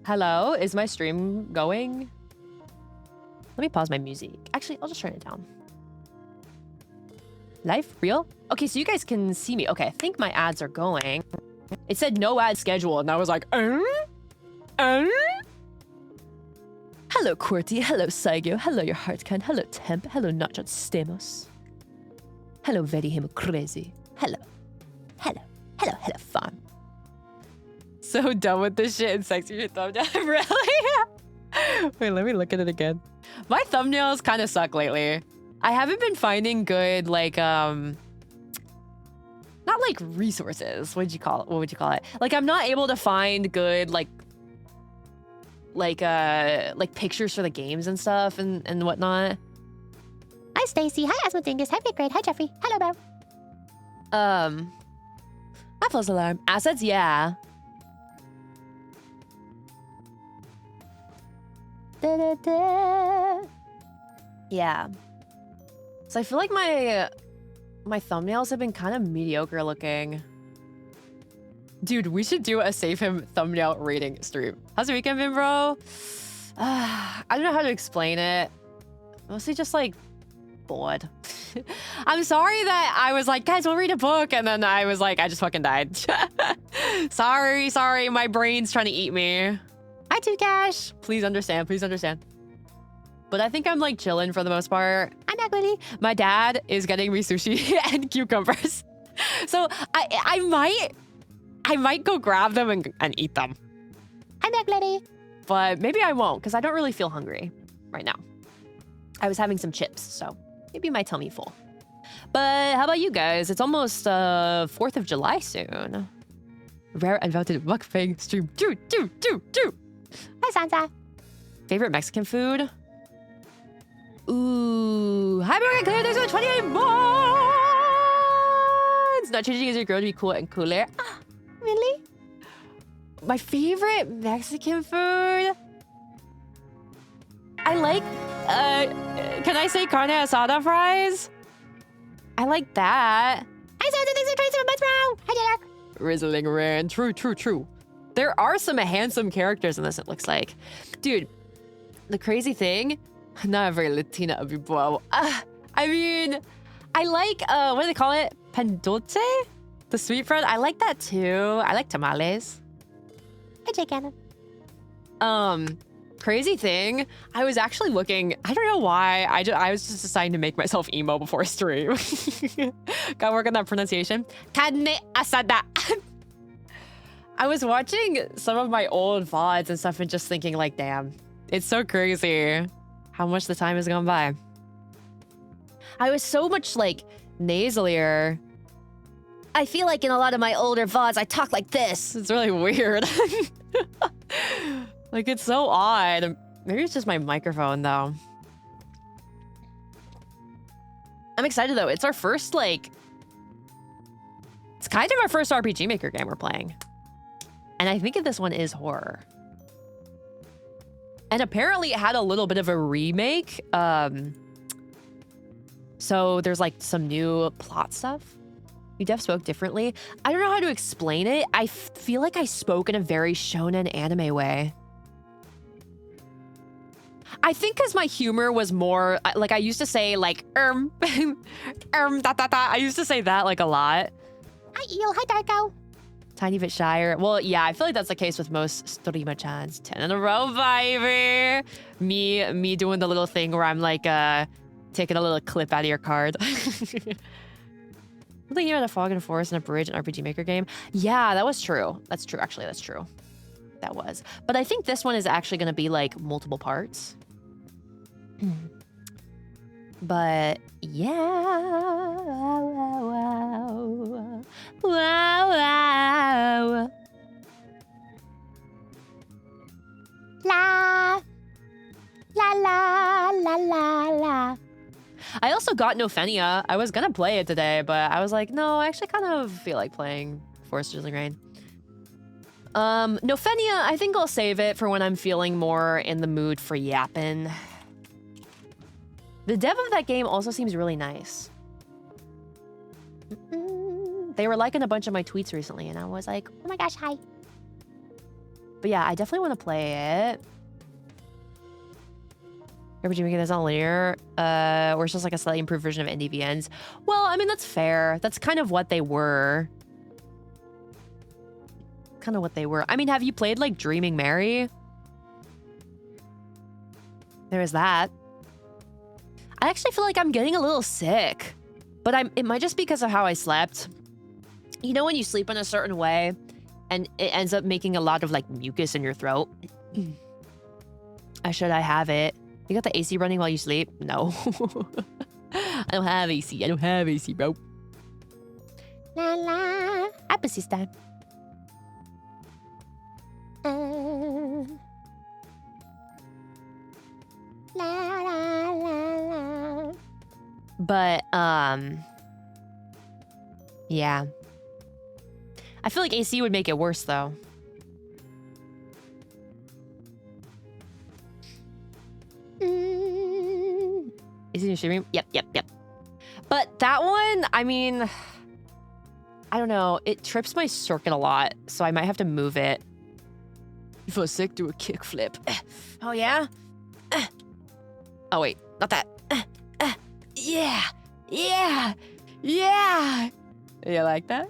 Hello? Is my stream going? Let me pause my music. Actually, I'll just turn it down. Life? Real? Okay, so you guys can see me. Okay, I think my ads are going. It said no ad schedule, and I was like, Hello, Qwerty. Hello, Saigyo. Hello, your heartkind. Hello, Temp. Hello, Nachot Stemos. Hello, Very Him Crazy. Hello. Hello. Hello, hello, fun. So done with this shit and sexy your thumbnail. Really? Wait, let me look at it again. My thumbnails kind of suck lately. I haven't been finding good, like, not like resources. What would you call it? Like, I'm not able to find good, like pictures for the games and stuff and whatnot. Hi, Stacy. Hi, Asmodingus. Hi, Big Grade. Hi, Jeffrey. Hello, Bo. Hi, false alarm. Assets, yeah. Da, da, da. Yeah. So I feel like my thumbnails have been kind of mediocre looking. Dude, we should do a Save Him thumbnail rating stream. How's the weekend been, bro? I don't know how to explain it. Mostly just like bored. I'm sorry that I was like, guys, we'll read a book. And then I was like, I just fucking died. Sorry. My brain's trying to eat me. Hi, Tukash. Please understand. But I think I'm like chilling for the most part. I'm Equity. My dad is getting me sushi and cucumbers. So I might go grab them and eat them. I'm Equity. But maybe I won't because I don't really feel hungry right now. I was having some chips, so maybe my tummy full. But how about you guys? It's almost 4th of July soon. Rare unvaulted mukbang stream. Do. Hi, Sansa. Favorite Mexican food? Ooh. Hi, Morgan Clear. There's only 28 months. Not changing as you grow to be cool and cooler. Really? My favorite Mexican food? I like, can I say carne asada fries? I like that. Hi, Sansa. Thanks for 27 months, bro. Hi, Derek. DRIZZLING RAIN. True. There are some handsome characters in this, it looks like. Dude, the crazy thing, not a very Latina of you, bro. I mean, I like, what do they call it? Pendote? The sweetbread? I like that too. I like tamales. Hi, Jake Anna. Crazy thing, I was actually looking, I don't know why, I was just deciding to make myself emo before stream. Gotta work on that pronunciation. Carne asada. I was watching some of my old VODs and stuff and just thinking like, damn, it's so crazy how much the time has gone by. I was so much like nasalier. I feel like in a lot of my older VODs, I talk like this. It's really weird. Like, it's so odd. Maybe it's just my microphone, though. I'm excited, though. It's our first, like... It's kind of our first RPG Maker game we're playing. And I think this one is horror. And apparently it had a little bit of a remake. So there's, like, some new plot stuff. You def spoke differently. I don't know how to explain it. I feel like I spoke in a very shonen anime way. I think because my humor was more, like, I used to say, like, da. I used to say that, like, a lot. Hi, Eel. Hi, Darko. Tiny bit shyer. Well, yeah, I feel like that's the case with most streamer-chans. 10 in a row, baby. Me doing the little thing where I'm, like, taking a little clip out of your card. Something near the fog and forest and a bridge and RPG Maker game. Yeah, that was true. That's true. Actually, that's true. That was. But I think this one is actually going to be, like, multiple parts. But yeah. Wow. La. La, la, la, la, la. I also got Nophenia. I was gonna play it today, but I was like, no, I actually kind of feel like playing Forest DRIZZLING RAIN. Nophenia, I think I'll save it for when I'm feeling more in the mood for yapping. The dev of that game also seems really nice. They were liking a bunch of my tweets recently, and I was like, Oh my gosh, hi. But yeah, I definitely want to play it. Or would you make it as not linear? Or it's just like a slightly improved version of NDVNs? Well, I mean, that's fair. That's kind of what they were. Kind of what they were. I mean, have you played like Dreaming Mary? There is that. I actually feel like I'm getting a little sick, but it might just be because of how I slept. You know when you sleep in a certain way and it ends up making a lot of like mucus in your throat? Should I have it? You got the AC running while you sleep? No. I don't have AC. I don't have AC, bro. La la. Happy sister. La la la la. But, yeah. I feel like AC would make it worse, though. Is it your streaming? Yep. But that one, I mean, I don't know. It trips my circuit a lot, so I might have to move it. You feel sick? Do a kickflip. Oh, yeah? Oh, wait. Not that. Yeah. You like that?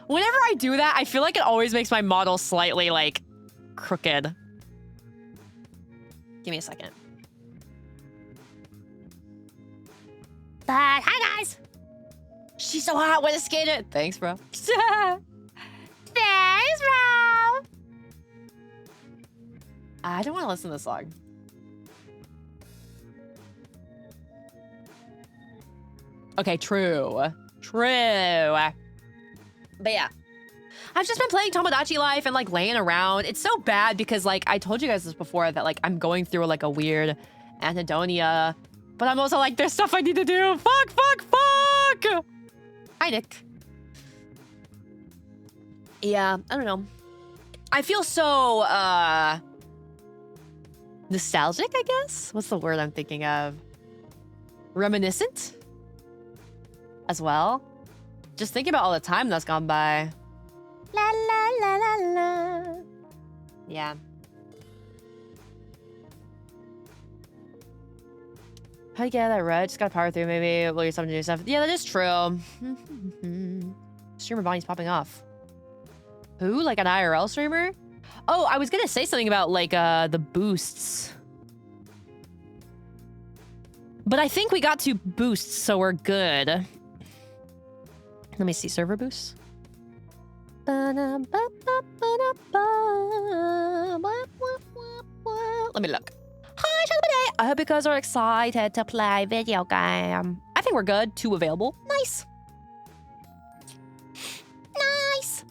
Whenever I do that, I feel like it always makes my model slightly, like, crooked. Give me a second. But hi, guys. She's so hot with a skater. Thanks, bro. Thanks, bro. I don't want to listen to this song. Okay, true. But yeah. I've just been playing Tomodachi Life and like laying around. It's so bad because like I told you guys this before that like I'm going through like a weird anhedonia. But I'm also like, there's stuff I need to do. Fuck! Hi, Nick. Yeah, I don't know. I feel so, nostalgic, I guess? What's the word I'm thinking of? Reminiscent? As well. Just thinking about all the time that's gone by. La la la la la. Yeah. How do you get out of that rut? Just gotta power through, maybe. Will you something to do stuff? Yeah, that is true. Streamer Bonnie's popping off. Who? Like an IRL streamer? Oh, I was gonna say something about like the boosts. But I think we got 2 boosts, so we're good. Let me see, server boosts. Let me look. Hi, Chalabade. I hope you guys are excited to play video game. I think we're good. 2 available. Nice. Nice.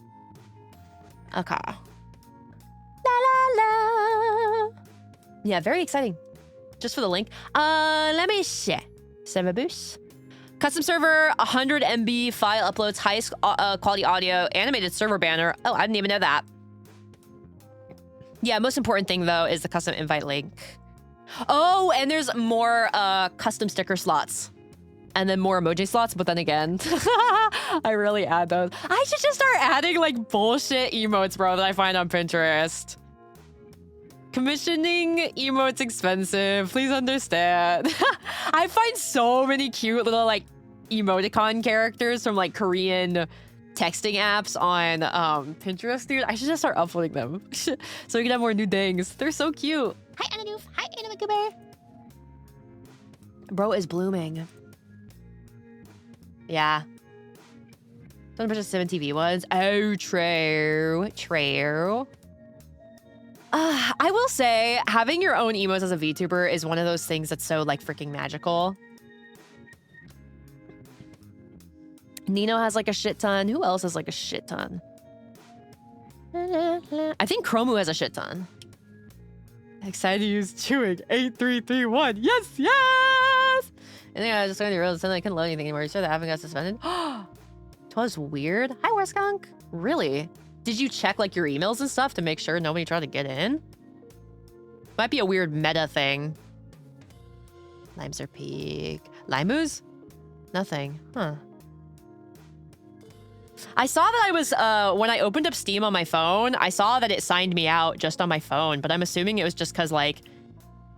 Okay. La la la. Yeah, very exciting. Just for the link. Let me see. Server boost. Custom server, 100 MB file uploads, highest quality audio, animated server banner. Oh, I didn't even know that. Yeah, most important thing though is the custom invite link. Oh, and there's more custom sticker slots. And then more emoji slots, but then again, I really add those. I should just start adding like bullshit emotes, bro, that I find on Pinterest. Commissioning emotes expensive, please understand. I find so many cute little like emoticon characters from like Korean texting apps on Pinterest, dude. I should just start uploading them so we can have more new things. They're so cute. Hi, Anadoof. Hi, Anamikuber. Bro is blooming. Yeah. Don't bunch of 7 TV ones. Oh, true. I will say, having your own emotes as a VTuber is one of those things that's so, like, freaking magical. Nino has, like, a shit ton. Who else has, like, a shit ton? I think Chromu has a shit ton. Excited to use chewing. 8331. Yes! And then I was just going to realize I couldn't load anything anymore. You started having us suspended. Twas weird. Hi, Warskunk. Really? Did you check like your emails and stuff to make sure nobody tried to get in? Might be a weird meta thing. Limes are peak. Limus? Nothing. Huh. I saw that I was, when I opened up Steam on my phone, I saw that it signed me out just on my phone, but I'm assuming it was just because, like,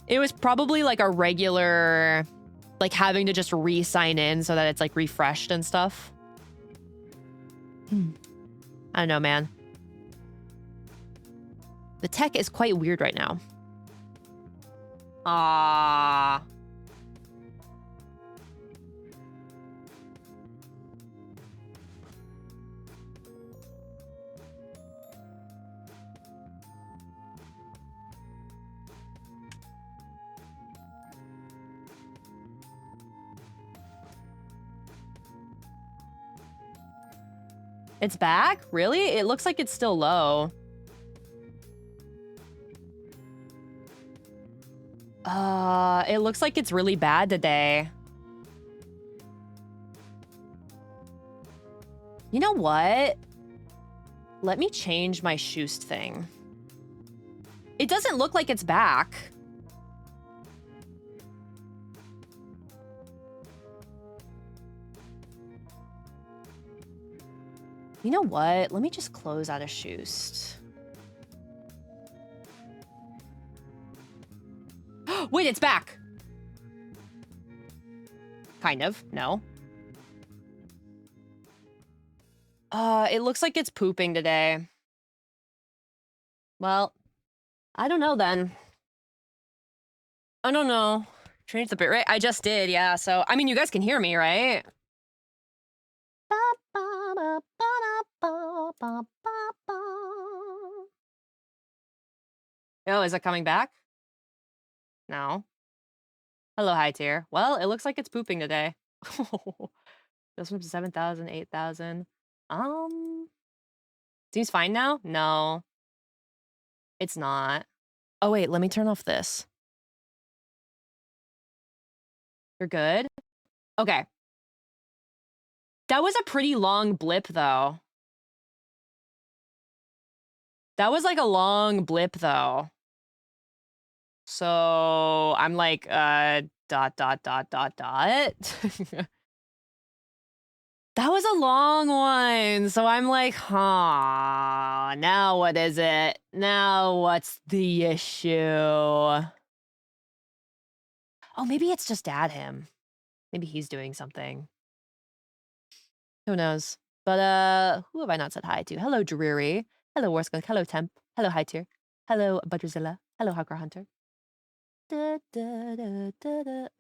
it was probably, like, a regular, like, having to just re-sign in so that it's, like, refreshed and stuff. I don't know, man. The tech is quite weird right now. Ah. It's back? Really? It looks like it's still low. It looks like it's really bad today. You know what? Let me change my Shoost thing. It doesn't look like it's back. You know what? Let me just close out of Shoost. Wait, it's back. Kind of. No. It looks like it's pooping today. Well, I don't know then. I don't know. Change the bitrate? I just did, yeah. So, I mean, you guys can hear me, right? Oh, is it coming back? No. Hello, high tier. Well, it looks like it's pooping today. Goes from 7,000, 8,000. Seems fine now? No. It's not. Oh, wait, let me turn off this. You're good? Okay. That was a pretty long blip, though. That was like a long blip, though. So I'm like, dot. That was a long one. So I'm like, huh, now what is it? Now what's the issue? Oh, maybe it's just at him. Maybe he's doing something. Who knows? But who have I not said hi to? Hello, Dreary. Hello, Warskunk. Hello, Temp. Hello, High Tier. Hello, Butterzilla. Hello, Hawker Hunter. I'm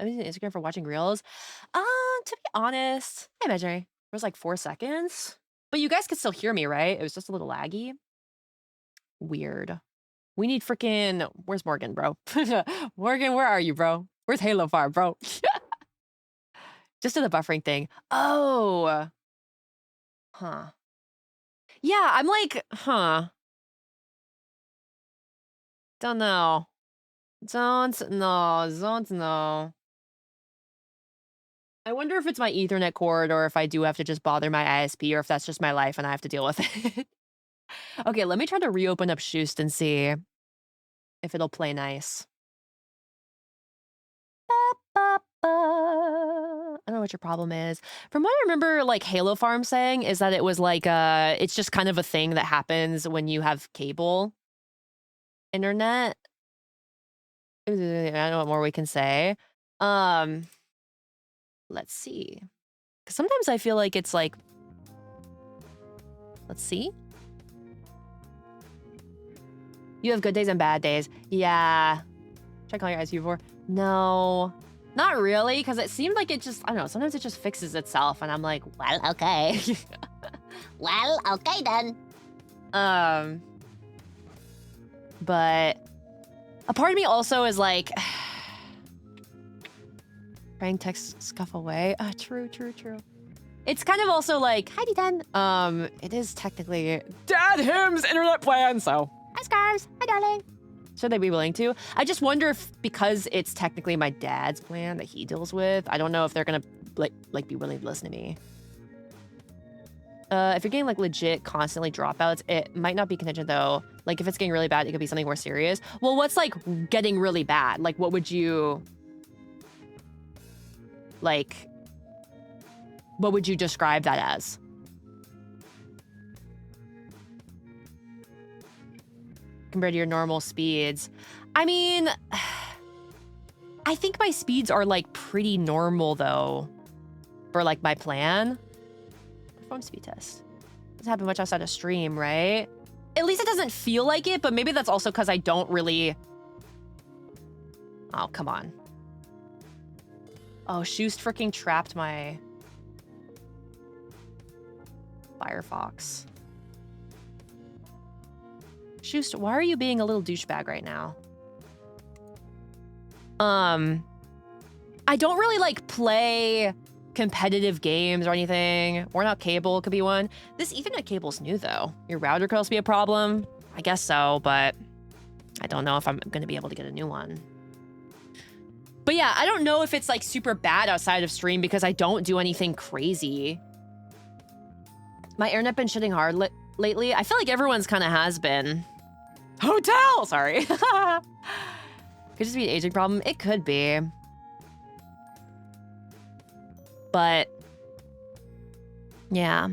using Instagram for watching reels. To be honest, hey, Imaginary. It was like 4 seconds. But you guys could still hear me, right? It was just a little laggy. Weird. We need freaking... Where's Morgan, bro? Morgan, where are you, bro? Where's Halo Far, bro? Just to the buffering thing. Oh. Huh. Yeah, I'm like, huh. Don't know. Don't know. I wonder if it's my Ethernet cord or if I do have to just bother my ISP or if that's just my life and I have to deal with it. Okay, let me try to reopen up Shoost and see if it'll play nice. I don't know what your problem is. From what I remember, like Halo Farm saying is that it was like it's just kind of a thing that happens when you have cable internet. I don't know what more we can say. Let's see. Because sometimes I feel like it's like, let's see. You have good days and bad days. Yeah. Should I call your ICU4? No. Not really, because it seemed like it just, I don't know, sometimes it just fixes itself, and I'm like, well, okay. Well, okay then. But a part of me also is like, trying text scuff away. True. It's kind of also like, Heidi then. It is technically Dad Him's internet plan, so. Hi, Scarves. Hi, darling. Should they be willing to? I just wonder if, because it's technically my dad's plan that he deals with, I don't know if they're gonna like be willing to listen to me. If you're getting like legit constantly dropouts, it might not be contingent though. Like if it's getting really bad, it could be something more serious. Well, what's like getting really bad? Like what would you describe that as? compared to your normal speeds. I mean, I think my speeds are like pretty normal though for like my plan. Perform speed test. Doesn't happen much outside of stream, right? At least it doesn't feel like it, but maybe that's also because I don't really... Oh, come on. Oh, Shoost freaking trapped my Firefox. Shoost, why are you being a little douchebag right now? I don't really like play competitive games or anything. Worn out cable could be one. This Ethernet cable's new though. Your router could also be a problem. I guess so, but I don't know if I'm gonna be able to get a new one. But yeah, I don't know if it's like super bad outside of stream because I don't do anything crazy. My internet been shitting hard lately. I feel like everyone's kind of has been. Hotel! Sorry. Could just be an aging problem. It could be. But yeah.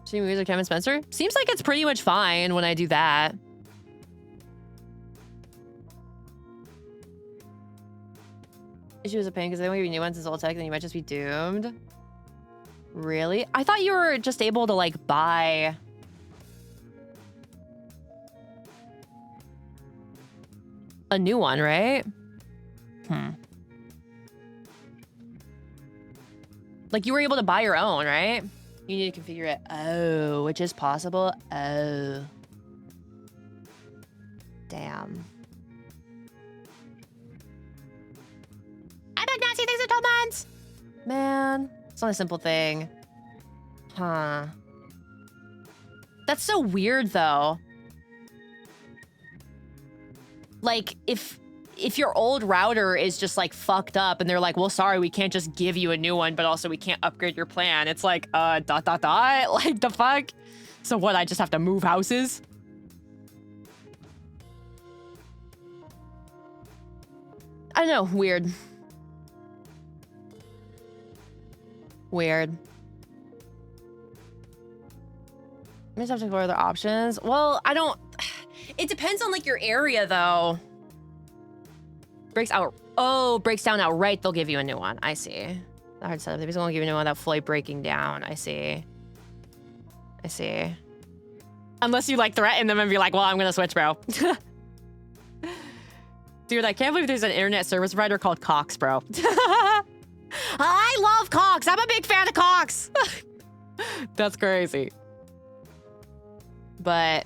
Stream movies with Kevin Spencer? Seems like it's pretty much fine when I do that. Issue is a pain because they won't give you new ones as old tech, then you might just be doomed. Really? I thought you were just able to like buy a new one, right? Like you were able to buy your own, right? You need to configure it. Oh, which is possible. Oh. Damn. I did not see things in 12 months. Man, it's not a simple thing. Huh. That's so weird, though. Like, if your old router is just, like, fucked up and they're like, well, sorry, we can't just give you a new one, but also we can't upgrade your plan. It's like, ... Like, the fuck? So what, I just have to move houses? I don't know, weird. Weird. I just have to explore other options. Well, I don't... It depends on, like, your area, though. Breaks out... Oh, breaks down outright, they'll give you a new one. I see. The hard setup. They're just gonna give you a new one without fully breaking down. I see. I see. Unless you, like, threaten them and be like, well, I'm gonna switch, bro. Dude, I can't believe there's an internet service provider called Cox, bro. I love Cox. I'm a big fan of Cox. That's crazy. But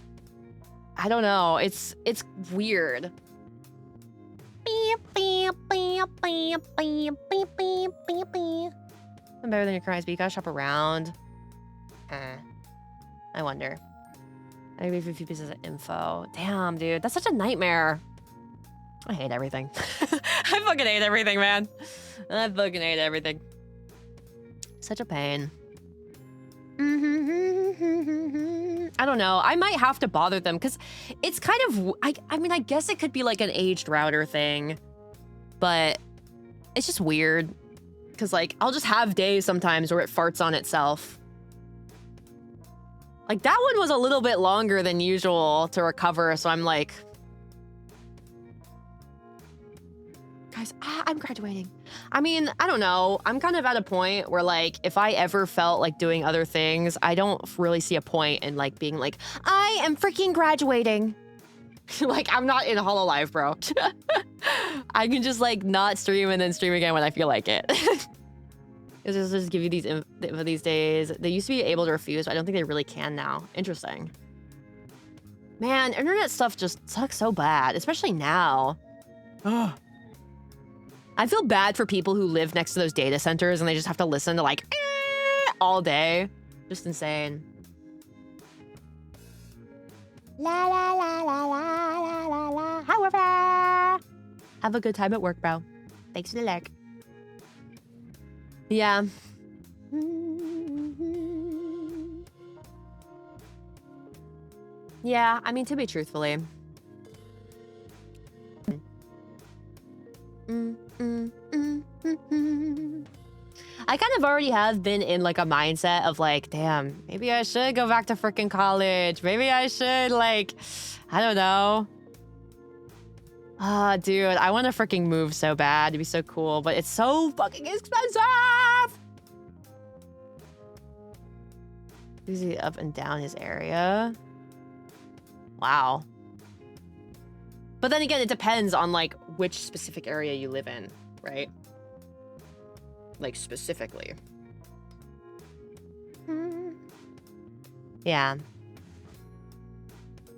I don't know. It's weird. I'm better than your current speed. Gotta shop around. I wonder. I need a few pieces of info. Damn, dude. That's such a nightmare. I hate everything. I fucking hate everything, man. I fucking hate everything. Such a pain. I don't know. I might have to bother them because it's kind of... I mean, I guess it could be like an aged router thing. But it's just weird. Because, like, I'll just have days sometimes where it farts on itself. Like, that one was a little bit longer than usual to recover, so I'm like... Guys, I'm graduating. I mean, I don't know. I'm kind of at a point where, like, if I ever felt like doing other things, I don't really see a point in, like, being like, I am freaking graduating. Like, I'm not in Hololive, bro. I can just, like, not stream and then stream again when I feel like it. It's just give you these info these days. They used to be able to refuse, but I don't think they really can now. Interesting. Man, internet stuff just sucks so bad, especially now. Ugh. I feel bad for people who live next to those data centers and they just have to listen to like all day. Just insane. La la la la la la la la. However, have a good time at work, bro. thanks for the like. Yeah. Yeah, I mean, to be truthfully. I kind of already have been in like a mindset of like, damn, maybe I should go back to freaking college. Maybe I should like, I don't know. Ah, dude, I want to freaking move so bad. It'd be so cool, but it's so fucking expensive. Easy up and down his area. Wow. But then again, it depends on like which specific area you live in, right? Like specifically. Yeah.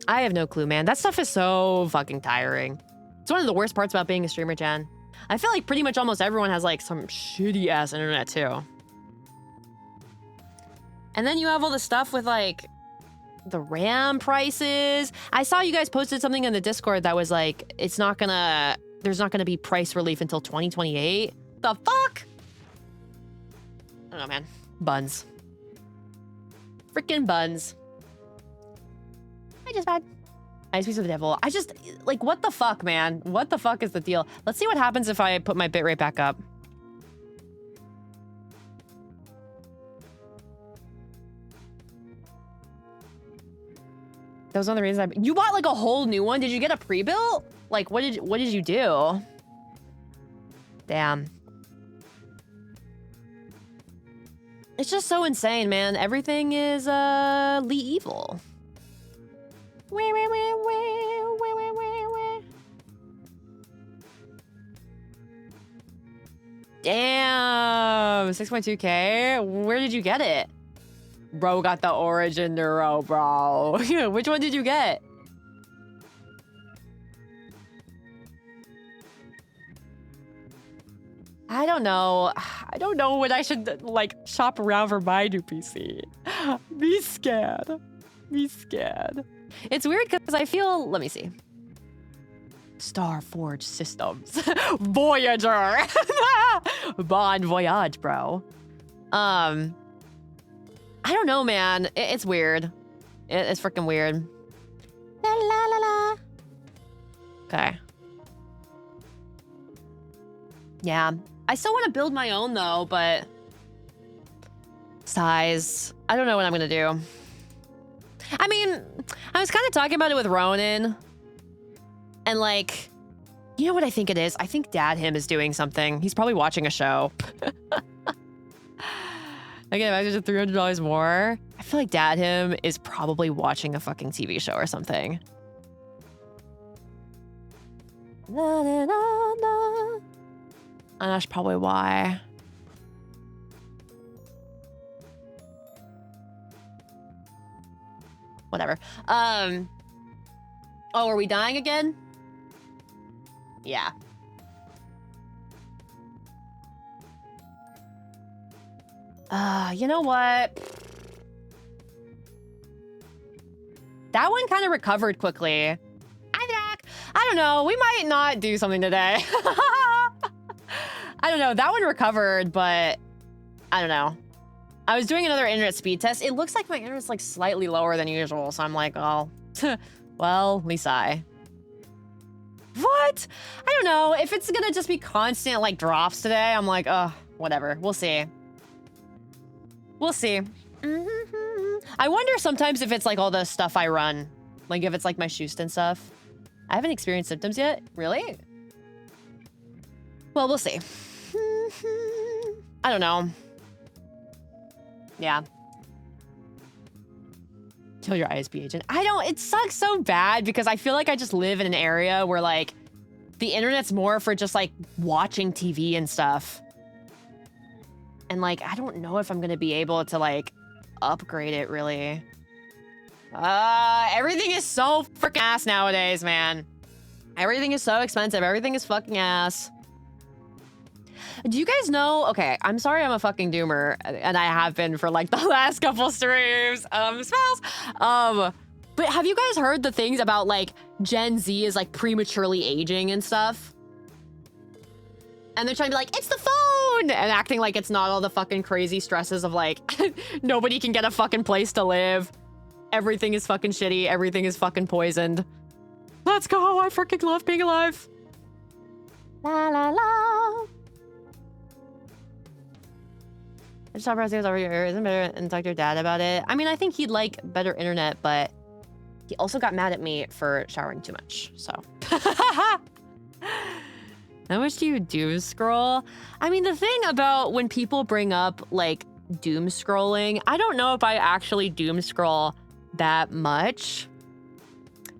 I have no clue, man. That stuff is so fucking tiring. It's one of the worst parts about being a streamer, Jan. I feel like pretty much almost everyone has like some shitty ass internet too. And then you have all the stuff with like the RAM prices. I saw you guys posted something in the Discord that was like, there's not gonna be price relief until 2028. The fuck? I don't know, man. Buns. Freaking buns. I just bad. Ice piece of the devil. I just, like, what the fuck, man? What the fuck is the deal? Let's see what happens if I put my bitrate back up. That was one of the reasons you bought like a whole new one. Did you get a pre-built? Like, what did you do? Damn. It's just so insane, man. Everything is evil. Damn, 6.2K. Where did you get it? Bro got the Origin Neuro, bro. Which one did you get? I don't know. I don't know when I should, like, shop around for my new PC. Be scared. Be scared. It's weird because I feel... Let me see. Starforge Systems. Voyager. Bon voyage, bro. I don't know, man. It's weird. It's freaking weird. La la la la. Okay. Yeah. I still want to build my own, though, but... Size. I don't know what I'm going to do. I mean, I was kind of talking about it with Ronan. And, like... You know what I think it is? I think Dad Him is doing something. He's probably watching a show. Again, if I just $300 more, I feel like Dad Him is probably watching a fucking TV show or something. Na, na, na, na. And that's probably why. Whatever. Oh, are we dying again? Yeah. You know what? That one kind of recovered quickly. I'm back. I don't know. We might not do something today. I don't know. That one recovered, but I don't know. I was doing another internet speed test. It looks like my internet's like slightly lower than usual. So I'm like, oh, well, at least I. What? I don't know. If it's going to just be constant like drops today, I'm like, oh, whatever. We'll see. We'll see. I wonder sometimes if it's like all the stuff I run. Like if it's like my Houston stuff. I haven't experienced symptoms yet. Really? Well, we'll see. I don't know. Yeah. Kill your ISP agent. I don't, it sucks so bad because I feel like I just live in an area where like the internet's more for just like watching TV and stuff. And like, I don't know if I'm gonna be able to like upgrade it really. Everything is so freaking ass nowadays, man. Everything is so expensive. Everything is fucking ass. Do you guys know? Okay, I'm sorry I'm a fucking doomer, and I have been for like the last couple streams. Smells. But have you guys heard the things about like Gen Z is like prematurely aging and stuff? And they're trying to be like, it's the phone! And acting like it's not all the fucking crazy stresses of like, nobody can get a fucking place to live. Everything is fucking shitty. Everything is fucking poisoned. Let's go. I freaking love being alive. La la la. I just talked about things over here. Isn't better and talk to your dad about it. I mean, I think he'd like better internet, but he also got mad at me for showering too much. So. How much do you doom scroll? I mean, the thing about when people bring up like doom scrolling, I don't know if I actually doom scroll that much.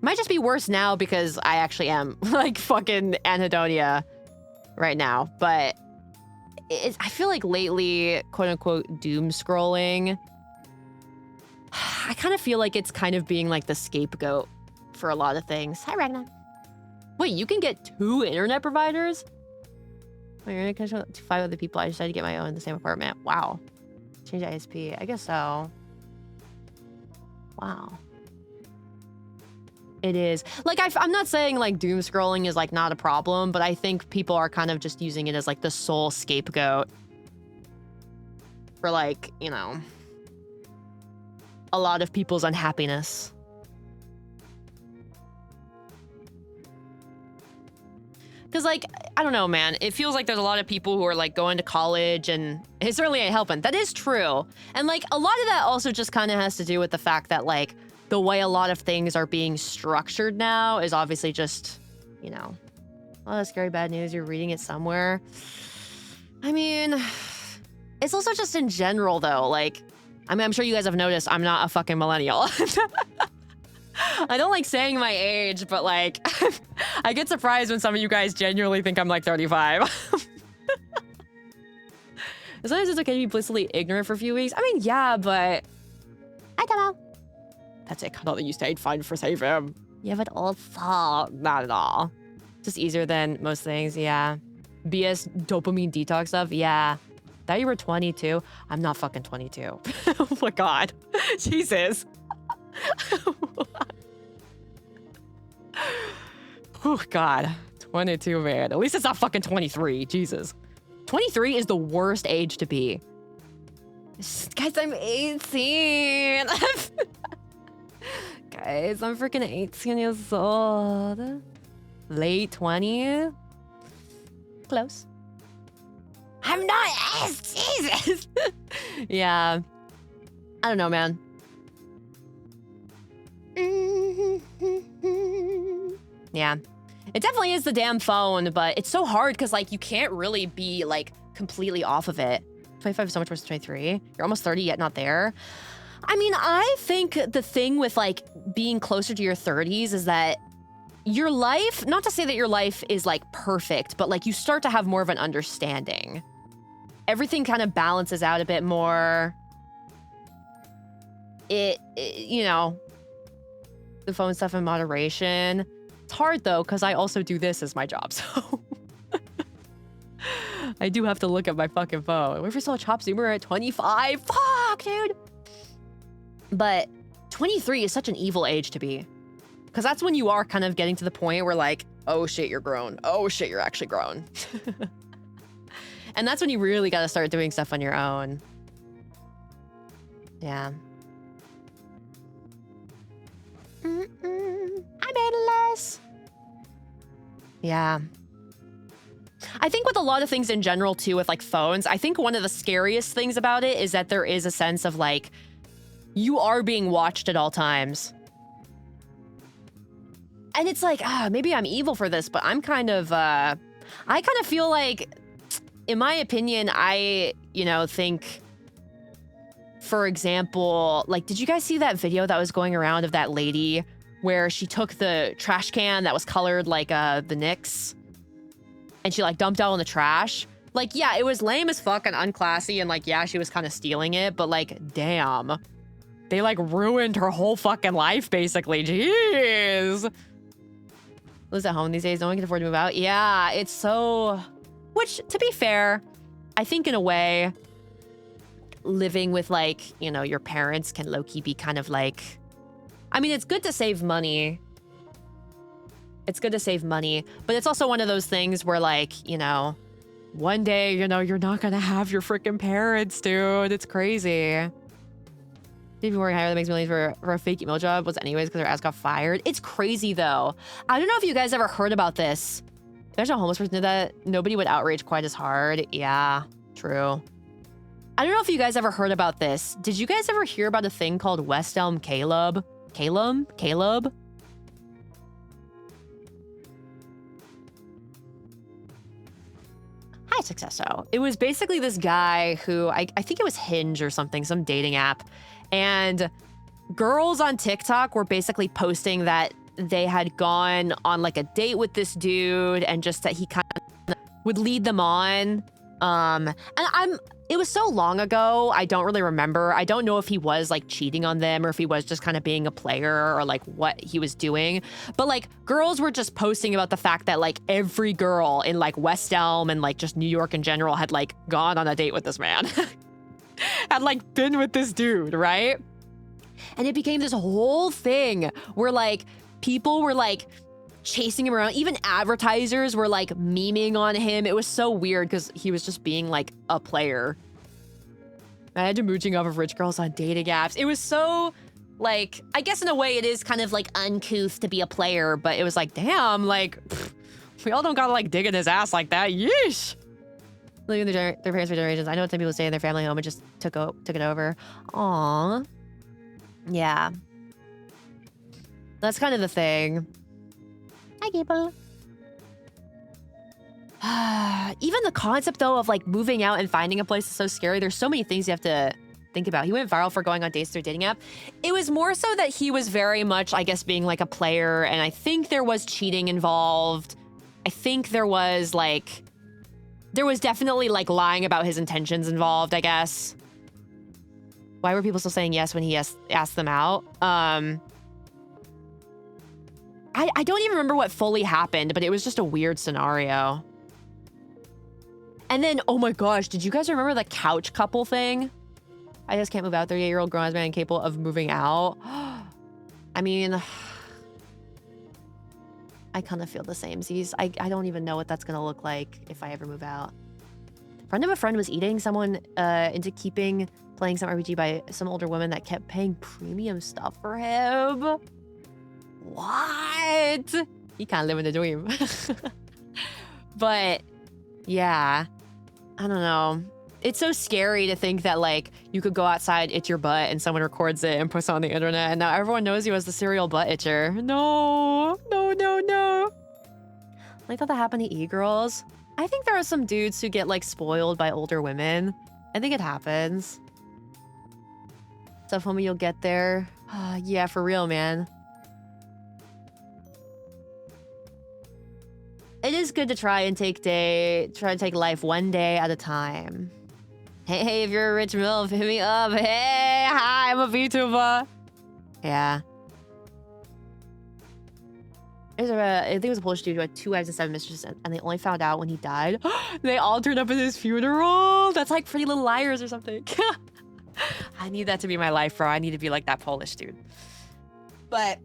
Might just be worse now because I actually am like fucking anhedonia right now. But I feel like lately, quote unquote, doom scrolling, I kind of feel like it's kind of being like the scapegoat for a lot of things. Hi, Ragnar. Wait, you can get 2 internet providers? Wait, you're gonna connect to 5 other people. I decided to get my own in the same apartment. Wow. Change ISP. I guess so. Wow. It is. Like, I'm not saying, like, doom scrolling is, like, not a problem, but I think people are kind of just using it as, like, the sole scapegoat for, like, you know, a lot of people's unhappiness. Because, like, I don't know, man. It feels like there's a lot of people who are, like, going to college, and it certainly ain't helping. That is true. And, like, a lot of that also just kind of has to do with the fact that, like, the way a lot of things are being structured now is obviously just, you know, all that scary bad news. You're reading it somewhere. I mean, it's also just in general, though. Like, I mean, I'm sure you guys have noticed I'm not a fucking millennial. I don't like saying my age, but like, I get surprised when some of you guys genuinely think I'm like 35. Sometimes it's okay to be blissfully ignorant for a few weeks. I mean, yeah, but I don't know. that's it. I thought that you stayed fine for SAVEHYMN. Yeah, but also not at all. Just easier than most things, yeah. BS dopamine detox stuff, yeah. Thought you were 22. I'm not fucking 22. Oh my god. Jesus. Oh god. 22, man. At least it's not fucking 23. Jesus. 23 is the worst age to be. Guys, I'm 18. Guys, I'm freaking 18 years old. Late 20s. Close. I'm not. Jesus. Yeah. I don't know, man. Yeah. It definitely is the damn phone, but it's so hard because, like, you can't really be, like, completely off of it. 25 is so much worse than 23. You're almost 30 yet not there. I mean, I think the thing with, like, being closer to your 30s is that your life, not to say that your life is, like, perfect, but, like, you start to have more of an understanding. Everything kind of balances out a bit more. It you know, the phone stuff in moderation. It's hard, though, because I also do this as my job, so... I do have to look at my fucking phone. What if we saw Chop Zoomer at 25? Fuck, dude! But 23 is such an evil age to be. Because that's when you are kind of getting to the point where, like, oh shit, you're grown. Oh shit, you're actually grown. And that's when you really gotta start doing stuff on your own. Yeah. I'm endless. Yeah. I think with a lot of things in general, too, with, like, phones, I think one of the scariest things about it is that there is a sense of, like, you are being watched at all times. And it's like, maybe I'm evil for this, but I'm kind of, I kind of feel like, in my opinion, I, you know, think, for example, like, did you guys see that video that was going around of that lady where she took the trash can that was colored like the Knicks and she, like, dumped it all in the trash? Like, yeah, it was lame as fuck and unclassy, and, like, yeah, she was kind of stealing it, but, like, damn. They, like, ruined her whole fucking life, basically. Jeez. Lives at home these days. No one can afford to move out. Yeah, it's so... Which, to be fair, I think in a way, living with, like, you know, your parents can low-key be kind of like... I mean, it's good to save money. It's good to save money, but it's also one of those things where, like, you know, one day, you know, you're not gonna have your freaking parents, dude. It's crazy. Even working higher that makes millions for a fake email job was anyways because their ass got fired. It's crazy, though. I don't know if you guys ever heard about this. There's a homeless person did that. Nobody would outrage quite as hard. Yeah, true. I don't know if you guys ever heard about this. Did you guys ever hear about a thing called West Elm Caleb? Caleb? Hi, Successo. It was basically this guy who, I think it was Hinge or something, some dating app. And girls on TikTok were basically posting that they had gone on like a date with this dude and just that he kind of would lead them on. It was so long ago, I don't really remember. I don't know if he was like cheating on them or if he was just kind of being a player or like what he was doing. But like girls were just posting about the fact that like every girl in like West Elm and like just New York in general had like gone on a date with this man. Had like been with this dude, right? And it became this whole thing where like people were like chasing him around. Even advertisers were like memeing on him. It was so weird because he was just being like a player. Imagine mooching off of rich girls on dating apps. It was so like, I guess in a way it is kind of like uncouth to be a player, but it was like, damn, like we all don't gotta like dig in his ass like that. Yeesh. Living their parents for generations. I know some people stay in their family home and just took it over. Aww. Yeah. That's kind of the thing. Hi, people. Even the concept, though, of like moving out and finding a place is so scary. There's so many things you have to think about. He went viral for going on dates through a dating app. It was more so that he was very much, I guess, being like a player. And I think there was cheating involved. I think there was definitely like lying about his intentions involved, I guess. Why were people still saying yes when he asked them out? I don't even remember what fully happened, but it was just a weird scenario. And then, oh my gosh, did you guys remember the couch couple thing? I just can't move out. 38-year-old grown-ass man capable of moving out. I mean, I kind of feel the same. I don't even know what that's going to look like if I ever move out. A friend of a friend was eating someone into playing some RPG by some older woman that kept paying premium stuff for him. What? He kind of living the dream. But yeah, I don't know. It's so scary to think that like you could go outside, itch your butt, and someone records it and puts it on the internet, and now everyone knows you as the serial butt itcher. No. Like thought that happened to e-girls. I think there are some dudes who get like spoiled by older women. I think it happens. Stuff, homie, you'll get there. Yeah, for real, man. It is good to try to take life one day at a time. Hey, if you're a rich MILF, hit me up. Hey, hi, I'm a VTuber. Yeah. I think it was a Polish dude who had 2 wives and 7 mistresses, and they only found out when he died. They all turned up at his funeral. That's like Pretty Little Liars or something. I need that to be my life, bro. I need to be like that Polish dude. But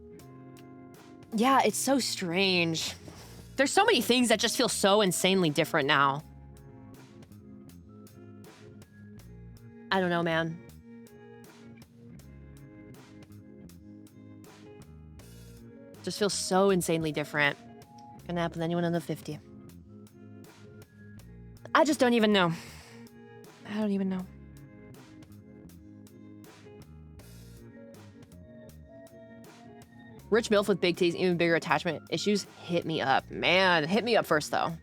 yeah, it's so strange. There's so many things that just feel so insanely different now. I don't know, man. Just feels so insanely different. Gonna happen to anyone under 50. I just don't even know. I don't even know. Rich MILF with big titties, even bigger attachment issues. Hit me up, man. Hit me up first, though.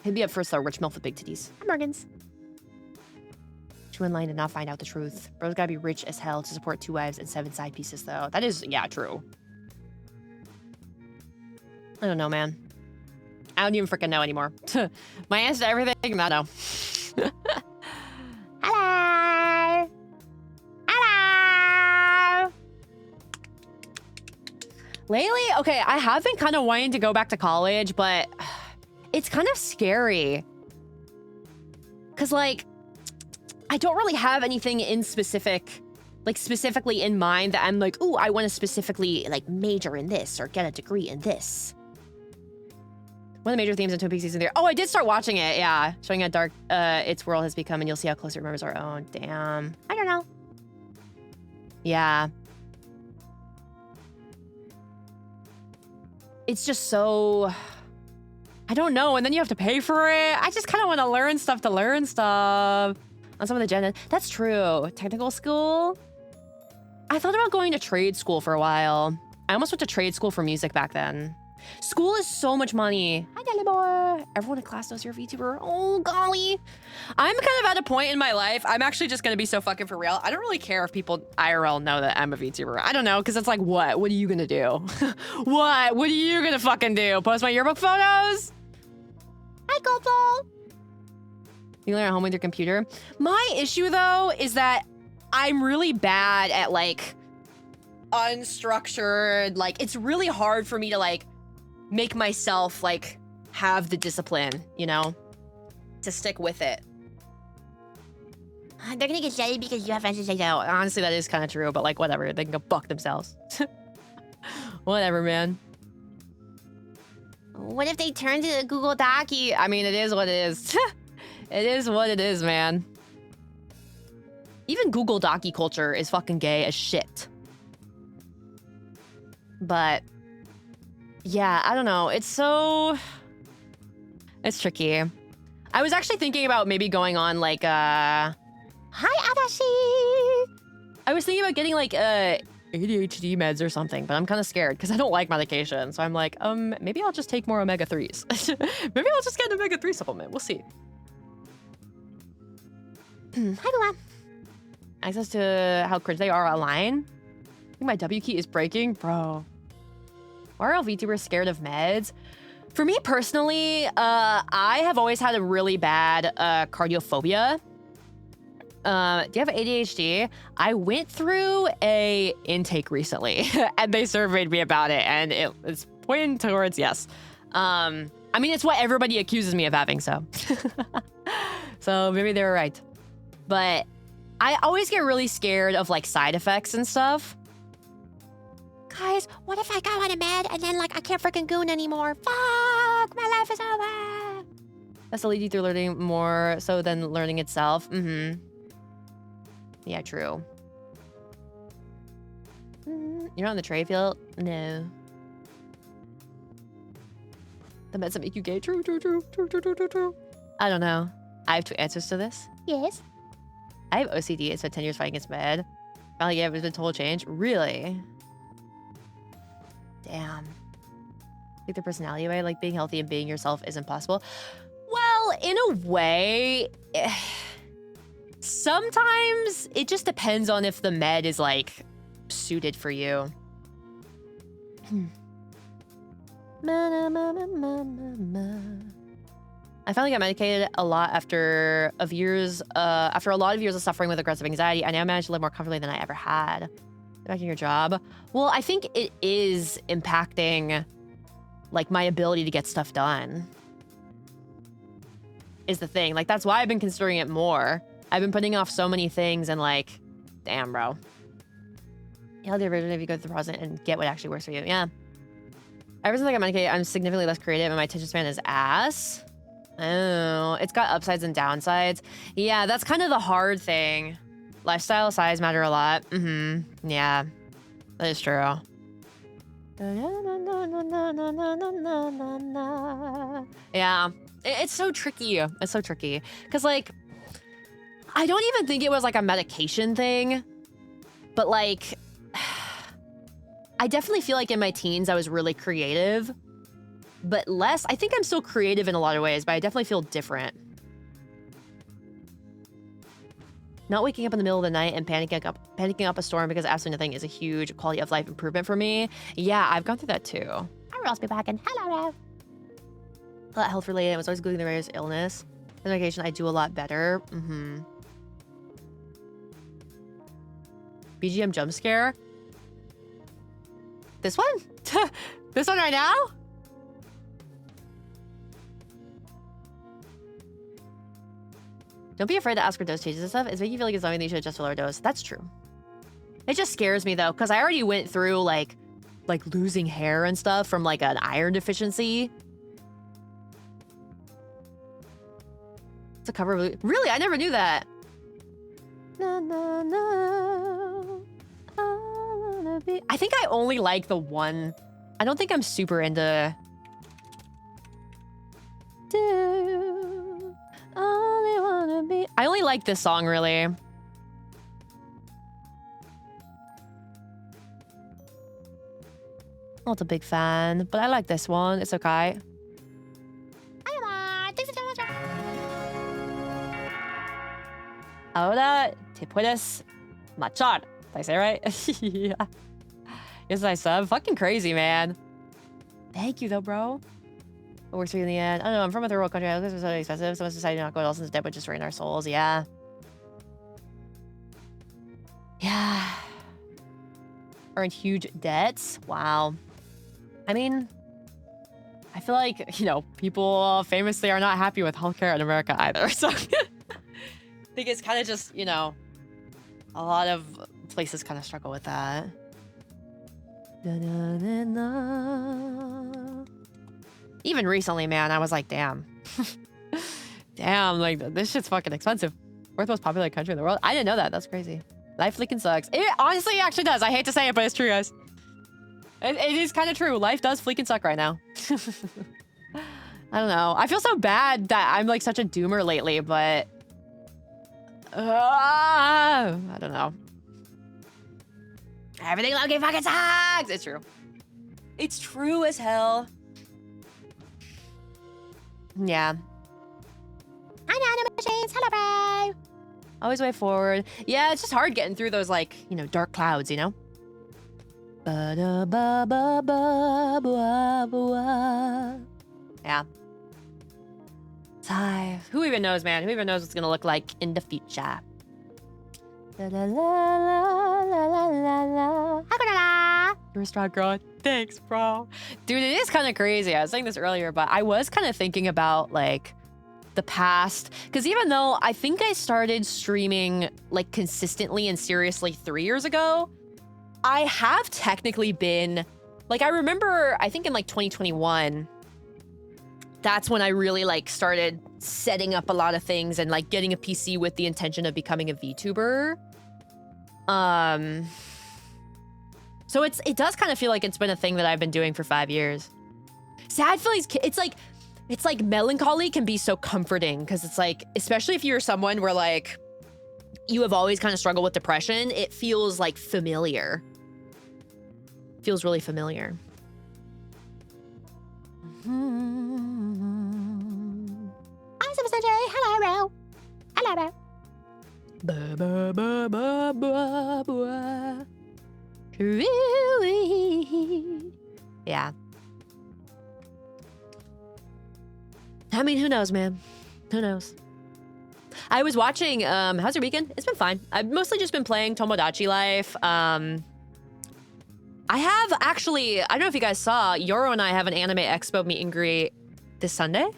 Hit me up first, though. Rich MILF with big titties. Hi, Morgans. Too in line to not find out the truth. Bro's gotta be rich as hell to support 2 wives and 7 side pieces, though. That is, yeah, true. I don't know, man. I don't even freaking know anymore. My answer to everything, I don't know. Hello. Hello. Lately, okay, I have been kind of wanting to go back to college, but it's kind of scary. Because, like, I don't really have anything in specifically in mind that I'm like, ooh, I want to specifically, like, major in this or get a degree in this. One of the major themes in Twin Peaks season 3. Oh, I did start watching it, yeah. Showing how dark its world has become, and you'll see how close it remembers our own. Damn. I don't know. Yeah. It's just so... I don't know, and then you have to pay for it. I just kind of want to learn stuff on some of the gen. That's true. Technical school. I thought about going to trade school for a while. I almost went to trade school for music back then. School is so much money. Hi, Nelly boy. Everyone in class knows you're a VTuber. Oh, golly. I'm kind of at a point in my life. I'm actually just going to be so fucking for real. I don't really care if people IRL know that I'm a VTuber. I don't know, because it's like, what? What are you going to do? What? What are you going to fucking do? Post my yearbook photos? Hi, Gopal. You learn at home with your computer. My issue, though, is that I'm really bad at, like, unstructured, like, it's really hard for me to, like, make myself, like, have the discipline, you know, to stick with it. They're gonna get jelly because you have friends to say so. Honestly, that is kind of true, but, like, whatever. They can go fuck themselves. Whatever, man. What if they turn to Google Docu? I mean, it is what it is. It is what it is, man. Even Google Docu culture is fucking gay as shit. But yeah, I don't know. It's tricky. I was actually thinking about maybe going on like hi Adashi. I was thinking about getting like ADHD meds or something, but I'm kind of scared because I don't like medication. So I'm like, maybe I'll just take more omega-3s. Maybe I'll just get an omega-3 supplement. We'll see. Hi, Mama. Access to how cringe they are online. I think my W key is breaking. Bro. Why are all VTubers scared of meds? For me personally, I have always had a really bad cardiophobia. Do you have ADHD? I went through a intake recently and they surveyed me about it and it's pointing towards yes. I mean, it's what everybody accuses me of having, so. So maybe they were right. But I always get really scared of like side effects and stuff. Guys, what if I go on a med and then like I can't freaking goon anymore? Fuck, my life is over. That's to lead you through learning more so than learning itself. Mm-hmm. Yeah, true. You're not in the trade field? No. The meds that make you gay? True. I don't know. I have two answers to this. Yes. I have OCD. I spent 10 years fighting against med. Finally, yeah, it's been total change. Really? Damn. Take the personality away, like being healthy and being yourself isn't possible. Well, in a way, sometimes it just depends on if the med is like suited for you. I finally got medicated a lot after a lot of years of suffering with aggressive anxiety. I now manage to live more comfortably than I ever had. Back in your job. Well, I think it is impacting like my ability to get stuff done. Is the thing. Like that's why I've been considering it more. I've been putting off so many things and like, damn, bro. Yeah, the version if you go to the present and get what actually works for you. Yeah. Ever since I got medicated, I'm significantly less creative and my attention span is ass. Oh, it's got upsides and downsides. Yeah, that's kind of the hard thing. Lifestyle, size matter a lot. Mm-hmm. Yeah, that is true. Yeah, it's so tricky. It's so tricky. Because, like, I don't even think it was, like, a medication thing. But, like, I definitely feel like in my teens I was really creative. But less. I think I'm still creative in a lot of ways, but I definitely feel different. Not waking up in the middle of the night and panicking up a storm because absolutely nothing is a huge quality of life improvement for me. Yeah, I've gone through that too. I'm Ross back and hello, Rev. Health related. I was always googling the various illness. The medication, I do a lot better. BGM jump scare. This one? This one right now? Don't be afraid to ask for dose changes and stuff. It's making you feel like it's something that you should adjust to lower dose. That's true. It just scares me though, because I already went through like losing hair and stuff from like an iron deficiency. It's a cover of... Really? I never knew that. Na, na, na. I think I only like the one. I don't think I'm super into do. Only wanna be. I only like this song, really. Not a big fan, but I like this one. It's okay. Ahora te puedes marchar. Did I say it right? Yeah. Yes, I said. Fucking crazy, man. Thank you, though, bro. It works for you in the end. I don't know. I'm from a third world country. This is so expensive. So much society not going else is dead, but just right in our souls. Yeah. Yeah. Are in huge debts. Wow. I mean, I feel like, you know, people famously are not happy with healthcare in America either. So I think it's kind of just, you know, a lot of places kind of struggle with that. Even recently, man, I was like, damn. Damn, like, this shit's fucking expensive. Fourth most popular country in the world? I didn't know that. That's crazy. Life freaking sucks. It honestly actually does. I hate to say it, but it's true, guys. It is kind of true. Life does freaking suck right now. I don't know. I feel so bad that I'm like such a doomer lately, but... I don't know. Everything looking fucking sucks! It's true. It's true as hell. Yeah. Hi, machines. Hello, bro. Always way forward. Yeah, it's just hard getting through those, like, you know, dark clouds, you know? Yeah. Sigh. Who even knows, man? Who even knows what's gonna look like in the future? Restaurant girl. Thanks, bro. Dude, it is kind of crazy. I was saying this earlier, but I was kind of thinking about, like, the past. Because even though I think I started streaming, like, consistently and seriously 3 years ago, I have technically been... Like, I remember, I think in, like, 2021... That's when I really, like, started setting up a lot of things and, like, getting a PC with the intention of becoming a VTuber. So it does kind of feel like it's been a thing that I've been doing for 5 years. Sad feelings, it's like melancholy can be so comforting because it's like, especially if you're someone where, like, you have always kind of struggled with depression, it feels, like, familiar. Feels really familiar. I'm Super J. Hello, bro. Hello, bro. Ba ba ba ba ba ba. Yeah. I mean, who knows, man? Who knows? I was watching, how's your weekend? It's been fine. I've mostly just been playing Tomodachi Life. I have actually, I don't know if you guys saw, Yoro and I have an Anime Expo meet and greet this Sunday?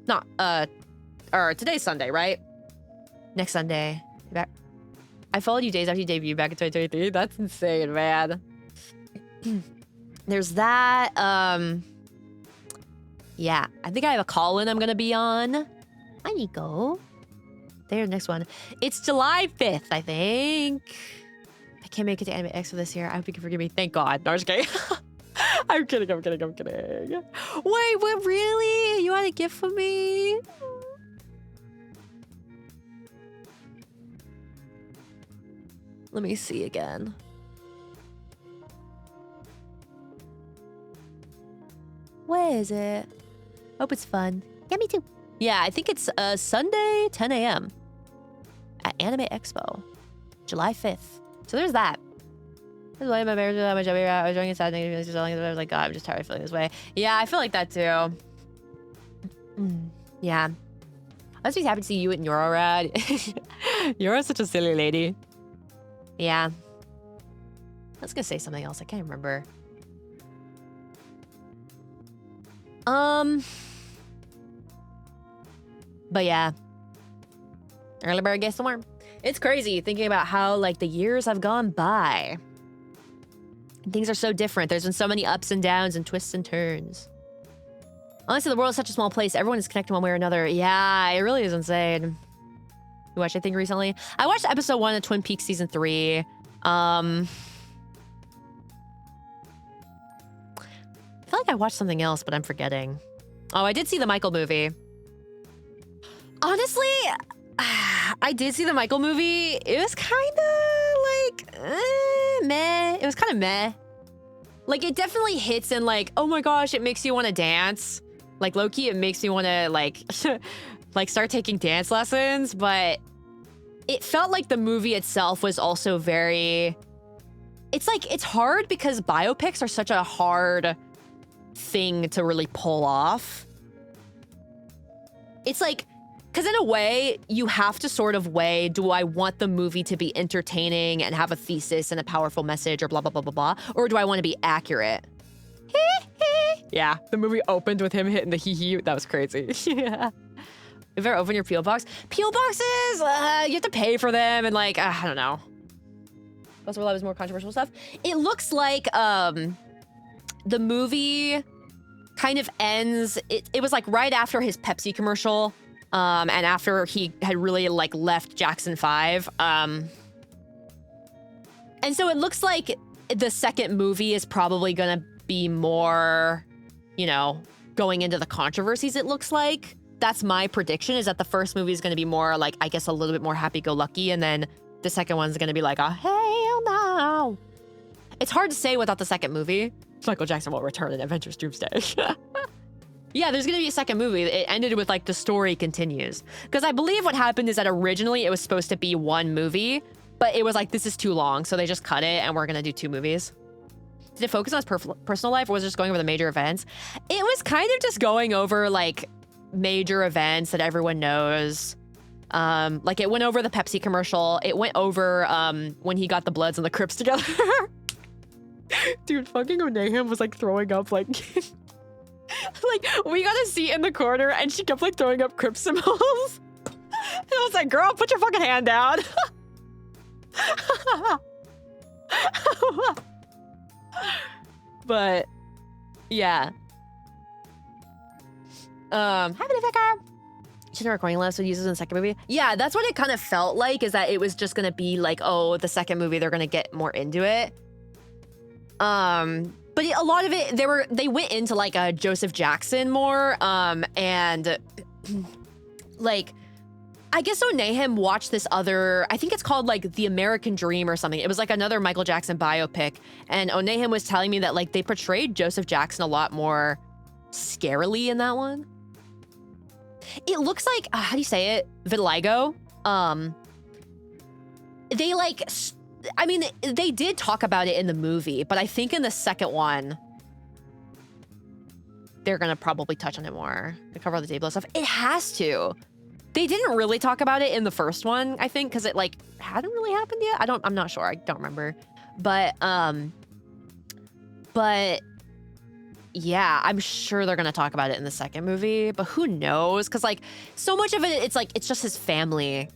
Not, or today's Sunday, right? Next Sunday. Back. I followed you days after you debuted back in 2023. That's insane, man. There's that, yeah, I think I have a call-in I'm gonna be on. Hi, Nico. There's the next one. It's July 5th, I think. I can't make it to Anime Expo this year. I hope you can forgive me. Thank God. No, I'm just kidding. I'm kidding. Wait, what? Really? You had a gift for me? Let me see again. Where is it? Hope it's fun. Yeah, me too. Yeah, I think it's Sunday, 10 a.m. at Anime Expo, July 5th. So there's that. This is why my marriage was my job. I was doing sad negative. I was like, God, I'm just tired of feeling this way. Yeah, I feel like that too. Yeah. I was just happy to see you at Yoro Rad. You're such a silly lady. Yeah. I was gonna say something else. I can't remember. But yeah. Early bird gets the worm. It's crazy thinking about how, like, the years have gone by. Things are so different. There's been so many ups and downs and twists and turns. Honestly, the world is such a small place. Everyone is connected one way or another. Yeah, it really is insane. You watched anything recently? I watched episode 1 of Twin Peaks season 3. I feel like I watched something else, but I'm forgetting. Oh, I did see the Michael movie. Honestly, I did see the Michael movie. It was kind of like meh. It was kind of meh. Like, it definitely hits in like, oh my gosh, it makes you want to dance. Like, low-key, it makes me want to like, like start taking dance lessons. But it felt like the movie itself was also very... It's like, it's hard because biopics are such a hard thing to really pull off. It's like, because in a way, you have to sort of weigh, do I want the movie to be entertaining and have a thesis and a powerful message or blah, blah, blah, blah, blah, or do I want to be accurate? Yeah, the movie opened with him hitting the hee-hee. That was crazy. Yeah. If you ever open your P.O. box, P.O. boxes, you have to pay for them and like, I don't know. Those were a lot more controversial stuff. It looks like the movie kind of ends, it was like right after his Pepsi commercial, and after he had really like left Jackson 5. And so it looks like the second movie is probably gonna be more, you know, going into the controversies, it looks like. That's my prediction, is that the first movie is gonna be more like, I guess, a little bit more happy-go-lucky, and then the second one's gonna be like, oh, hell no. It's hard to say without the second movie. Michael Jackson will return in Avengers Doomsday. Yeah, there's gonna be a second movie. It ended with like the story continues. Because I believe what happened is that originally it was supposed to be one movie, but it was like, this is too long, so they just cut it and we're gonna do 2 movies. Did it focus on his personal life, or was it just going over the major events? It was kind of just going over like major events that everyone knows. Like it went over the Pepsi commercial. It went over when he got the Bloods and the Crips together. Dude, fucking Onahim was like throwing up like... like, we got a seat in the corner and she kept like throwing up Crip symbols. And I was like, girl, put your fucking hand down. But, yeah. Happy to she's not recording less, so uses in the second movie. Yeah, that's what it kind of felt like, is that it was just gonna be like, oh, the second movie, they're gonna get more into it. But a lot of it, they went into like a Joseph Jackson more, and like, I guess Onahim watched this other, I think it's called like The American Dream or something. It was like another Michael Jackson biopic, and Onahim was telling me that like they portrayed Joseph Jackson a lot more scarily in that one. It looks like, how do you say it? Vitiligo. They like, I mean, they did talk about it in the movie, but I think in the second one, they're gonna probably touch on it more. They cover all the Dayblood stuff. It has to. They didn't really talk about it in the first one, I think, because it like hadn't really happened yet. I'm not sure. I don't remember. But yeah, I'm sure they're gonna talk about it in the second movie, but who knows? Because like so much of it, it's like, it's just his family.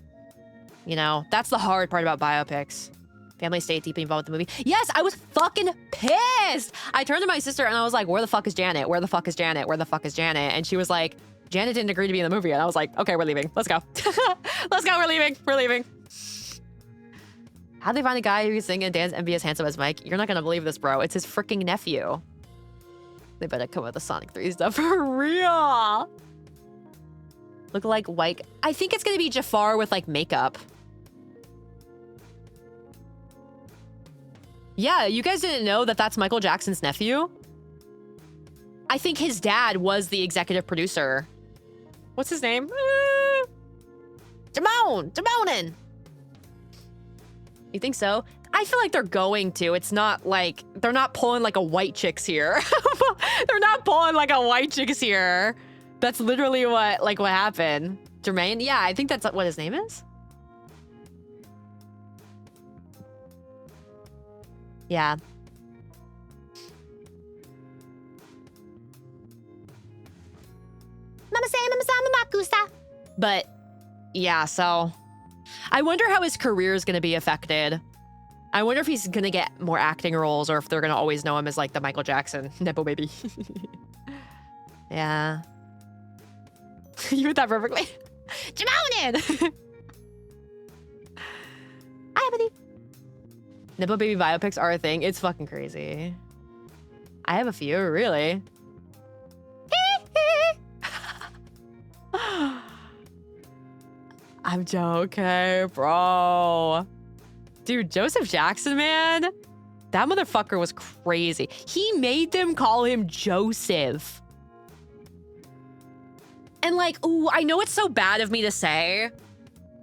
You know, that's the hard part about biopics. Family stayed deeply involved with the movie. Yes, I was fucking pissed. I turned to my sister and I was like, where the fuck is Janet? Where the fuck is Janet? Where the fuck is Janet? And she was like, Janet didn't agree to be in the movie. And I was like, okay, we're leaving. Let's go. Let's go, we're leaving. We're leaving. How'd they find a guy who can sing and dance and be as handsome as Mike? You're not gonna believe this, bro. It's his freaking nephew. They better come with the Sonic 3 stuff for real. Look like white. I think it's gonna be Jafar with like makeup. Yeah, you guys didn't know that that's Michael Jackson's nephew? I think his dad was the executive producer. What's his name? Damonin. You think so? I feel like they're going to. It's not like, they're not pulling like a white chicks here. They're not pulling like a white chicks here. That's literally what happened. Jermaine? Yeah, I think that's what his name is. Yeah. But yeah, so I wonder how his career is going to be affected. I wonder if he's going to get more acting roles or if they're going to always know him as like the Michael Jackson Nepo baby. Yeah. You did that perfectly. Jamonin! Hi, buddy. Nepo baby biopics are a thing. It's fucking crazy. I have a few, really. I'm joking, bro. Dude, Joseph Jackson, man. That motherfucker was crazy. He made them call him Joseph. And like, ooh, I know it's so bad of me to say,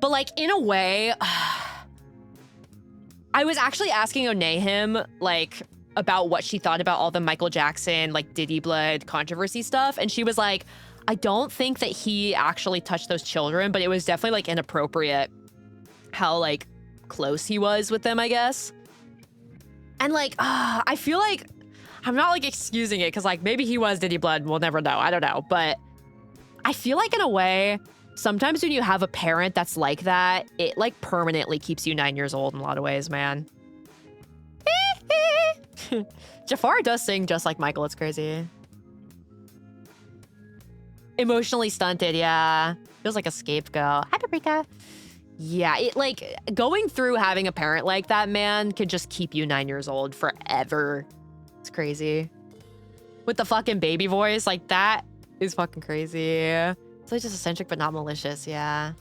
but like in a way, I was actually asking Onehim like about what she thought about all the Michael Jackson, like Diddy Blood controversy stuff. And she was like, I don't think that he actually touched those children, but it was definitely like inappropriate how like close he was with them, I guess. And like, I feel like I'm not like excusing it because like maybe he was Diddy Blood. We'll never know. I don't know. But I feel like in a way, sometimes when you have a parent that's like that, it like permanently keeps you 9 years old in a lot of ways, man. Jafar does sing just like Michael. It's crazy. Emotionally stunted, yeah. Feels like a scapegoat. Hi, Paprika. Yeah, it like going through having a parent like that, man, could just keep you 9 years old forever. It's crazy. With the fucking baby voice, like that is fucking crazy. It's like just eccentric but not malicious, yeah.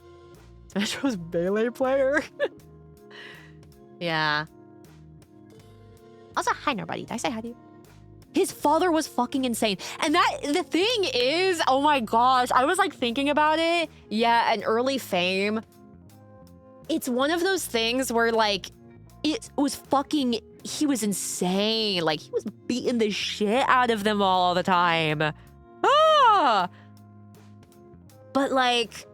Smash Bros. Melee player. Yeah. Also, hi, nobody. Did I say hi to you? His father was fucking insane. And that, the thing is, oh my gosh, I was like thinking about it. Yeah, an early fame. It's one of those things where like, it was fucking, he was insane. Like he was beating the shit out of them all the time. Ah! But like,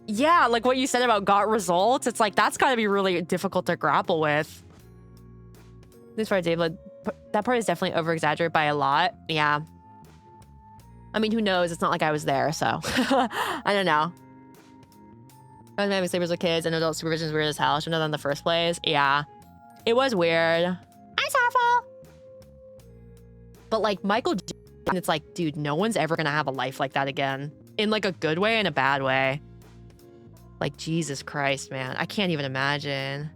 yeah, like what you said about got results, it's like, that's gotta be really difficult to grapple with. This part, David, that part is definitely over-exaggerated by a lot. Yeah. I mean, who knows? It's not like I was there, so. I don't know. I was having sleepers with kids and adult supervision is weird as hell. Shouldn't have done in the first place. Yeah. It was weird. I'm sorrowful. But like Michael Jackson, it's like, dude, no one's ever gonna have a life like that again. In like a good way and a bad way. Like, Jesus Christ, man. I can't even imagine.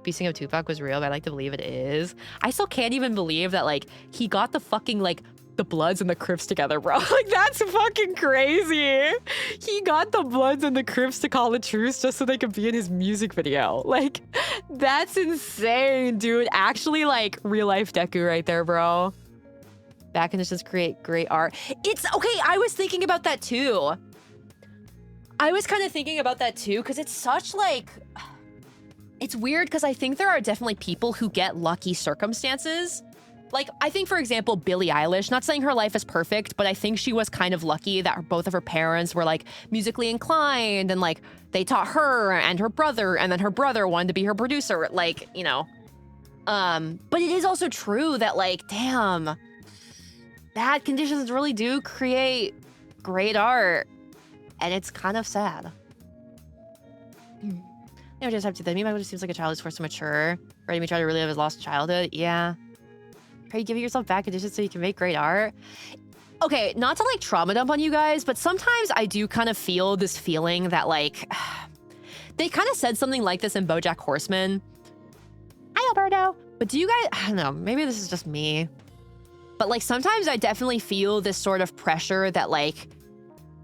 Beasting of Tupac was real, but I like to believe it is. I still can't even believe that, like, he got the fucking, like, the Bloods and the Crips together, bro. Like, that's fucking crazy. He got the Bloods and the Crips to call a truce just so they could be in his music video. Like, that's insane, dude. Actually, like, real life Deku right there, bro. Bad conditions create great art. It's, okay, I was thinking about that too. I was kind of thinking about that too, because it's such, like... It's weird because I think there are definitely people who get lucky circumstances. Like, I think, for example, Billie Eilish, not saying her life is perfect, but I think she was kind of lucky that both of her parents were, like, musically inclined and, like, they taught her and her brother, and then her brother wanted to be her producer, like, you know. But it is also true that, like, damn, bad conditions really do create great art, and it's kind of sad. You know, just have to. Then Michael just seems like a child who's forced to mature, ready to try to relive his lost childhood. Yeah. Are you giving yourself bad conditions so you can make great art? Okay, not to like trauma dump on you guys, but sometimes I do kind of feel this feeling that like they kind of said something like this in BoJack Horseman. Hi, Alberto. But do you guys? I don't know. Maybe this is just me. But like sometimes I definitely feel this sort of pressure that like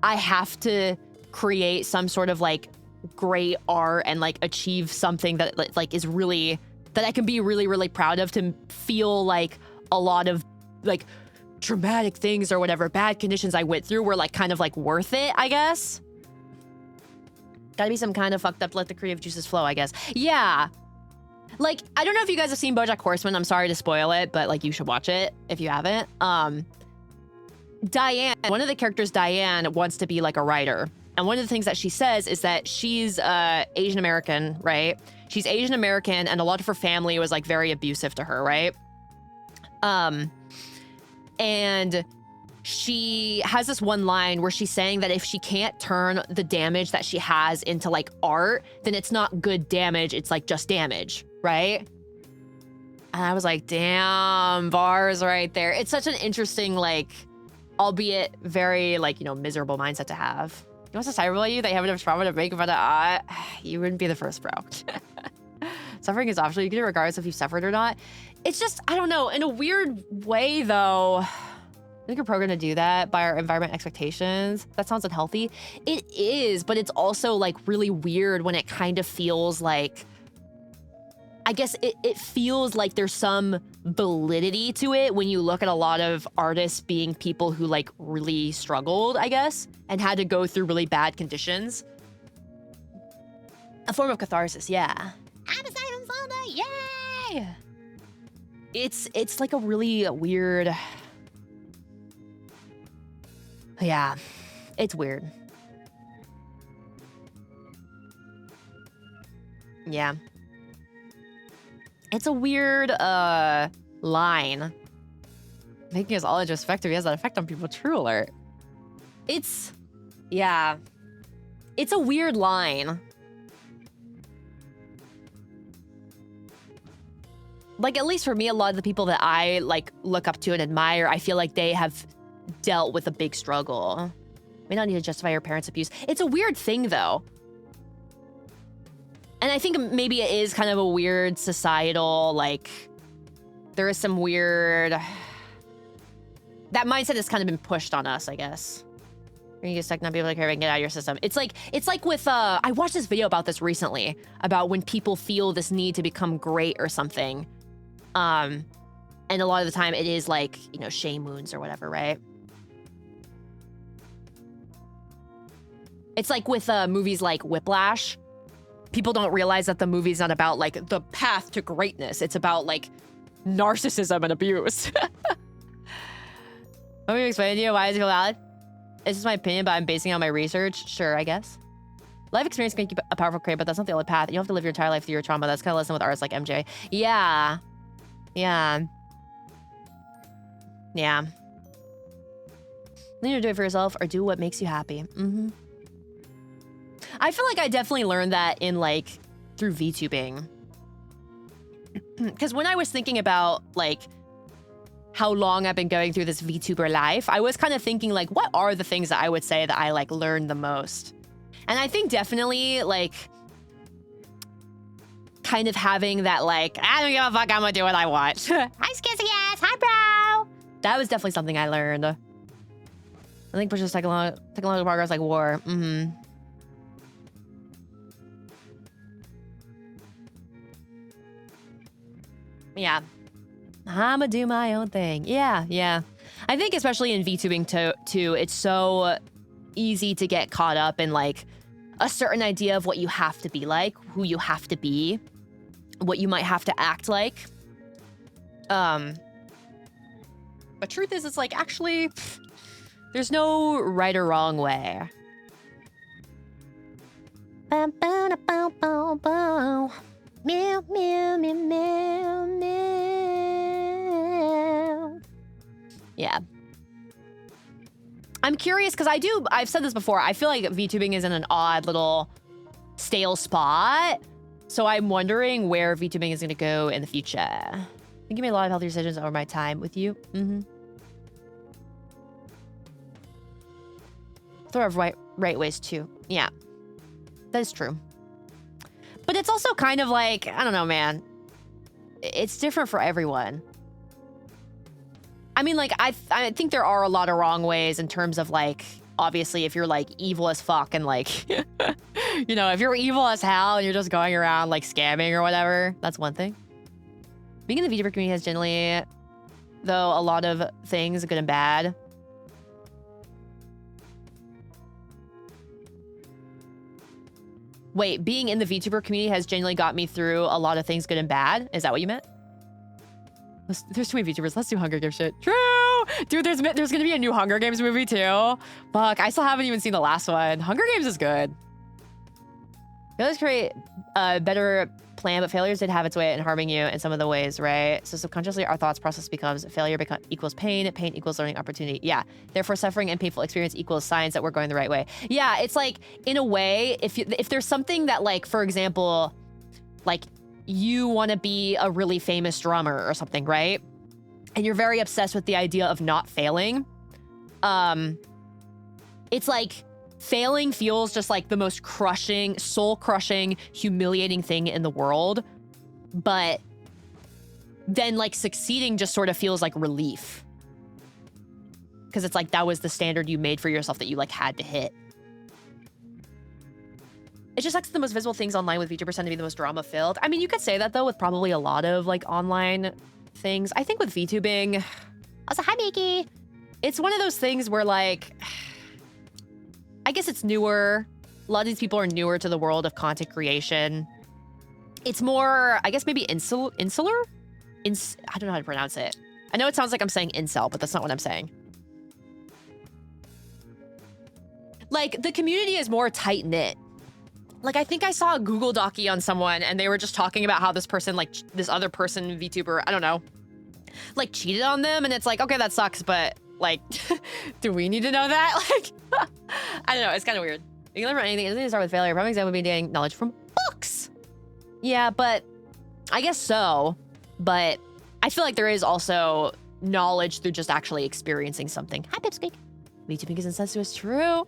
I have to create some sort of like great art and like achieve something that like is really that I can be really, really proud of, to feel like a lot of like traumatic things or whatever bad conditions I went through were like kind of like worth it, I guess. Gotta be some kind of fucked up, let the creative juices flow, I guess. Yeah. Like, I don't know if you guys have seen BoJack Horseman. I'm sorry to spoil it, but like you should watch it if you haven't. Diane, one of the characters, Diane, wants to be like a writer. And one of the things that she says is that she's Asian American, right? She's Asian American, and a lot of her family was like very abusive to her, right? And she has this one line where she's saying that if she can't turn the damage that she has into like art, then it's not good damage, it's like just damage, right? And I was like, damn, bars right there. It's such an interesting, like, albeit very like, you know, miserable mindset to have. You want to cyberbully you? They have enough trauma to make fun of you wouldn't be the first, bro. Suffering is optional. You can do it regardless if you suffered or not. It's just, I don't know. In a weird way, though, think we're programmed to do that by our environment expectations. That sounds unhealthy. It is, but it's also like really weird when it kind of feels like, I guess it feels like there's some validity to it when you look at a lot of artists being people who like really struggled, I guess, and had to go through really bad conditions. A form of catharsis, yeah. I'm a Simon Sunday, yay! It's like a really weird... Yeah, it's weird. Yeah. It's a weird, line. Making us all introspective has that effect on people. True alert. Yeah. It's a weird line. Like, at least for me, a lot of the people that I, like, look up to and admire, I feel like they have dealt with a big struggle. May not need to justify your parents' abuse. It's a weird thing, though. And I think maybe it is kind of a weird societal, like, there is some weird... That mindset has kind of been pushed on us, I guess. You're gonna get stuck, not be able to carry and get out of your system. It's like with, I watched this video about this recently, about when people feel this need to become great or something. And a lot of the time it is like, you know, shame wounds or whatever, right? It's like with movies like Whiplash. People don't realize that the movie's not about like the path to greatness. It's about like narcissism and abuse. Let me explain to you why does it feel valid? It's just my opinion, but I'm basing it on my research. Sure, I guess. Life experience can keep a powerful creator, but that's not the only path. You don't have to live your entire life through your trauma. That's kind of lesson with artists like MJ. Yeah. Yeah. Yeah. You need to do it for yourself or do what makes you happy. Mm-hmm. I feel like I definitely learned that in like through VTubing. Because when I was thinking about like how long I've been going through this VTuber life, I was kind of thinking like, what are the things that I would say that I like learned the most? And I think definitely like kind of having that like, I don't give a fuck, I'm gonna do what I want. Hi, skizzy ass. Hi, bro. That was definitely something I learned. I think pushes technological progress like war. Mm-hmm. Yeah. I'ma do my own thing. Yeah, yeah. I think especially in VTubing too, it's so easy to get caught up in like a certain idea of what you have to be like, who you have to be, what you might have to act like. But truth is, it's like actually, there's no right or wrong way. Meow, meow, meow, meow, meow. Yeah. I'm curious because I've said this before, I feel like VTubing is in an odd little stale spot. So I'm wondering where VTubing is going to go in the future. I think you made a lot of healthy decisions over my time with you. Mm-hmm. There are right ways too. Yeah, that is true. But it's also kind of like, I don't know, man. It's different for everyone. I mean, like, I think there are a lot of wrong ways in terms of, like, obviously, if you're, like, evil as fuck and, like, you know, if you're evil as hell and you're just going around, like, scamming or whatever, that's one thing. Being in the VTuber community has generally, though, a lot of things, good and bad. Wait, being in the VTuber community has genuinely got me through a lot of things, good and bad? Is that what you meant? There's too many VTubers. Let's do Hunger Games shit. True! Dude, there's gonna be a new Hunger Games movie too. Fuck, I still haven't even seen the last one. Hunger Games is good. You always create a better plan, but failures did have its way in harming you in some of the ways, right? So subconsciously, our thoughts process becomes failure equals pain equals learning opportunity. Yeah, therefore suffering and painful experience equals signs that we're going the right way. Yeah, it's like, in a way, if there's something that, like, for example, like, you want to be a really famous drummer or something, right? And you're very obsessed with the idea of not failing. It's like failing feels just like the most crushing, soul-crushing, humiliating thing in the world. But then, like, succeeding just sort of feels like relief. Because it's like that was the standard you made for yourself that you like had to hit. It just sucks the most visible things online with VTubers tend to be the most drama filled. I mean, you could say that though with probably a lot of like online things. I think with VTubing, Also, hi, Miki. it's one of those things where like, I guess it's newer. A lot of these people are newer to the world of content creation. It's more, I guess maybe insular? I don't know how to pronounce it. I know it sounds like I'm saying incel, but that's not what I'm saying. Like, the community is more tight-knit. Like, I think I saw a Google Docie on someone, and they were just talking about how this person, like, this other person, VTuber, I don't know, like, cheated on them, and it's like, okay, that sucks, but, like, do we need to know that? Like, I don't know, it's kind of weird. You can learn from anything. It doesn't start with failure. Prime example would be getting knowledge from books. Yeah, but I guess so. But I feel like there is also knowledge through just actually experiencing something. Hi, Pipsqueak. VTubing is incestuous, true.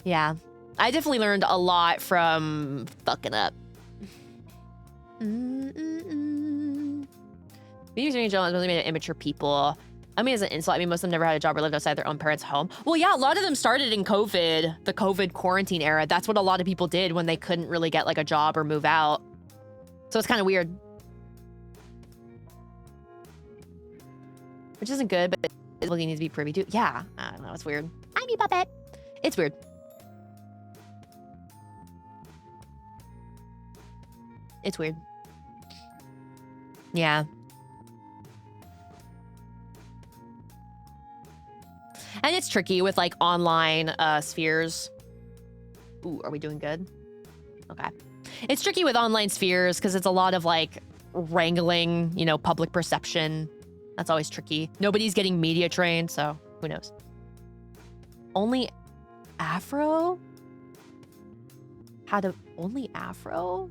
Yeah, I definitely learned a lot from fucking up. VTubers in general has really made it immature people. I mean, as an insult, I mean, most of them never had a job or lived outside their own parents' home. Well, yeah, a lot of them started in COVID, the COVID quarantine era. That's what a lot of people did when they couldn't really get like a job or move out. So it's kind of weird. Which isn't good, but it really needs to be privy to. Yeah, I don't know, it's weird. Hi, me puppet. It's weird. It's weird. Yeah. And it's tricky with like online spheres. Ooh, are we doing good? Okay. It's tricky with online spheres because it's a lot of like wrangling, you know, public perception. That's always tricky. Nobody's getting media trained, so who knows? Only Afro? Only Afro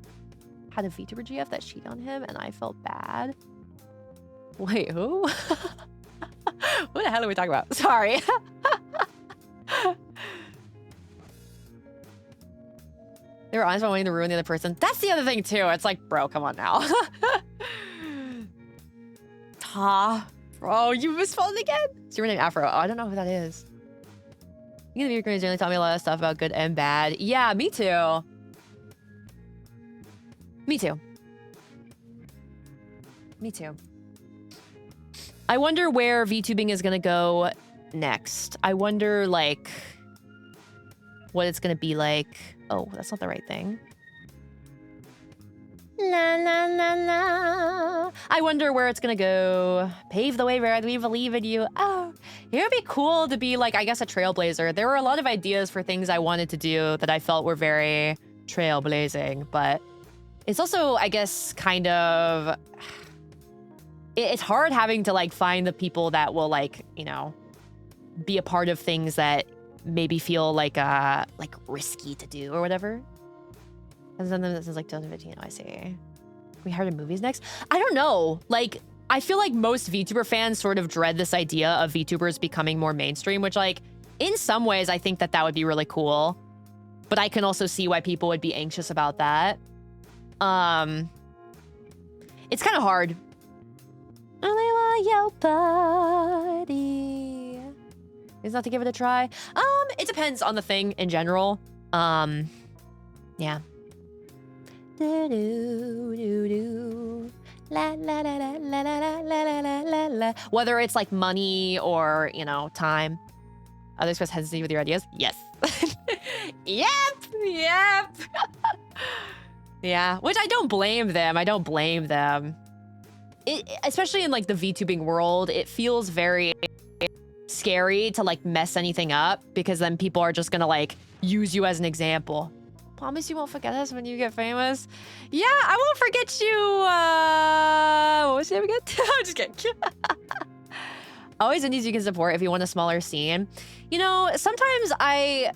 had a VTuber GF that cheated on him and I felt bad. Wait, who? What the hell are we talking about? Sorry. They were honest about wanting to ruin the other person. That's the other thing too. It's like, bro, come on now. Ta. Bro, you misspelled it again? Is your name Afro? Oh, I don't know who that is. You can be really tell me a lot of stuff about good and bad. Yeah, me too. Me too. Me too. I wonder where VTubing is gonna go next. I wonder, like, what it's gonna be like. Oh, that's not the right thing. La la la la. I wonder where it's gonna go. Pave the way, Red. We believe in you. Oh, it would be cool to be, like, I guess a trailblazer. There were a lot of ideas for things I wanted to do that I felt were very trailblazing, but it's also, I guess, kind of... It's hard having to, like, find the people that will, like, you know, be a part of things that maybe feel like risky to do or whatever. And then this is like 2015. Oh, I see. We heard of movies next. I don't know. Like, I feel like most VTuber fans sort of dread this idea of VTubers becoming more mainstream, which, like, in some ways, I think that that would be really cool. But I can also see why people would be anxious about that. It's kind of hard. Only want your body. Is not to give it a try. It depends on the thing in general. Yeah. Do do do do. La la la la la la la la la la. Whether it's like money or, you know, time. Others express hesitancy with your ideas? Yes. Yep. Yep. Yeah. Which I don't blame them. I don't blame them. Especially in like the VTubing world, it feels very scary to like mess anything up because then people are just gonna like use you as an example. Promise you won't forget us when you get famous. Yeah, I won't forget you. What was your name again? I'm just kidding. Always indies you can support if you want a smaller scene. You know, sometimes I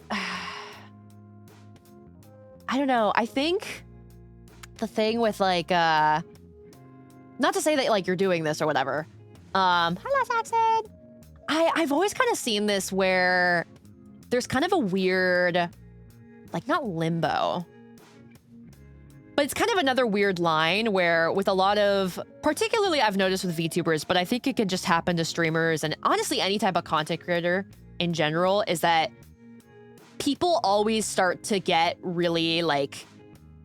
don't know. I think the thing with like, not to say that like you're doing this or whatever. Hello, Saxon. I've always kind of seen this where there's kind of a weird, like not limbo, But it's kind of another weird line where with a lot of, particularly I've noticed with VTubers, but I think it could just happen to streamers and honestly any type of content creator in general, is that people always start to get really like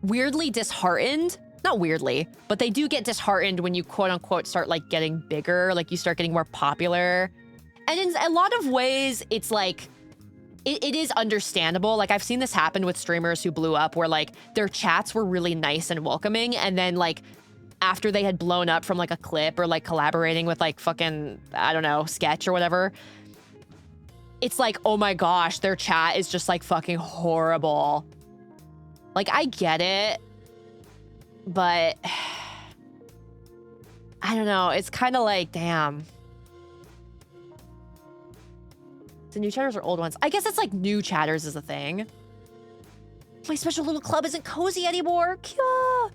weirdly disheartened. Not weirdly, but they do get disheartened when you quote unquote start like getting bigger, like you start getting more popular. And in a lot of ways, it's like, it is understandable. Like I've seen this happen with streamers who blew up where like their chats were really nice and welcoming. And then like after they had blown up from like a clip or like collaborating with like fucking, I don't know, sketch or whatever, it's like, oh my gosh, their chat is just like fucking horrible. Like I get it, but I don't know. It's kind of like, damn. The new chatters or old ones? I guess it's like new chatters is a thing. My special little club isn't cozy anymore. Kya.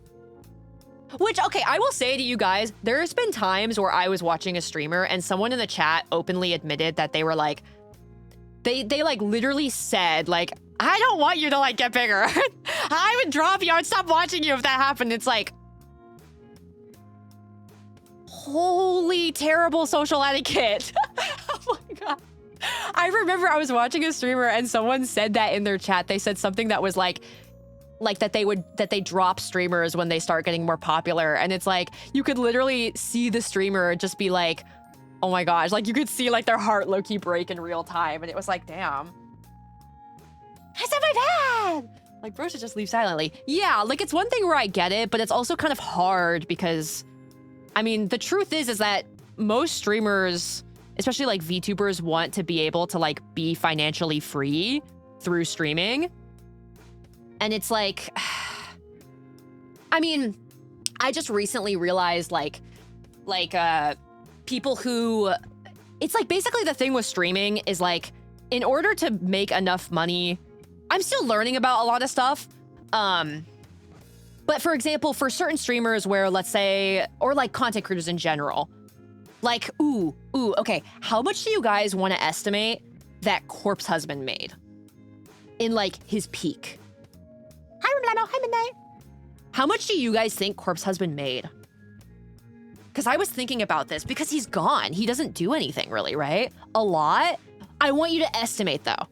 Which, okay, I will say to you guys, there's been times where I was watching a streamer and someone in the chat openly admitted that they were like, they like literally said like, I don't want you to like get bigger. I would drop you. I would stop watching you if that happened. It's like, holy terrible social etiquette. Oh my God. I remember I was watching a streamer and someone said that in their chat. They said something that was like that they drop streamers when they start getting more popular. And it's like, you could literally see the streamer just be like, oh my gosh, like you could see like their heart low-key break in real time. And it was like, damn. I said my bad. Like bro should just leave silently. Yeah, like it's one thing where I get it, but it's also kind of hard because, I mean, the truth is that most streamers, especially like VTubers, want to be able to like be financially free through streaming. And it's like, I mean, I just recently realized like people who, it's like basically the thing with streaming is like, in order to make enough money, I'm still learning about a lot of stuff. But for example, for certain streamers where let's say, or like content creators in general, like, okay, how much do you guys want to estimate that Corpse Husband made in like his peak? How much do you guys think Corpse Husband made? Because I was thinking about this because he's gone. He doesn't do anything really, right? A lot. I want you to estimate though.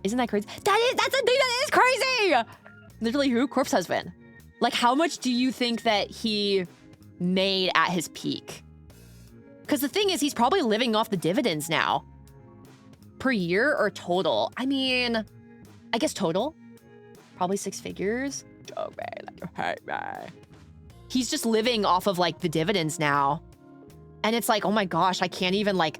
Isn't that crazy? That's a thing that is crazy. Literally who? Corpse Husband. Like how much do you think that he made at his peak? Because the thing is, he's probably living off the dividends now. Per year or total? I mean, I guess total. Probably 6 figures. Oh man, he's just living off of like the dividends now. And it's like, oh my gosh, I can't even like,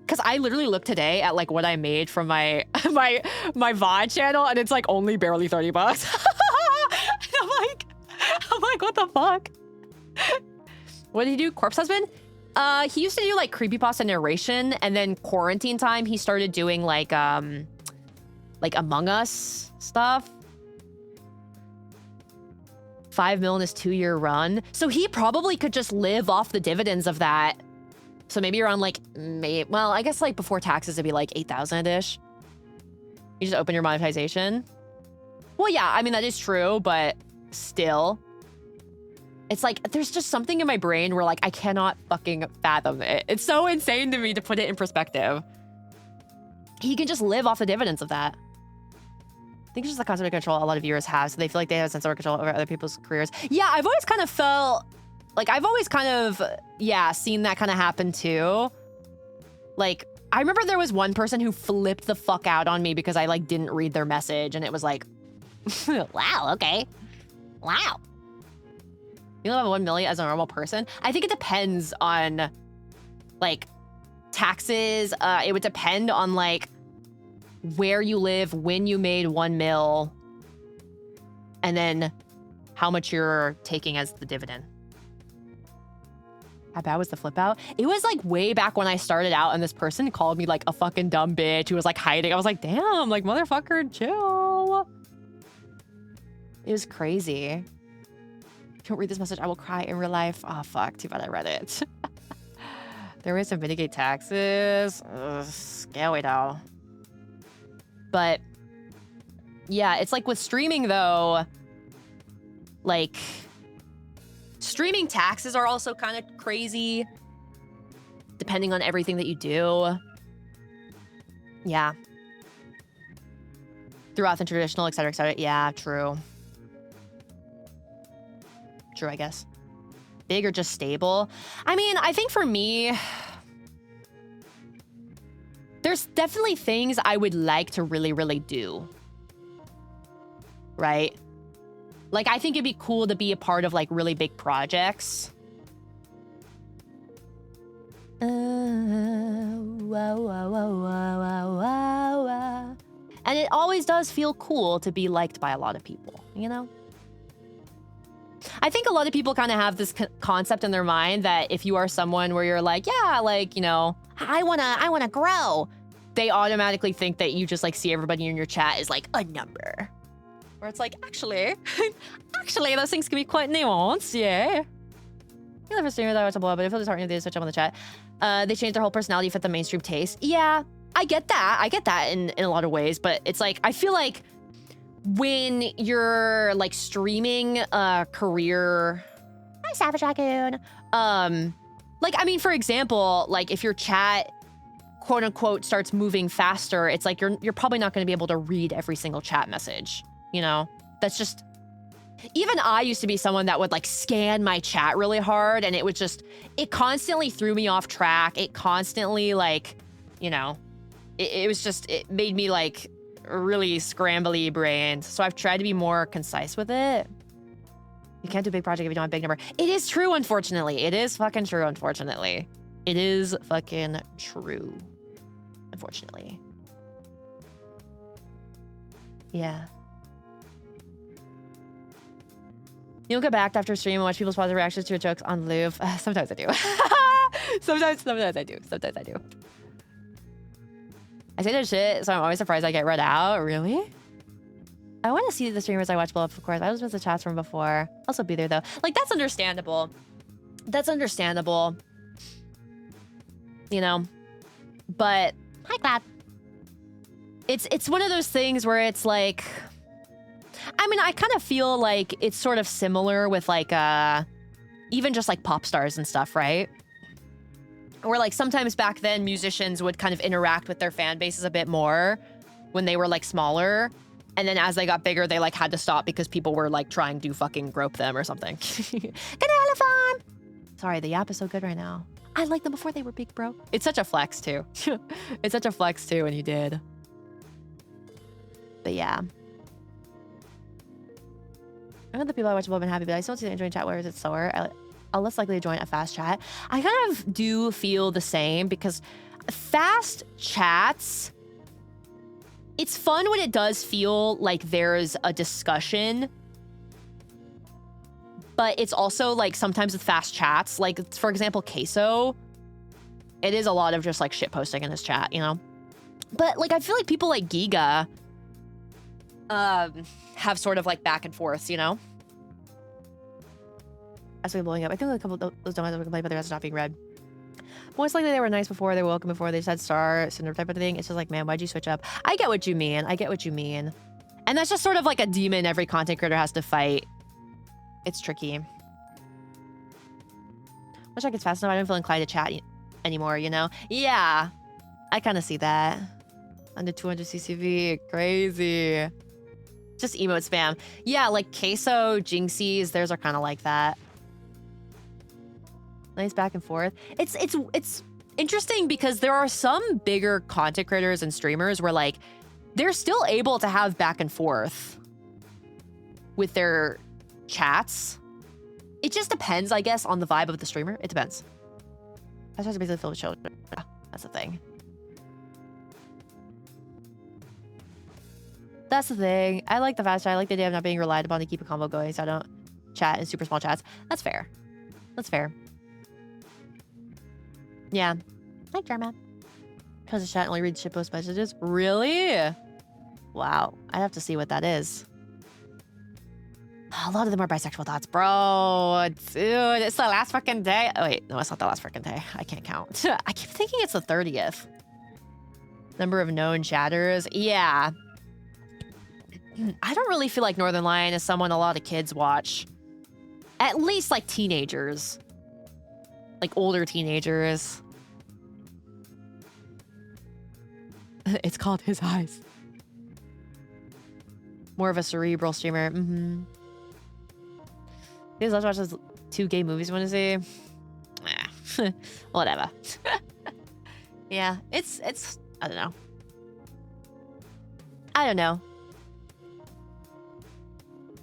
because I literally looked today at like what I made from my my VOD channel and it's like only barely 30 bucks. I'm like, what the fuck? What did he do? Corpse Husband? He used to do like creepypasta narration, and then quarantine time he started doing like Among Us stuff. 5 mil in his 2-year run. So he probably could just live off the dividends of that. So maybe around like, well, I guess like before taxes it'd be like 8,000-ish. You just open your monetization. Well, yeah, I mean, that is true, but still. It's like, there's just something in my brain where like, I cannot fucking fathom it. It's so insane to me to put it in perspective. He can just live off the dividends of that. I think it's just the concept of control a lot of viewers have, so they feel like they have a sense of control over other people's careers. Yeah, I've always kind of felt, like, I've always kind of, yeah, seen that kind of happen too. Like, I remember there was one person who flipped the fuck out on me because I like didn't read their message, and it was like, wow, okay. Wow. You don't have 1 million as a normal person? I think it depends on, like, taxes. It would depend on, like, where you live, when you made 1 mil, and then how much you're taking as the dividend. How bad was the flip out? It was like way back when I started out and this person called me like a fucking dumb bitch who was like hiding. I was like, damn, like motherfucker, chill. It was crazy. If you don't read this message, I will cry in real life. Oh, fuck, too bad I read it. There are ways to mitigate taxes. Ugh, scary though. But yeah, it's like with streaming though, Like, streaming taxes are also kind of crazy, depending on everything that you do. Yeah. Throughout the traditional, et cetera, et cetera. Yeah, true. True, I guess. Big or just stable? I mean, I think for me, there's definitely things I would like to really, really do. Right? Like, I think it'd be cool to be a part of, like, really big projects. And it always does feel cool to be liked by a lot of people, you know? I think a lot of people kind of have this concept in their mind that if you are someone where you're like, yeah, like, you know, I wanna grow. they automatically think that you just like see everybody in your chat as like a number. Where it's like, actually, those things can be quite nuanced, yeah. You live for streamers, I watch a blog, but I feel disheartening they switch up on the chat. They changed their whole personality to fit the mainstream taste. Yeah, I get that in a lot of ways, but it's like, I feel like when you're like streaming a career... Hi, Savage Raccoon. Like, I mean, for example, like if your chat, quote unquote, starts moving faster, it's like you're probably not gonna be able to read every single chat message, you know? That's just... Even I used to be someone that would like scan my chat really hard, and it would just, it constantly threw me off track. It constantly like, you know, it was just, it made me like really scrambly brained. So I've tried to be more concise with it. You can't do a big project if you don't have a big number. It is true, unfortunately. It is fucking true, unfortunately. It is fucking true, unfortunately. Yeah. You don't go back after stream and watch people's positive reactions to your jokes on Louvre. Sometimes I do. Sometimes I do. Sometimes I do. I say that shit, so I'm always surprised I get read out. Really? I want to see the streamers I watch blow up, of course. I was with the chats from before. Also be there, though. Like, that's understandable. That's understandable. You know? But... Hi, Cloud. It's one of those things where it's like... I mean, I kind of feel like it's sort of similar with like, even just like pop stars and stuff, right? Where like sometimes back then musicians would kind of interact with their fan bases a bit more when they were like smaller. And then as they got bigger, they like had to stop because people were like trying to fucking grope them or something. Good elephant! Sorry, the yap is so good right now. I liked them before they were big, bro. It's such a flex too. It's such a flex too when you did. But yeah. I know the people I watch have been happy, but I still see them enjoying chat, whereas it's slower. I'll less likely to join a fast chat. I kind of do feel the same because fast chats, it's fun when it does feel like there's a discussion, but it's also like sometimes with fast chats, like for example, Queso, it is a lot of just like shit posting in his chat, you know? But like, I feel like people like Giga, have sort of like back and forth, you know? As we're blowing up, I think a couple of those dummies were complaining about the rest not being read. Most likely they were nice before, they were welcome before, they said star, syndrome type of thing. It's just like, man, why'd you switch up? I get what you mean. I get what you mean. And that's just sort of like a demon every content creator has to fight. It's tricky. Wish I could fast enough. I don't feel inclined to chat anymore, you know? Yeah, I kind of see that. Under 200 CCV, crazy. Just emote spam. Yeah, like Queso, Jinxies, theirs are kind of like that. Nice back and forth. It's interesting because there are some bigger content creators and streamers where like they're still able to have back and forth with their chats. It just depends, I guess, on the vibe of the streamer. It depends. That's just basically filled with children. Yeah, that's the thing. That's the thing. I like the fast chat. I like the idea of not being relied upon to keep a combo going, so I don't chat in super small chats. That's fair. That's fair. Yeah. Hi, Germa. Because the chat only reads shitpost messages? Really? Wow. I'd have to see what that is. A lot of them are bisexual thoughts, bro. Dude, it's the last freaking day. Oh, wait. No, it's not the last freaking day. I can't count. I keep thinking it's the 30th. Number of known chatters. Yeah. I don't really feel like Northern Lion is someone a lot of kids watch. At least like teenagers. Like older teenagers. It's called His Eyes. More of a cerebral streamer. Mm-hmm. You guys love to watch those 2 gay movies you want to see? Whatever. Yeah, it's I don't know. I don't know.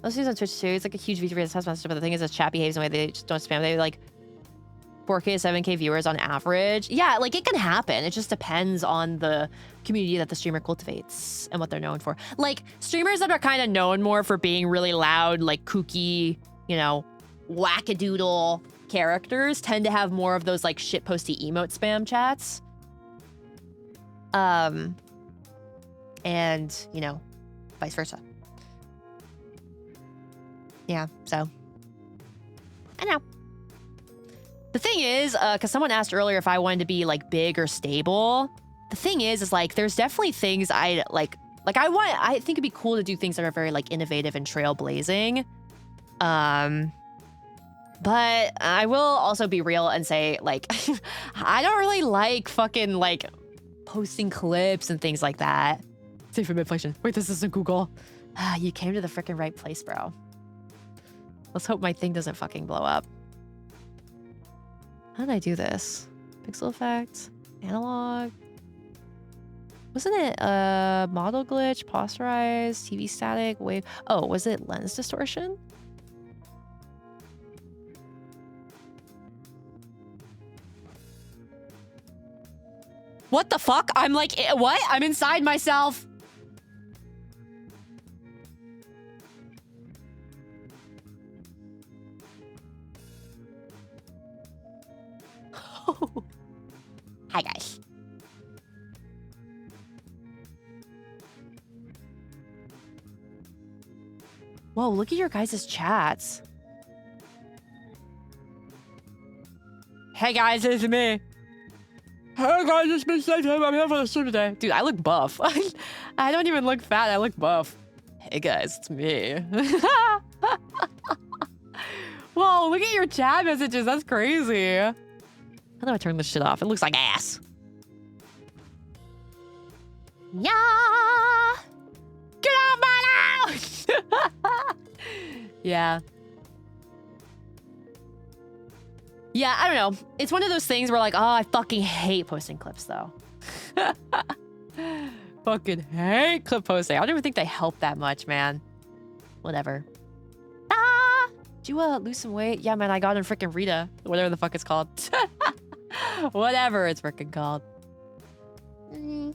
Those things on Twitch too, it's like a huge VTuber test, but the thing is, chat behaves in a way they just don't spam. They like 4K to 7K viewers on average. Yeah, like it can happen. It just depends on the community that the streamer cultivates and what they're known for. Like streamers that are kind of known more for being really loud, like kooky, you know, wackadoodle characters tend to have more of those like shitposty emote spam chats. And, you know, vice versa. Yeah, so I know. The thing is, because someone asked earlier if I wanted to be like big or stable. The thing is like there's definitely things I like I think it'd be cool to do things that are very like innovative and trailblazing. But I will also be real and say like I don't really like fucking like posting clips and things like that. Safe from inflation. Wait, this isn't Google. You came to the freaking right place, bro. Let's hope my thing doesn't fucking blow up. How did I do this? Pixel effect, analog. Wasn't it model glitch, posterize, TV static, wave? Oh, was it lens distortion? What the fuck? I'm like, what? I'm inside myself. Hi, guys. Whoa, look at your guys' chats. Hey guys, it's me. Hey guys, it's me, SAVEHYMN. I'm here for the stream today. Dude, I look buff. I don't even look fat, I look buff. Hey guys, it's me. Whoa, look at your chat messages. That's crazy. How do I turn this shit off? It looks like ass. Yeah. Get off my house! Yeah. Yeah, I don't know. It's one of those things where like, oh, I fucking hate posting clips though. Fucking hate clip posting. I don't even think they help that much, man. Whatever. Ah! Did you lose some weight? Yeah, man, I got in freaking Rita. Whatever the fuck it's called. Whatever it's freaking called.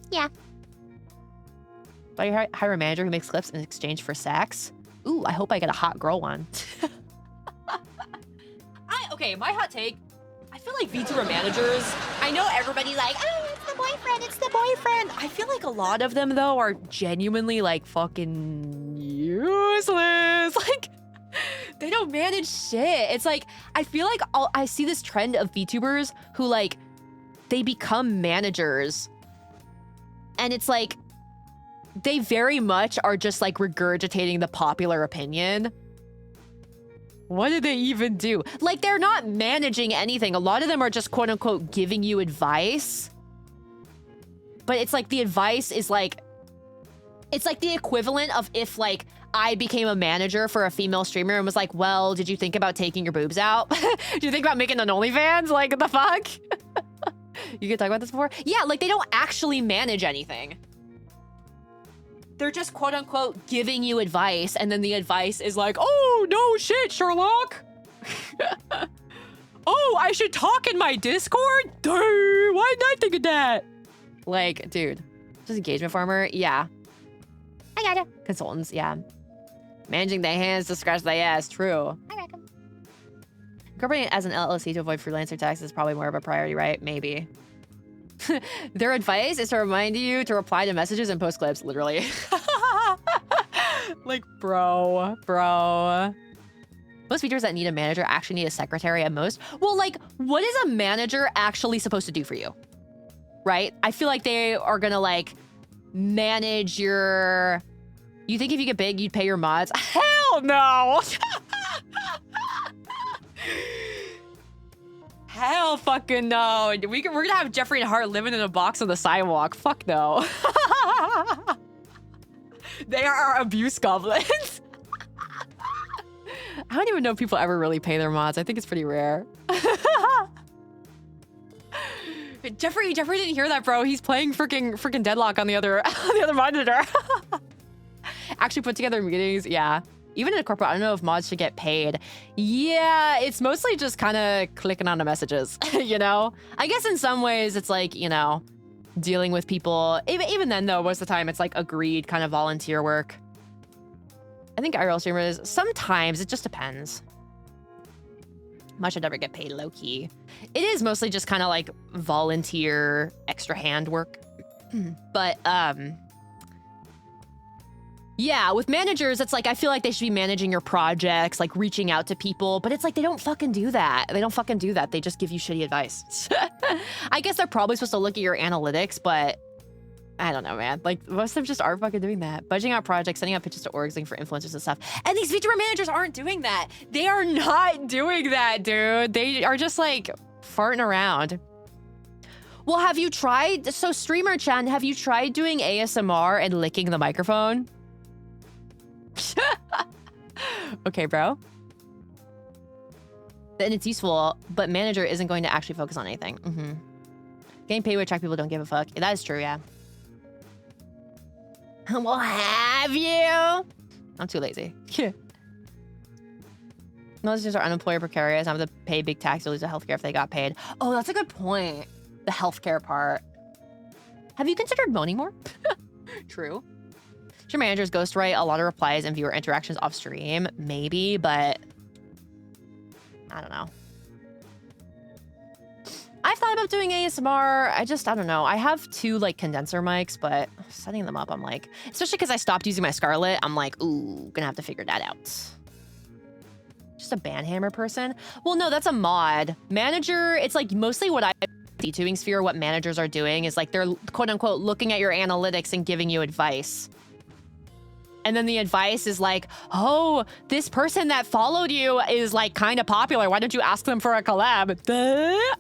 Yeah. But you hire a manager who makes clips in exchange for sex? Ooh, I hope I get a hot girl one. Okay, my hot take. I feel like VTuber managers, I know everybody's like, oh, it's the boyfriend, it's the boyfriend. I feel like a lot of them, though, are genuinely, like, fucking useless. Like, they don't manage shit. It's like, I feel like I see this trend of VTubers who, like, they become managers. And it's like, they very much are just, like, regurgitating the popular opinion. What did they even do? Like, they're not managing anything. A lot of them are just, quote unquote, giving you advice. But it's like the advice is like, it's like the equivalent of if like I became a manager for a female streamer and was like, well, did you think about taking your boobs out? Did you think about making an OnlyFans? Like, the fuck? You could talk about this before? Yeah, like they don't actually manage anything. They're just quote unquote giving you advice, and then the advice is like, oh, no shit, Sherlock. Oh, I should talk in my Discord? Duh, why didn't I think of that? Like, dude, just engagement farmer, yeah. I got it. Consultants, yeah. Managing their hands to scratch their ass, true. I got him. Incorporating it as an LLC to avoid freelancer tax is probably more of a priority, right? Maybe. Their advice is to remind you to reply to messages and post clips, literally. Like, bro. Most features that need a manager actually need a secretary at most. Well, like, what is a manager actually supposed to do for you? Right? I feel like they are gonna, like, manage your... You think if you get big, you'd pay your mods? Hell no! Hell fucking no. We're gonna have Jeffrey and Hart living in a box on the sidewalk. Fuck no. They are our abuse goblins. I don't even know if people ever really pay their mods. I think it's pretty rare. Jeffrey didn't hear that, bro. He's playing freaking Deadlock on the other monitor. Actually put together meetings, yeah. Even in a corporate, I don't know if mods should get paid. Yeah, it's mostly just kind of clicking on the messages, you know? I guess in some ways it's like, you know, dealing with people. Even then though, most of the time it's like agreed kind of volunteer work. I think IRL streamers, sometimes it just depends. Much should never get paid low-key. It is mostly just kind of like volunteer extra hand work. But yeah, with managers, it's like, I feel like they should be managing your projects, like reaching out to people, but it's like, they don't fucking do that. They don't fucking do that. They just give you shitty advice. I guess they're probably supposed to look at your analytics, but I don't know, man. Like, most of them just aren't fucking doing that. Budgeting out projects, sending out pitches to orgs, looking for influencers and stuff. And these VTuber managers aren't doing that. They are not doing that, dude. They are just like farting around. Well, have you tried, so Streamer Chan, have you tried doing ASMR and licking the microphone? Okay, bro. Then it's useful, but manager isn't going to actually focus on anything. Getting paid to attract people don't give a fuck. That is true, yeah. Well, have you? I'm too lazy. Most students are unemployed, precarious. I'm going to pay big tax to lose the healthcare if they got paid. Oh, that's a good point. The healthcare part. Have you considered moaning more? True. Should managers ghostwrite a lot of replies and viewer interactions off stream? Maybe, but I don't know. I've thought about doing ASMR. I don't know. I have 2 like condenser mics, but setting them up, I'm like, especially because I stopped using my Scarlett, I'm like, ooh, gonna have to figure that out. Just a bandhammer person? Well, no, that's a mod. Manager, it's like mostly what I see tubing sphere, what managers are doing is like they're quote unquote looking at your analytics and giving you advice. And then the advice is like, oh, this person that followed you is like kind of popular. Why don't you ask them for a collab?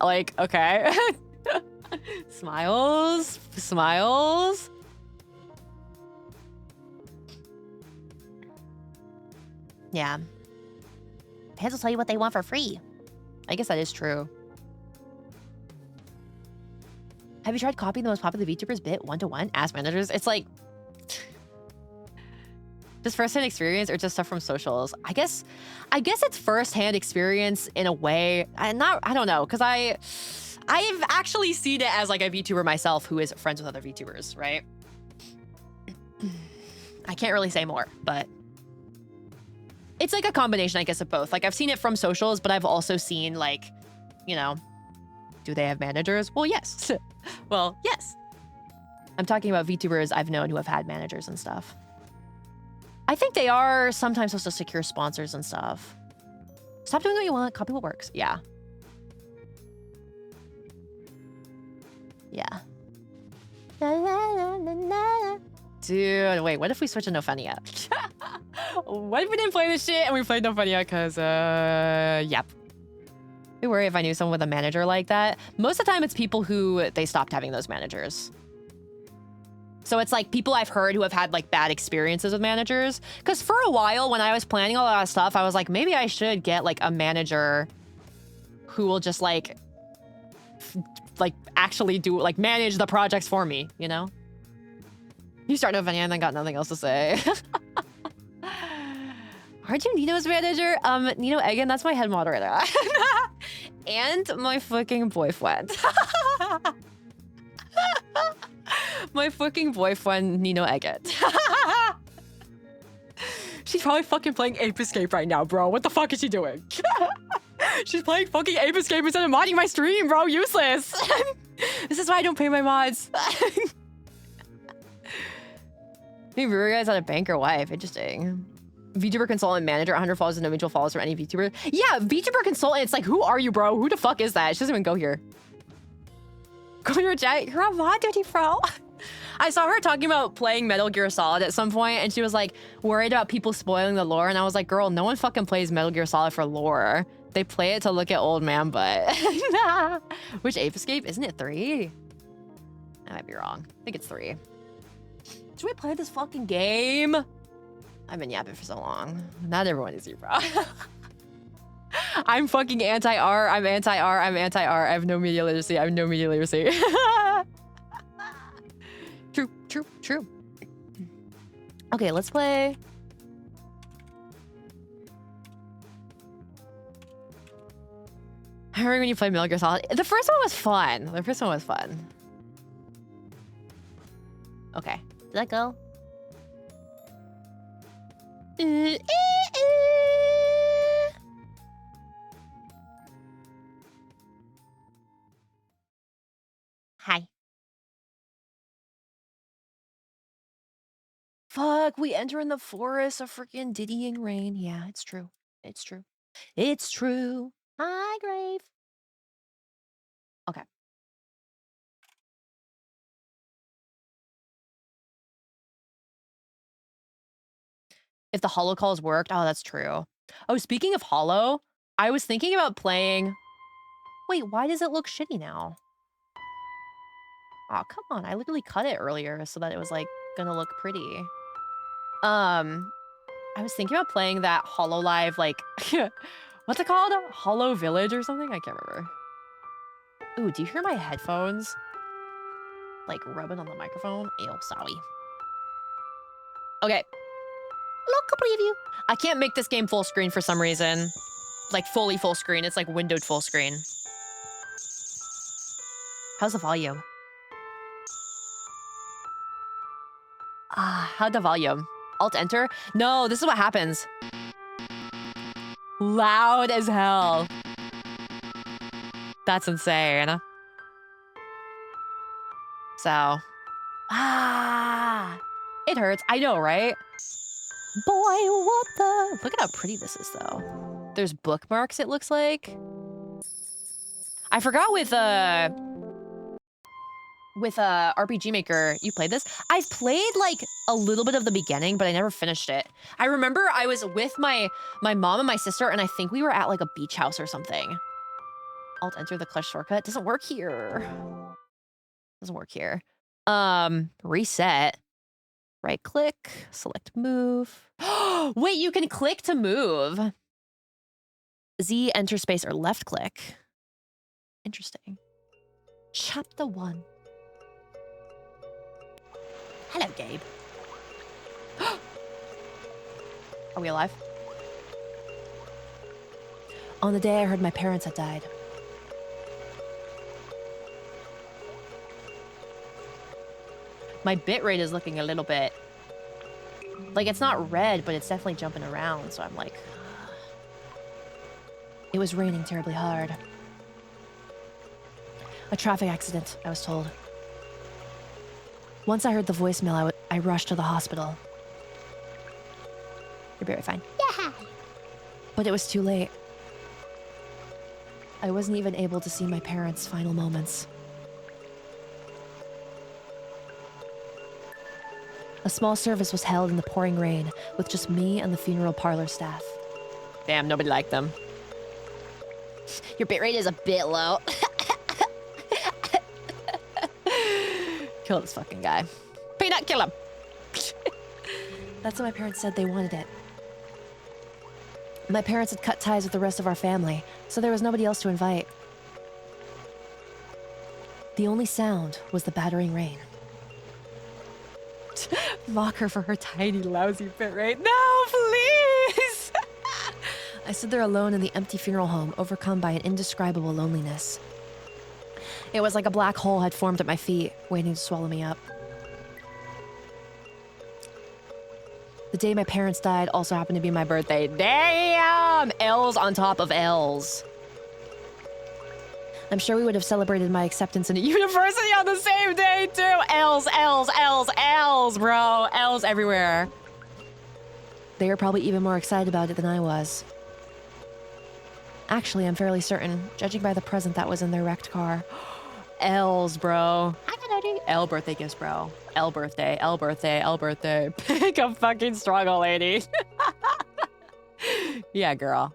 Like, okay. Smiles. Smiles. Yeah. Fans will tell you what they want for free. I guess that is true. Have you tried copying the most popular VTubers bit one-to-one? Ask managers. It's like... just first-hand experience or just stuff from socials? I guess it's first-hand experience in a way. I don't know, because I've actually seen it as like a VTuber myself who is friends with other VTubers, right? I can't really say more, but it's like a combination, I guess, of both. Like I've seen it from socials, but I've also seen like, you know, do they have managers? Well, yes. Well, yes. I'm talking about VTubers I've known who have had managers and stuff. I think they are sometimes supposed to secure sponsors and stuff. Stop doing what you want, copy what works. Yeah. Yeah. Dude, wait, what if we switch to No Funny Up? What if we didn't play this shit and we played No Funny Up? Because, yep. I worry if I knew someone with a manager like that. Most of the time, it's people who they stopped having those managers. So it's like people I've heard who have had like bad experiences with managers. Because for a while, when I was planning all that stuff, I was like, maybe I should get like a manager who will just like actually do like manage the projects for me, you know? You start No Funny and then got nothing else to say. Aren't you Nino's manager? Nino Egan, that's my head moderator. And my fucking boyfriend. My fucking boyfriend, Nino Eggett. She's probably fucking playing Ape Escape right now, bro. What the fuck is she doing? She's playing fucking Ape Escape instead of modding my stream, bro. Useless. This is why I don't pay my mods. Maybe you guys had a banker wife. Interesting. VTuber consultant manager, 100 followers and no mutual followers from any VTuber. Yeah, VTuber consultant. It's like, who are you, bro? Who the fuck is that? She doesn't even go here. Go to your chat. You're on mod duty, bro. I saw her talking about playing Metal Gear Solid at some point, and she was like worried about people spoiling the lore. And I was like, girl, no one fucking plays Metal Gear Solid for lore. They play it to look at old man butt. Which Ape Escape? Isn't it 3? I might be wrong. I think it's 3. Should we play this fucking game? I've been yapping for so long. Not everyone is you, bro. I'm fucking anti-art. I'm anti-art. I'm anti-art. I have no media literacy. I have no media literacy. True, true, true. Okay, let's play. I remember when you played Metal Gear Solid. The first one was fun. The first one was fun. Okay. Did that go? Hi. Fuck, we enter in the forest of freaking diddying rain. Yeah, it's true. It's true. It's true. Hi, Grave. Okay. If the hollow calls worked. Oh, that's true. Oh, speaking of hollow, I was thinking about playing... Wait, why does it look shitty now? Oh, come on. I literally cut it earlier so that it was, like, gonna look pretty. I was thinking about playing that Hollow Live, like... what's it called? Hollow Village or something? I can't remember. Ooh, do you hear my headphones? Like, rubbing on the microphone? Ew, sorry. Okay. Look, a preview. I can't make this game full screen for some reason. Like, fully full screen. It's, like, windowed full screen. How's the volume? How'd the volume? Alt-enter? No, this is what happens. Loud as hell. That's insane. So. It hurts. I know, right? Boy, what the... Look at how pretty this is, though. There's bookmarks, it looks like. I forgot with RPG Maker, you played this? I've played, like, a little bit of the beginning, but I never finished it. I remember I was with my mom and my sister, and I think we were at, like, a beach house or something. Alt-enter the clutch shortcut. Doesn't work here. Doesn't work here. Reset. Right-click. Select move. Wait, you can click to move. Z, enter space, or left-click. Interesting. Chapter 1. Hello, Gabe. Are we alive? On the day I heard my parents had died. My bitrate is looking a little bit... Like, it's not red, but it's definitely jumping around, so I'm like... It was raining terribly hard. A traffic accident, I was told. Once I heard the voicemail, I rushed to the hospital. You're very fine. Yeah. But it was too late. I wasn't even able to see my parents' final moments. A small service was held in the pouring rain with just me and the funeral parlor staff. Damn, nobody liked them. Your bitrate is a bit low. Kill this fucking guy. Peanut, kill him! That's what my parents said they wanted it. My parents had cut ties with the rest of our family, so there was nobody else to invite. The only sound was the battering rain. Mock her for her tiny, lousy bitrate. No, please! I stood there alone in the empty funeral home, overcome by an indescribable loneliness. It was like a black hole had formed at my feet, waiting to swallow me up. The day my parents died also happened to be my birthday. Damn! L's on top of L's. I'm sure we would have celebrated my acceptance in a university on the same day, too. L's, L's, L's, L's, bro. L's everywhere. They were probably even more excited about it than I was. Actually, I'm fairly certain, judging by the present that was in their wrecked car. L's, bro. L birthday gifts, bro. L birthday, L birthday, L birthday. Pick a fucking struggle, lady. Yeah, girl.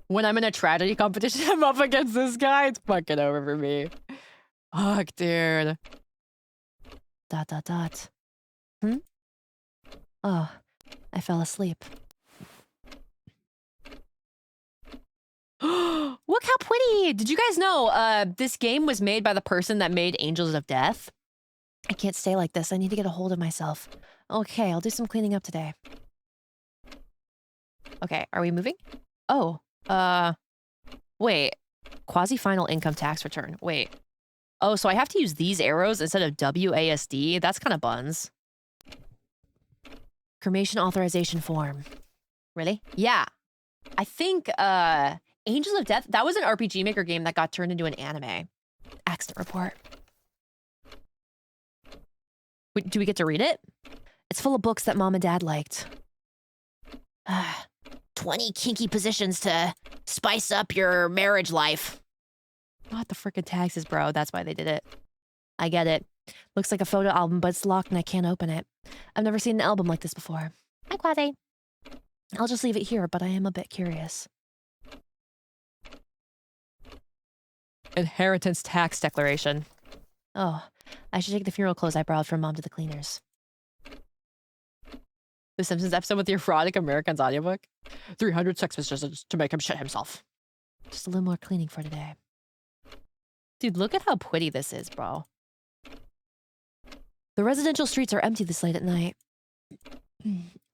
When I'm in a tragedy competition, I'm up against this guy. It's fucking over for me. Fuck, dude. ... Hmm? Oh, I fell asleep. Look how pretty! Did you guys know this game was made by the person that made Angels of Death? I can't stay like this. I need to get a hold of myself. Okay, I'll do some cleaning up today. Okay, are we moving? Oh, wait. Quasi-final income tax return. Wait. Oh, so I have to use these arrows instead of WASD? That's kind of buns. Cremation authorization form. Really? Yeah. I think, Angels of Death, that was an RPG Maker game that got turned into an anime. Accident report. Wait, do we get to read it? It's full of books that Mom and Dad liked. 20 kinky positions to spice up your marriage life. What the frickin' taxes, bro? That's why they did it. I get it. Looks like a photo album, but it's locked and I can't open it. I've never seen an album like this before. Hi, Quasi. I'll just leave it here, but I am a bit curious. Inheritance tax declaration. Oh, I should take the funeral clothes I borrowed from Mom to the cleaners. The Simpsons episode with the erotic Americans audiobook. 300 sex positions to make him shit himself. Just a little more cleaning for today. Dude, look at how pretty this is, bro. The residential streets are empty this late at night.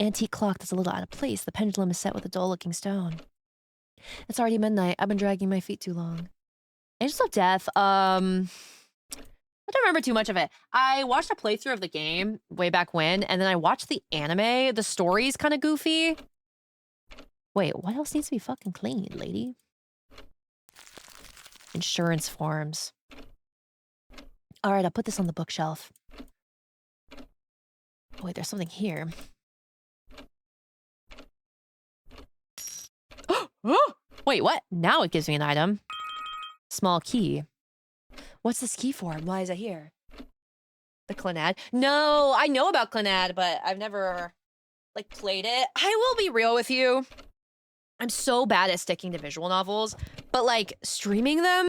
Antique clock that's a little out of place. The pendulum is set with a dull-looking stone. It's already midnight. I've been dragging my feet too long. Angels of Death, I don't remember too much of it. I watched a playthrough of the game way back when, and then I watched the anime. The story's kind of goofy. Wait, what else needs to be fucking cleaned, lady? Insurance forms. All right, I'll put this on the bookshelf. Oh, wait, there's something here. Oh! Wait, what? Now it gives me an item. Small key. What's this key for? Why is it here? The Clannad? No, I know about Clannad, but I've never, like, played it. I will be real with you. I'm so bad at sticking to visual novels, but, like, streaming them,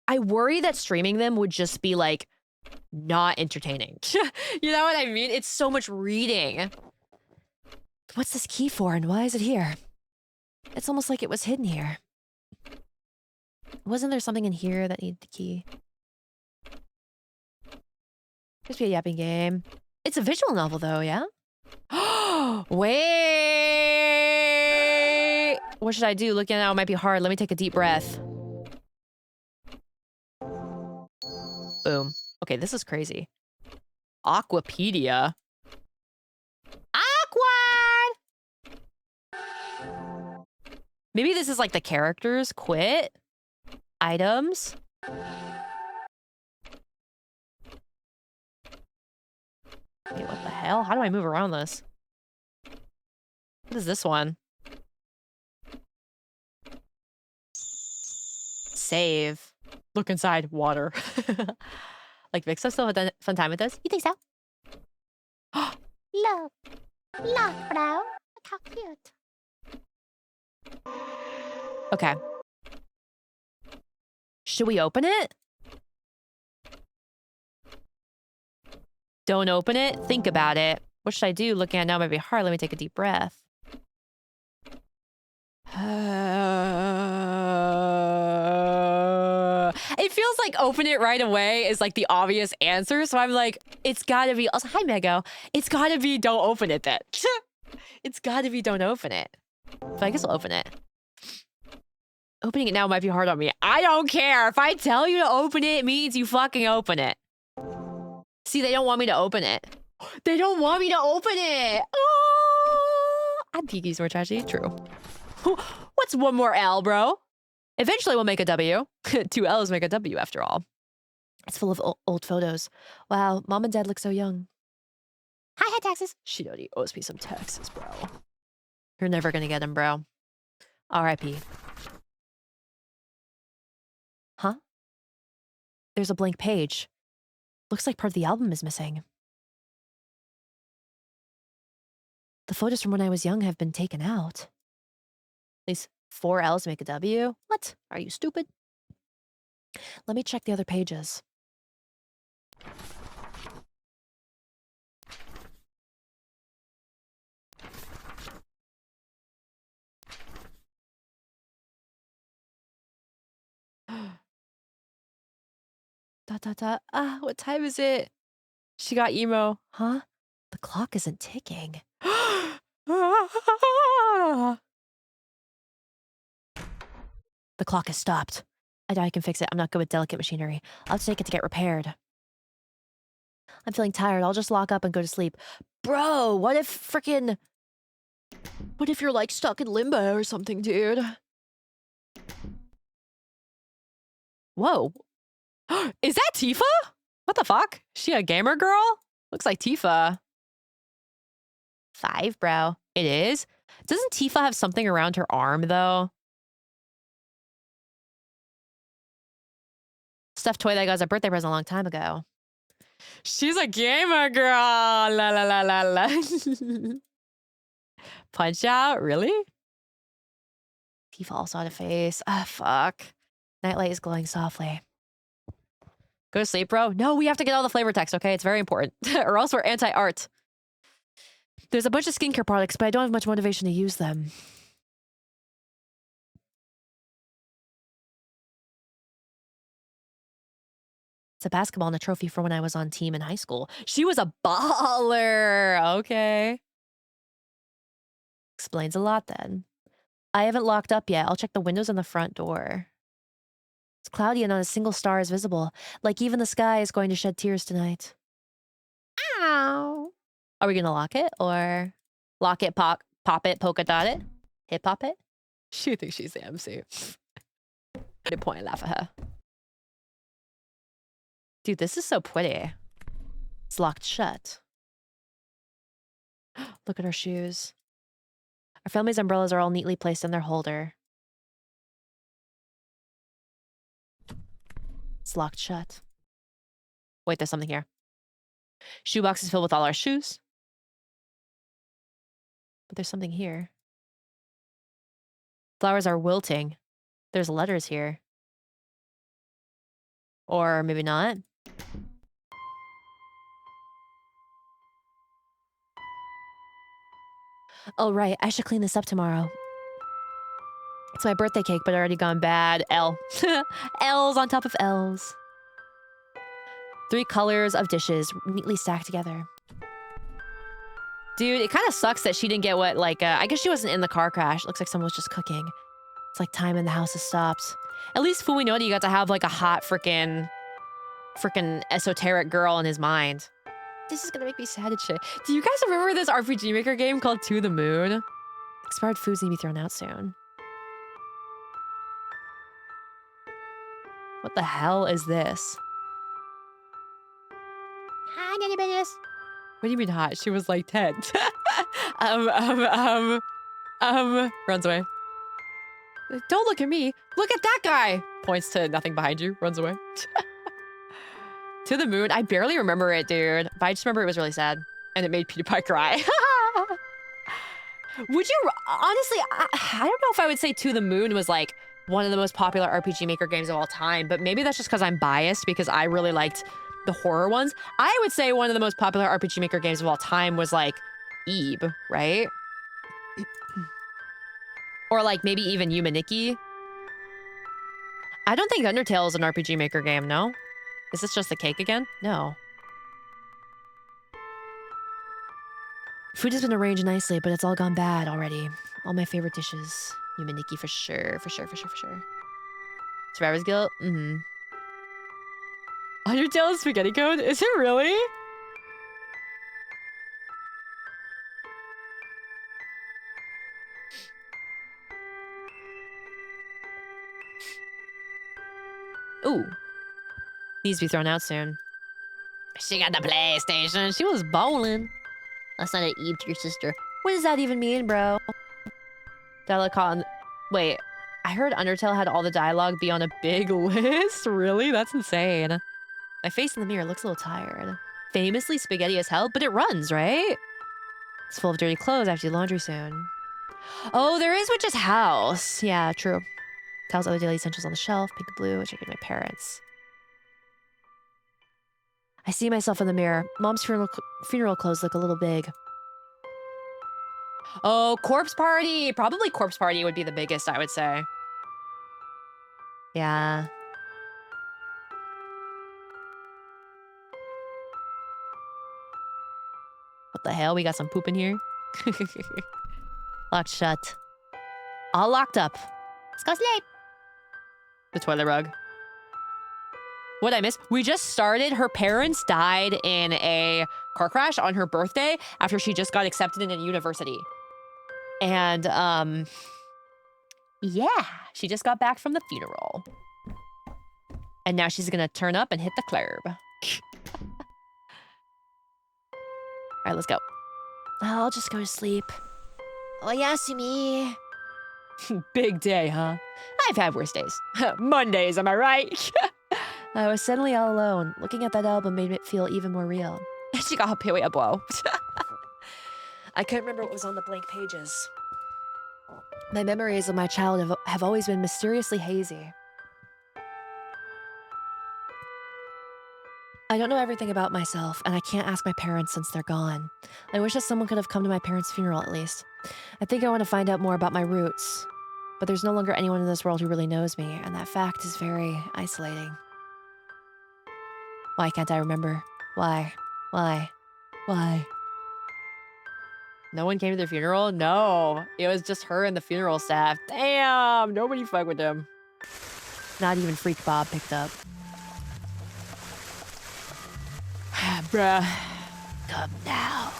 I worry that streaming them would just be, like, not entertaining. You know what I mean? It's so much reading. What's this key for and why is it here? It's almost like it was hidden here. Wasn't there something in here that needed the key? Must be a yapping game. It's a visual novel, though, yeah? Wait! What should I do? Looking at it might be hard. Let me take a deep breath. Boom. Okay, this is crazy. Aquapedia. Awkward! Maybe this is like the characters. Quit. Items. Wait, what the hell? How do I move around this? What is this one? Save. Look inside. Water. Like Vixo still had a fun time with this? You think so? Look. Look, bro. Look how cute. Okay. Should we open it? Don't open it. Think about it. What should I do? Looking at it now might be hard. Let me take a deep breath. It feels like open it right away is like the obvious answer. So I'm like, it's gotta be. Also, hi, Mego. It's gotta be don't open it then. It's gotta be don't open it. So I guess I'll open it. Opening it now might be hard on me. I don't care. If I tell you to open it, it means you fucking open it. See, they don't want me to open it. They don't want me to open it. Oh, I'm Kiki's more tragedy. True. What's one more L, bro? Eventually we'll make a W. 2 L's make a W after all. It's full of old photos. Wow, Mom and Dad look so young. Hi, taxes. Shitty owes me some taxes, bro. You're never gonna get him, bro. R.I.P. Huh? There's a blank page. Looks like part of the album is missing. The photos from when I was young have been taken out. least 4 L's to make a W. What? Are you stupid? Let me check the other pages. What time is it? She got emo. Huh? The clock isn't ticking. The clock has stopped. I doubt I can fix it. I'm not good with delicate machinery. I'll take it to get repaired. I'm feeling tired. I'll just lock up and go to sleep. Bro, what if you're like stuck in limbo or something, dude? Whoa. Is that Tifa? What the fuck? She a gamer girl? Looks like Tifa. 5, bro. It is? Doesn't Tifa have something around her arm, though? Stuffed toy that I got as a birthday present a long time ago. She's a gamer girl. La la la la la. Punch out? Really? Tifa also had a face. Ah, fuck. Nightlight is glowing softly. Go to sleep, bro. No, we have to get all the flavor text, okay? It's very important. Or else we're anti-art. There's a bunch of skincare products, but I don't have much motivation to use them. It's a basketball and a trophy for when I was on team in high school. She was a baller. Okay. Explains a lot then. I haven't locked up yet. I'll check the windows and the front door. It's cloudy and not a single star is visible. Like even the sky is going to shed tears tonight. Ow. Are we gonna lock it or lock it, pop it, polka dot it, hip hop it? She thinks she's the MC. Good point. Laugh at her. Dude, this is so pretty. It's locked shut. Look at our shoes. Our family's umbrellas are all neatly placed in their holder. It's locked shut. Wait, there's something here. Shoebox is filled with all our shoes. But there's something here. Flowers are wilting. There's letters here. Or maybe not. Oh, right. I should clean this up tomorrow. It's my birthday cake, but already gone bad. L. L's on top of L's. 3 colors of dishes neatly stacked together. Dude, it kind of sucks that she didn't get what, like, I guess she wasn't in the car crash. It looks like someone was just cooking. It's like time in the house has stopped. At least Fuminori got to have, like, a hot frickin' esoteric girl in his mind. This is gonna make me sad and shit. Do you guys remember this RPG Maker game called To the Moon? Expired foods need to be thrown out soon. What the hell is this? Hi, Nanny Business. What do you mean hot? She was like 10. Runs away. Don't look at me. Look at that guy. Points to nothing behind you. Runs away. To the Moon. I barely remember it, dude. But I just remember it was really sad. And it made PewDiePie cry. Would you... Honestly, I don't know if I would say To the Moon was like one of the most popular RPG Maker games of all time. But maybe that's just because I'm biased because I really liked the horror ones. I would say one of the most popular RPG Maker games of all time was like Ebe, right? Or like maybe even Yumaniki. I don't think Undertale is an RPG Maker game, no? Is this just the cake again? No. Food has been arranged nicely, but it's all gone bad already. All my favorite dishes. Yumaniki for sure, for sure, for sure, for sure. Survivor's Guild? Mm-hmm. Undertale is spaghetti code? Is it really? Ooh. Needs to be thrown out soon. She got the PlayStation. She was bowling. That's not an Eve to your sister. What does that even mean, bro? Delicon. Wait. I heard Undertale had all the dialogue be on a big list? Really? That's insane. My face in the mirror looks a little tired. Famously spaghetti as hell, but it runs, right? It's full of dirty clothes. I have to do laundry soon. Oh, there is Witch's house. Yeah, true. Tells other daily essentials on the shelf, pink and blue, which I gave my parents. I see myself in the mirror. Mom's funeral clothes look a little big. Oh, corpse party. Probably corpse party would be the biggest, I would say. Yeah. What the hell? We got some poop in here. Locked shut. All locked up. Let's go sleep. The toilet rug. What'd I miss? We just started. Her parents died in a car crash on her birthday after she just got accepted in a university. And, yeah, she just got back from the funeral. And now she's gonna turn up and hit the club. All right, let's go. I'll just go to sleep. Oh, Yasumi. Big day, huh? I've had worse days. Mondays, am I right? I was suddenly all alone. Looking at that album made it feel even more real. She got her a blow. I couldn't remember what was on the blank pages. My memories of my childhood have always been mysteriously hazy. I don't know everything about myself, and I can't ask my parents since they're gone. I wish that someone could have come to my parents' funeral at least. I think I want to find out more about my roots. But there's no longer anyone in this world who really knows me, and that fact is very isolating. Why can't I remember? Why? Why? Why? No one came to their funeral? No. It was just her and the funeral staff. Damn! Nobody fucked with them. Not even Freak Bob picked up. Bruh. Come now.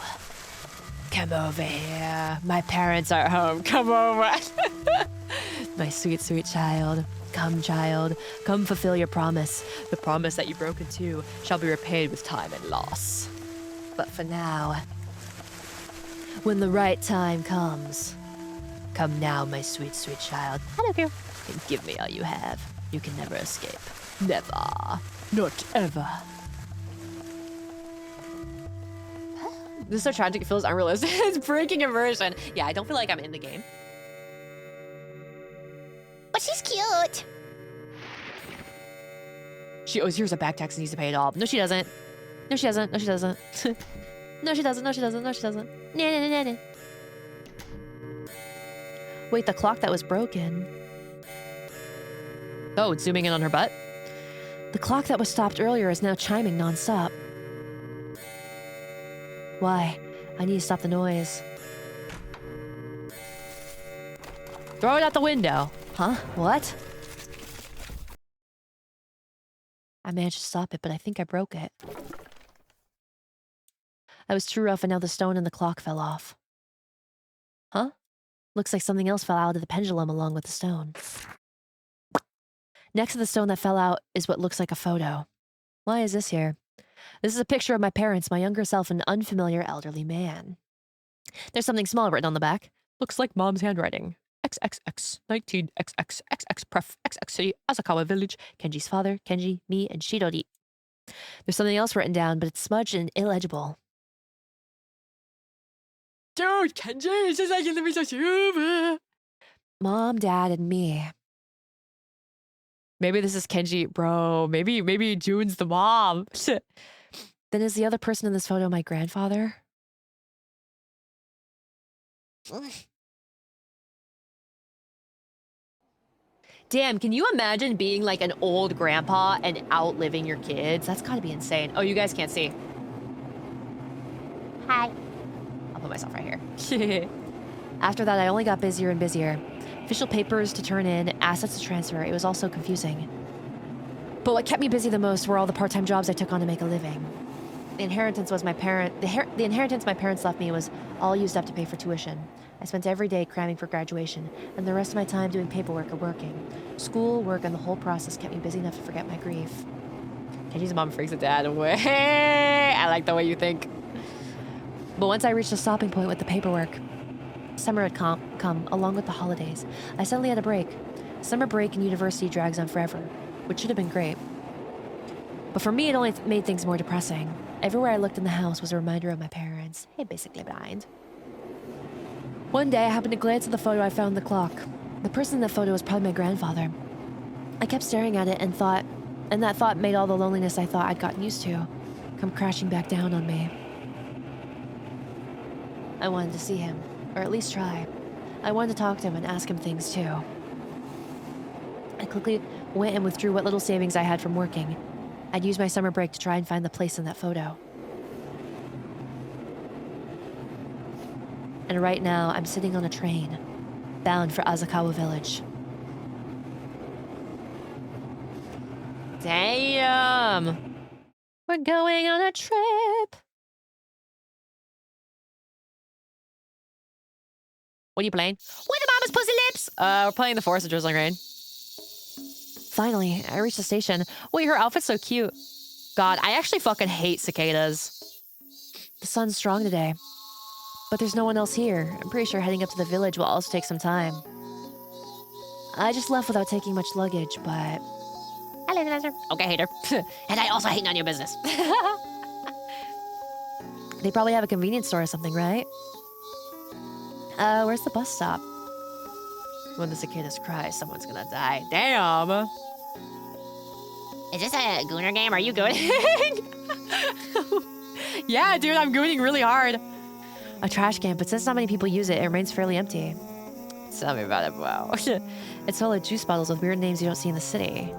Come over here. My parents are home. Come over. My sweet, sweet child. Come, child. Come fulfill your promise. The promise that you broke in two shall be repaid with time and loss. But for now, when the right time comes, come now, my sweet, sweet child. I don't care. And give me all you have. You can never escape. Never. Not ever. This is so tragic, it feels unrealistic. It's breaking immersion. Yeah, I don't feel like I'm in the game. But she's cute. She owes yours a back tax and needs to pay it all. No, she doesn't. No, she doesn't. No, she doesn't. No, she doesn't. No, she doesn't. No, she doesn't. No. Wait, the clock that was broken. Oh, it's zooming in on her butt. The clock that was stopped earlier is now chiming nonstop. Why? I need to stop the noise. Throw it out the window. Huh? What? I managed to stop it, but I think I broke it. I was too rough, and now the stone and the clock fell off. Huh? Looks like something else fell out of the pendulum along with the stone. Next to the stone that fell out is what looks like a photo. Why is this here? This is a picture of my parents, my younger self, and an unfamiliar elderly man. There's something small written on the back. Looks like Mom's handwriting. XXX, 19XX, Pref, XX City, Asakawa Village, Kenji's father, Kenji, me, and Shidori. There's something else written down, but it's smudged and illegible. Dude, Kenji, it's just like in the vtuber. Mom, Dad, and me. Maybe this is Kenji, bro. Maybe June's the mom. Then is the other person in this photo my grandfather? Damn, can you imagine being like an old grandpa and outliving your kids? That's gotta be insane. Oh, you guys can't see. Hi. I'll put myself right here. After that, I only got busier and busier. Official papers to turn in, assets to transfer. It was all so confusing. But what kept me busy the most were all the part-time jobs I took on to make a living. The inheritance my parents left me was all used up to pay for tuition. I spent every day cramming for graduation, and the rest of my time doing paperwork or working. School, work, and the whole process kept me busy enough to forget my grief. Kenji's mom freaks a dad away. I like the way you think. But once I reached a stopping point with the paperwork, summer had come along with the holidays. I suddenly had a break. Summer break in university drags on forever, which should have been great. But for me, it only made things more depressing. Everywhere I looked in the house was a reminder of my parents. Hey, basically blind. One day, I happened to glance at the photo I found in the clock. The person in the photo was probably my grandfather. I kept staring at it and that thought made all the loneliness I thought I'd gotten used to come crashing back down on me. I wanted to see him, or at least try. I wanted to talk to him and ask him things too. I quickly went and withdrew what little savings I had from working. I'd used my summer break to try and find the place in that photo. And right now, I'm sitting on a train, bound for Asakawa Village. Damn! We're going on a trip! What are you playing? With the mama's pussy lips. We're playing the Forest of Drizzling Rain. Finally, I reached the station. Wait, her outfit's so cute. God, I actually fucking hate cicadas. The sun's strong today, but there's no one else here. I'm pretty sure heading up to the village will also take some time. I just left without taking much luggage, but... Hello, Nazar. Okay, hater. And I also hate none of your business. They probably have a convenience store or something, right? Where's the bus stop? When the cicadas cry, someone's gonna die. Damn! Is this a gooner game? Are you good? Yeah, dude, I'm gooning really hard. A trash can, but since not many people use it, it remains fairly empty. Tell me about it, wow. It's full of juice bottles with weird names you don't see in the city.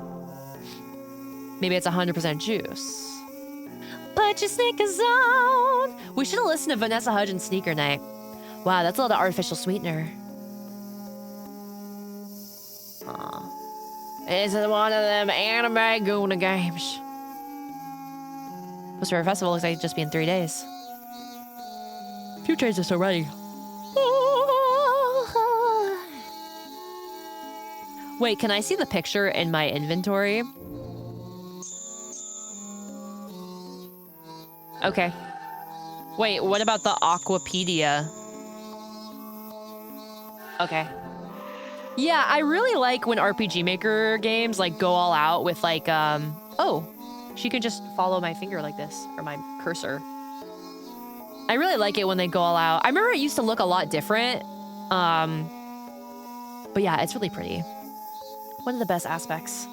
Maybe it's 100% juice. Put your sneakers on! We should have listened to Vanessa Hudgens' Sneaker Night. Wow, that's a lot of artificial sweetener. Aw. This is one of them anime Guna games. Poster Festival looks like it'd just be in 3 days. Few changes already. Wait, can I see the picture in my inventory? Okay. Wait, what about the Aquapedia? Okay. Yeah, I really like when RPG Maker games like go all out with like, oh, she can just follow my finger like this, or my cursor. I really like it when they go all out. I remember it used to look a lot different. But yeah, it's really pretty. One of the best aspects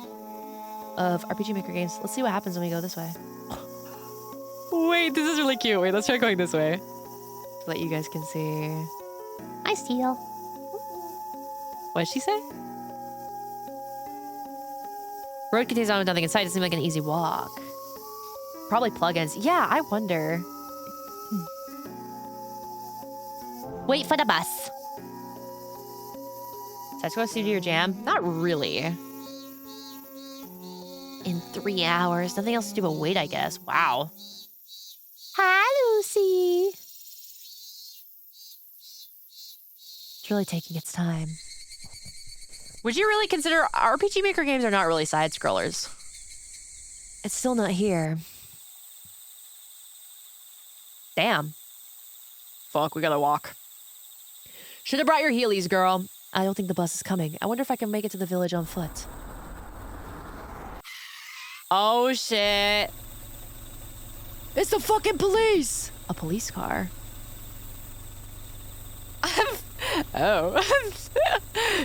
of RPG Maker games. Let's see what happens when we go this way. Wait, this is really cute. Wait, let's try going this way. So that you guys can see. I steal. What did she say? Road contains almost nothing in sight. It seems like an easy walk. Probably plugins. Yeah, I wonder. Wait for the bus. So I have to go see your jam? Not really. In 3 hours. Nothing else to do but wait, I guess. Wow. Hi, Lucy. It's really taking its time. Would you really consider RPG Maker games are not really side scrollers? It's still not here. Damn. Fuck, we gotta walk. Should have brought your Heelys, girl. I don't think the bus is coming. I wonder if I can make it to the village on foot. Oh, shit. It's the fucking police! A police car. Oh.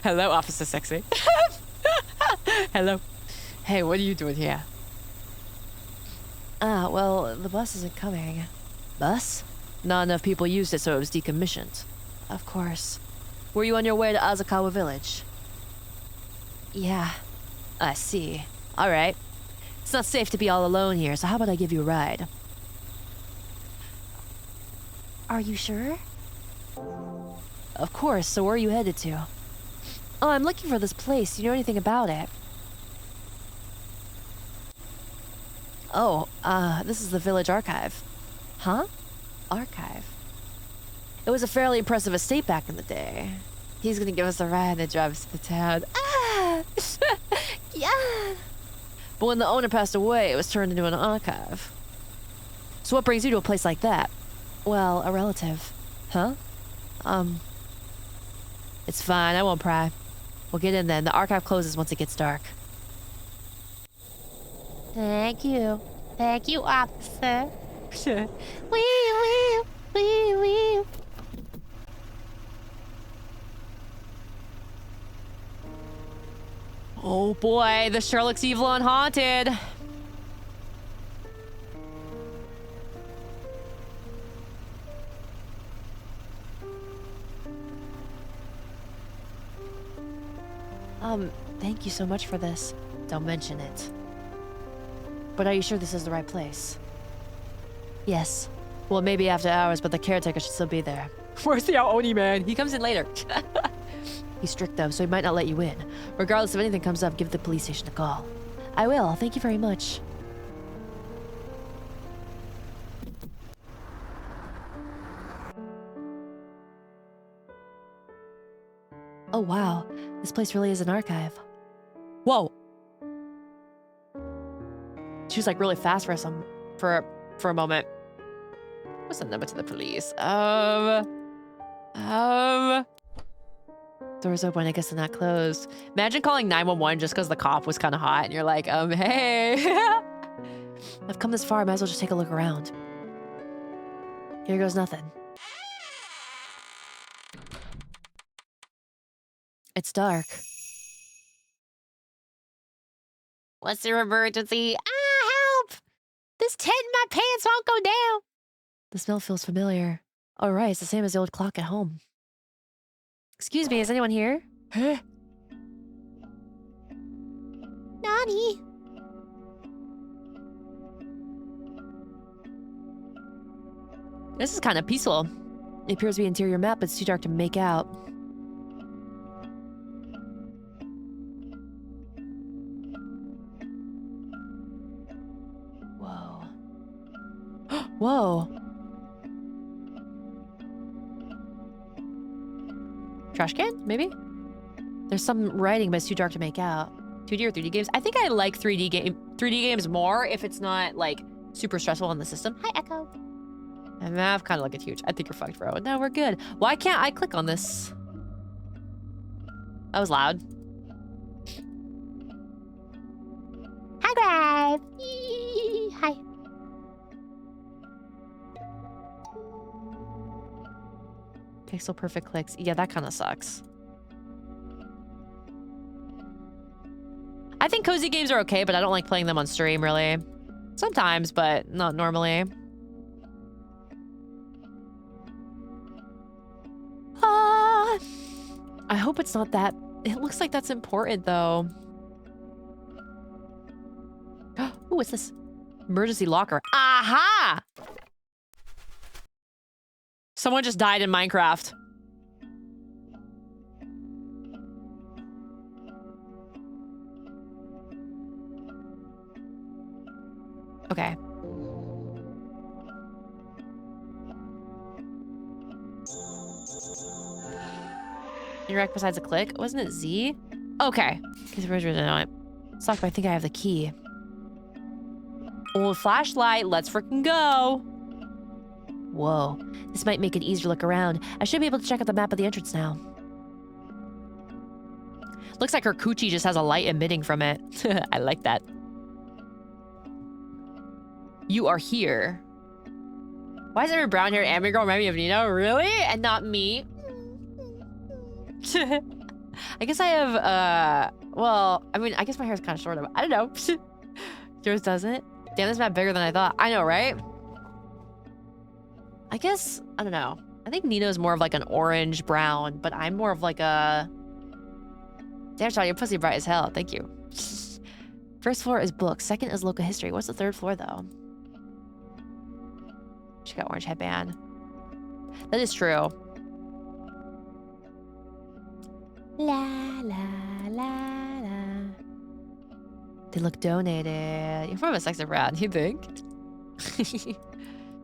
Hello, Officer Sexy. Hello. Hey, what are you doing here? Well, the bus isn't coming. Bus? Not enough people used it, so it was decommissioned. Of course. Were you on your way to Asakawa Village? Yeah. I see. All right. It's not safe to be all alone here, so how about I give you a ride? Are you sure? Of course, so where are you headed to? Oh, I'm looking for this place. Do you know anything about it? Oh, this is the village archive. Huh? Archive. It was a fairly impressive estate back in the day. He's gonna give us a ride that drives to the town. Ah! Yeah! But when the owner passed away, it was turned into an archive. So what brings you to a place like that? Well, a relative. Huh? It's fine, I won't pry. We'll get in then. The archive closes once it gets dark. Thank you. Thank you, officer. Sure. Wee, wee, wee, wee. boy, the sure looks evil and haunted. Thank you so much for this. Don't mention it. But are you sure this is the right place? Yes. Well, maybe after hours, but the caretaker should still be there. Where's the Aoni man? He comes in later. He's strict though, so he might not let you in. Regardless, if anything comes up, give the police station a call. I will. Thank you very much. Oh wow, this place really is an archive. Whoa. She was like really fast for a moment. What's the number to the police? Doors open, I guess they're not closed. Imagine calling 911 just because the cop was kind of hot and you're like, hey. I've come this far, I might as well just take a look around. Here goes nothing. It's dark. What's your emergency? Help! This tent in my pants won't go down. The smell feels familiar. Oh, right, it's the same as the old clock at home. Excuse me, is anyone here? Huh? Nani? This is kind of peaceful. It appears to be an interior map, but it's too dark to make out. Whoa. Whoa. Trash can, maybe? There's some writing, but it's too dark to make out. 2D or 3D games? I think I like 3D games more if it's not like super stressful on the system. Hi, Echo. And Mav kind of look at huge. I think you're fucked, bro. No, we're good. Why can't I click on this? That was loud. Hi, Grave. Eee, hi. Pixel perfect clicks. Yeah, that kind of sucks. I think cozy games are okay, but I don't like playing them on stream, really. Sometimes, but not normally. I hope it's not that. It looks like that's important, though. Oh, what's this? Emergency locker. Aha! Someone just died in Minecraft. Okay. Interact besides a click? Wasn't it Z? Okay. Suck, but I think I have the key. Old flashlight. Let's freaking go. Whoa. This might make it easier to look around. I should be able to check out the map of the entrance now. Looks like her coochie just has a light emitting from it. I like that. You are here. Why is every brown-haired anime girl remind me of Nino? Really? And not me? I guess I have, well, I mean, I guess my hair is kind of short. I don't know. Yours doesn't? Damn, this map bigger than I thought. I know, right? I guess, I don't know. I think Nino's more of like an orange-brown, but I'm more of like a... Damn, Sean, your pussy bright as hell. Thank you. First floor is books. Second is local history. What's the third floor, though? She got orange headband. That is true. La, la, la, la. They look donated. You're more of a sexy brown, you think?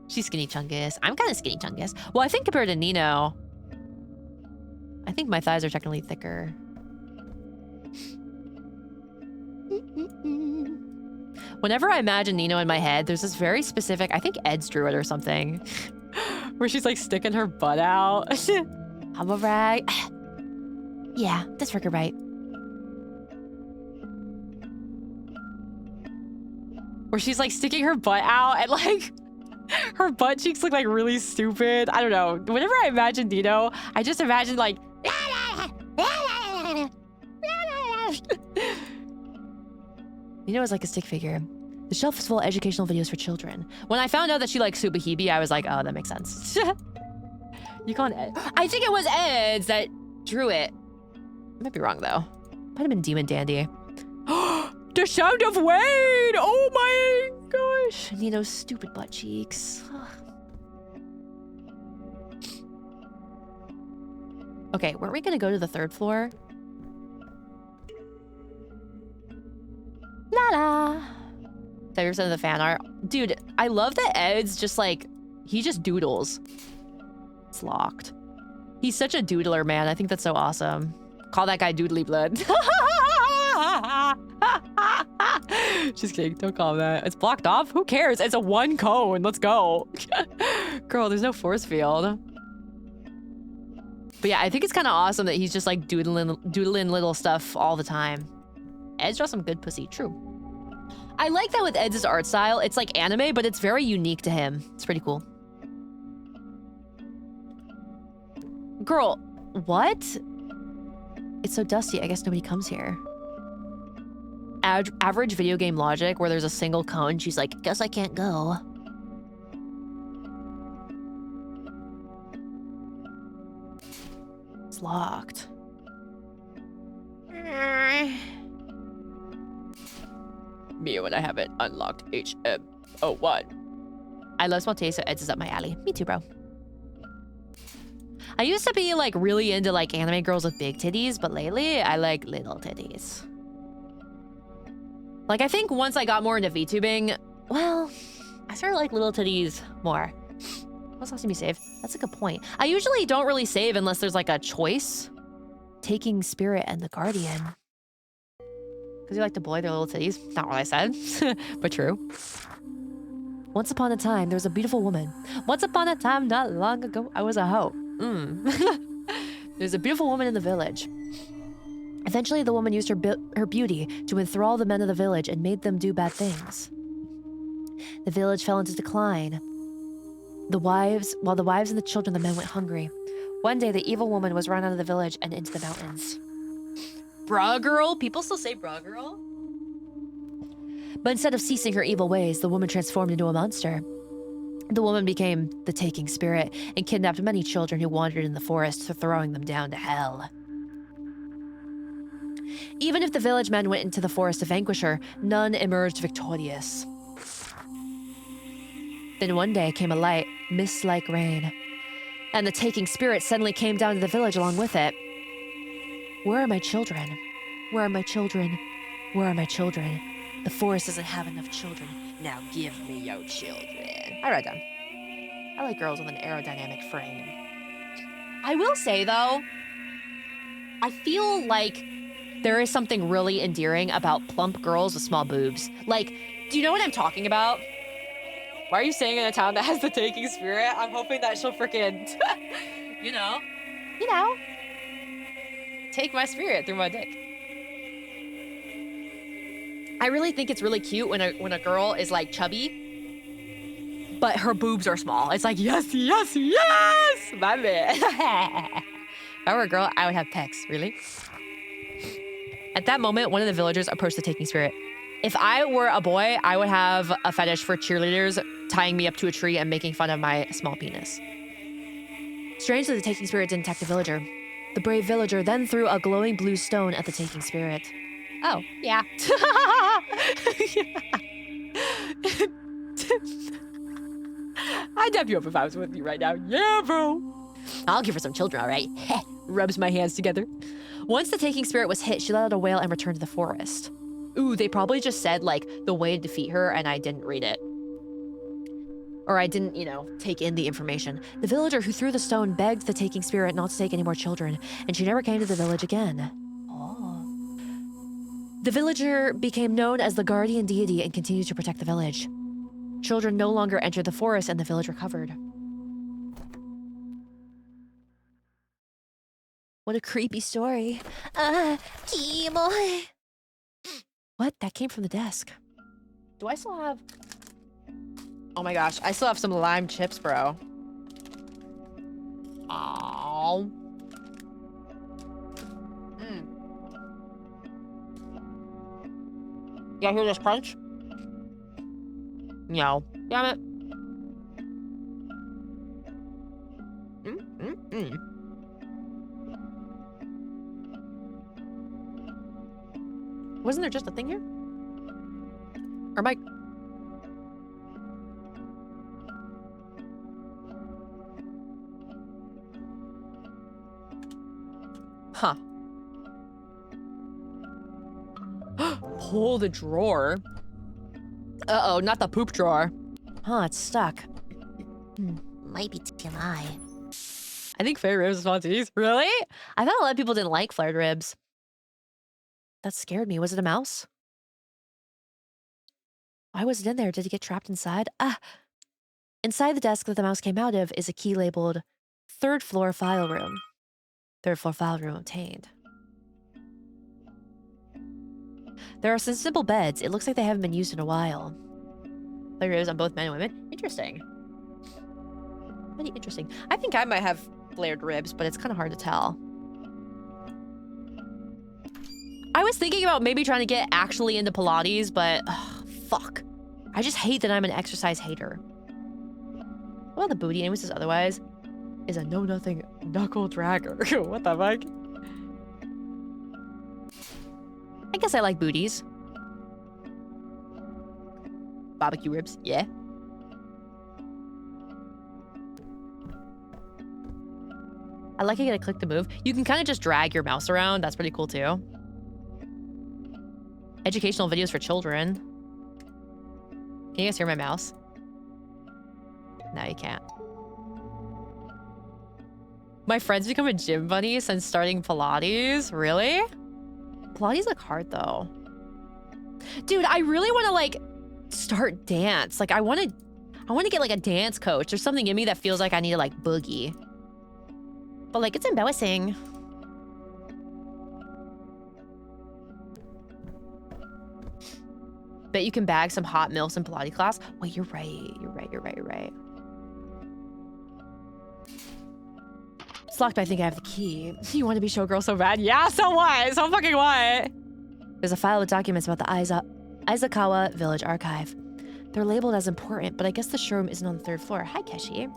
She's skinny chungus. I'm kind of skinny chungus. Well, I think compared to Nino, I think my thighs are technically thicker. Whenever I imagine Nino in my head, there's this very specific, I think Ed's drew it or something, where she's like sticking her butt out. Humble brag. Yeah, that's freaking right. Where she's like sticking her butt out and like her butt cheeks look like really stupid. I don't know. Whenever I imagine Nino, I just imagine like You know, it's like a stick figure. The shelf is full of educational videos for children. When I found out that she liked Subahibi, I was like, oh, that makes sense. You can't Ed. I think it was Ed's that drew it. I might be wrong, though. Might have been Demon Dandy. The sound of Wayne! Oh my gosh. Nino's stupid butt cheeks. Okay, weren't we gonna go to the 3rd floor? La la. 30% of the fan art. Dude, I love that Ed's just like, he just doodles. It's locked. He's such a doodler, man. I think that's so awesome. Call that guy Doodly Blood. Just kidding. Don't call him that. It's blocked off. Who cares? It's a 1 cone. Let's go. Girl, there's no force field. But yeah, I think it's kind of awesome that he's just like doodling little stuff all the time. Ed's draws some good pussy. True. I like that with Ed's art style. It's like anime, but it's very unique to him. It's pretty cool. Girl, what? It's so dusty. I guess nobody comes here. Average video game logic where there's a single cone. She's like, guess I can't go. It's locked. Me when I have it unlocked. HM01. I love small taste, so Ed's is up my alley. Me too, bro. I used to be like really into like anime girls with big titties, but lately I like little titties. Like I think once I got more into VTubing, well, I started like little titties more. What's asking me save? That's a good point. I usually don't really save unless there's like a choice. Taking Spirit and the Guardian. Because you like to boy their little titties. Not what I said, but true. Once upon a time, there was a beautiful woman. Once upon a time, not long ago, I was a hoe. There's a beautiful woman in the village. Eventually, the woman used her beauty to enthrall the men of the village and made them do bad things. The village fell into decline. While the wives and the children of the men went hungry. One day, the evil woman was run out of the village and into the mountains. Bruh girl? People still say bruh girl? But instead of ceasing her evil ways, the woman transformed into a monster. The woman became the Taking Spirit and kidnapped many children who wandered in the forest, throwing them down to hell. Even if the village men went into the forest to vanquish her, none emerged victorious. Then one day came a light, mist like rain, and the Taking Spirit suddenly came down to the village along with it. Where are my children? Where are my children? Where are my children? The forest doesn't have enough children. Now give me your children. I read them. I like girls with an aerodynamic frame. I will say, though, I feel like there is something really endearing about plump girls with small boobs. Like, do you know what I'm talking about? Why are you staying in a town that has the Taking Spirit? I'm hoping that she'll freaking, you know, take my spirit through my dick. I really think it's really cute when a girl is like chubby, but her boobs are small. It's like, yes, yes, yes, my man. If I were a girl, I would have pecs, really. At that moment, one of the villagers approached the Taking Spirit. If I were a boy, I would have a fetish for cheerleaders tying me up to a tree and making fun of my small penis. Strangely, the Taking Spirit didn't attack the villager. The brave villager then threw a glowing blue stone at the Taking Spirit. Oh, yeah. I'd dap you up if I was with you right now. Yeah, bro. I'll give her some children, all right? Rubs my hands together. Once the Taking Spirit was hit, she let out a wail and returned to the forest. Ooh, they probably just said, like, the way to defeat her, and I didn't read it. Or I didn't, take in the information. The villager who threw the stone begged the Taking Spirit not to take any more children, and she never came to the village again. Oh. The villager became known as the guardian deity and continued to protect the village. Children no longer entered the forest, and the village recovered. What a creepy story. Kimoy. What? That came from the desk. Do I still have... Oh my gosh, I still have some lime chips, bro. Aww. Y'all hear this crunch? No. Damn it. Wasn't there just a thing here? Or am I... Huh. Pull the drawer. Uh-oh, not the poop drawer. Huh, it's stuck. Might be TMI. I think flared ribs is fun to use. Really? I thought a lot of people didn't like flared ribs. That scared me. Was it a mouse? Why was it in there? Did it get trapped inside? Inside the desk that the mouse came out of is a key labeled 3rd floor file room. 3rd floor file room obtained. There are some simple beds. It looks like they haven't been used in a while. Flared ribs on both men and women. Interesting. Pretty interesting. I think I might have flared ribs, but it's kind of hard to tell. I was thinking about maybe trying to get actually into Pilates, but fuck. I just hate that I'm an exercise hater. Well, the booty, anyways, says otherwise, is a know-nothing knuckle dragger. What the fuck? I guess I like booties. Barbecue ribs, yeah. I like how you gotta click to move. You can kind of just drag your mouse around. That's pretty cool too. Educational videos for children. Can you guys hear my mouse? No, you can't. My friends become a gym buddy since starting Pilates. Really? Pilates look hard though. Dude, I really want to like start dance. Like I want to get like a dance coach. There's something in me that feels like I need to like boogie. But like it's embarrassing. Bet you can bag some hot milfs in Pilates class. Wait, you're right. You're right. It's locked, but I think I have the key. You want to be showgirl so bad? Yeah, so what? So fucking what? There's a file with documents about the Aizawa Village Archive. They're labeled as important, but I guess the showroom isn't on the 3rd floor. Hi, Keshi.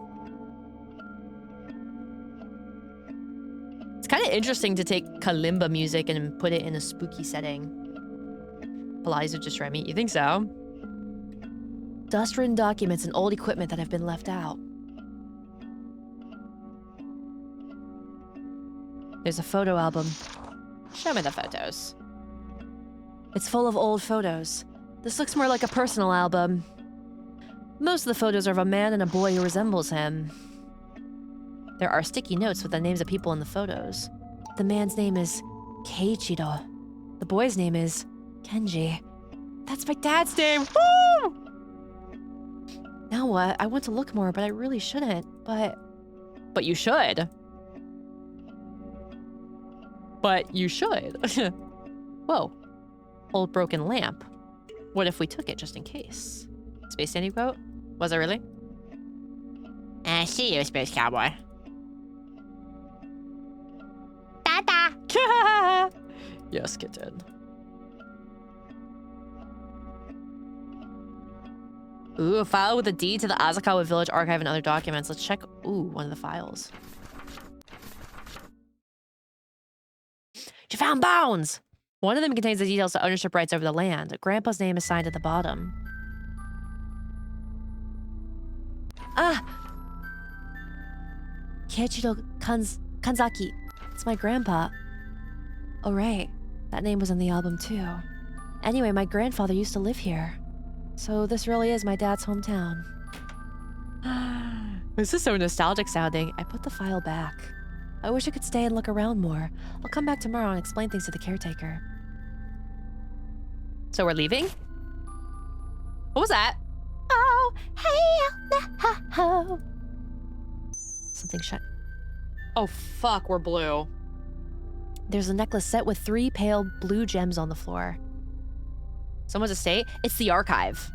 It's kind of interesting to take kalimba music and put it in a spooky setting. Pilates would destroy me. You think so? Dust-ridden documents and old equipment that have been left out. There's a photo album. Show me the photos. It's full of old photos. This looks more like a personal album. Most of the photos are of a man and a boy who resembles him. There are sticky notes with the names of people in the photos. The man's name is Keiichiro. The boy's name is Kenji. That's my dad's name. Woo! Now what? I want to look more, but I really shouldn't. But you should. But you should. Whoa. Old broken lamp. What if we took it just in case? Space Dandy quote? Was it really? I see you, Space Cowboy. Dada! Yes, kitten. Ooh, a file with a deed to the Azakawa Village Archive and other documents. Let's check, one of the files. You found bones! One of them contains the details to ownership rights over the land. Grandpa's name is signed at the bottom. Keiichiro Kanzaki. It's my grandpa. Oh, right. That name was in the album, too. Anyway, my grandfather used to live here. So this really is my dad's hometown. This is so nostalgic sounding. I put the file back. I wish I could stay and look around more. I'll come back tomorrow and explain things to the caretaker. So we're leaving? What was that? Oh, hey, ho. Something shut. Oh, fuck, we're blue. There's a necklace set with 3 pale blue gems on the floor. Someone's estate? It's the archive.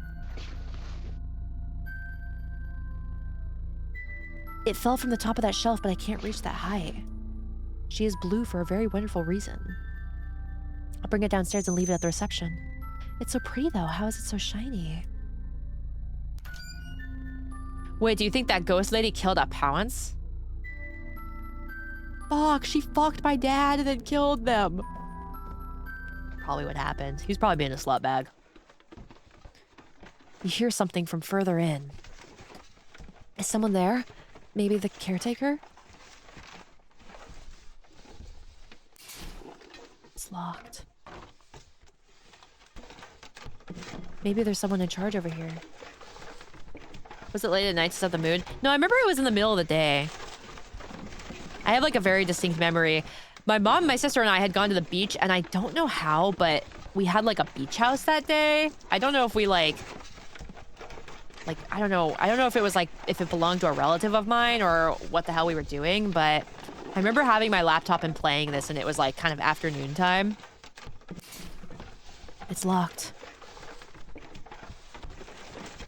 It fell from the top of that shelf, but I can't reach that height. She is blue for a very wonderful reason. I'll bring it downstairs and leave it at the reception. It's so pretty though. How is it so shiny? Wait, do you think that ghost lady killed our parents? Fuck, she fucked my dad and then killed them. Probably what happened. He was probably being a slut bag. You hear something from further in. Is someone there? Maybe the caretaker? It's locked. Maybe there's someone in charge over here. Was it late at night to set the mood? No, I remember it was in the middle of the day. I have like a very distinct memory. My mom, my sister, and I had gone to the beach, and I don't know how, but we had like a beach house that day. I don't know if we like I don't know if it was like if it belonged to a relative of mine or what the hell we were doing, but I remember having my laptop and playing this, and it was like kind of afternoon time. It's locked.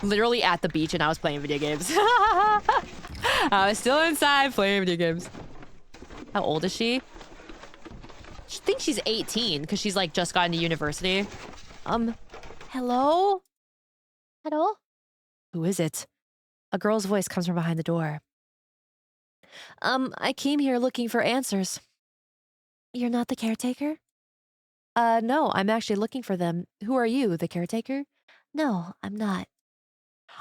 Literally at the beach, and I was playing video games. I was still inside playing video games. How old is she? I think she's 18 because she's like just gotten to university. Hello? Hello? Who is it? A girl's voice comes from behind the door. I came here looking for answers. You're not the caretaker? No, I'm actually looking for them. Who are you, the caretaker? No, I'm not.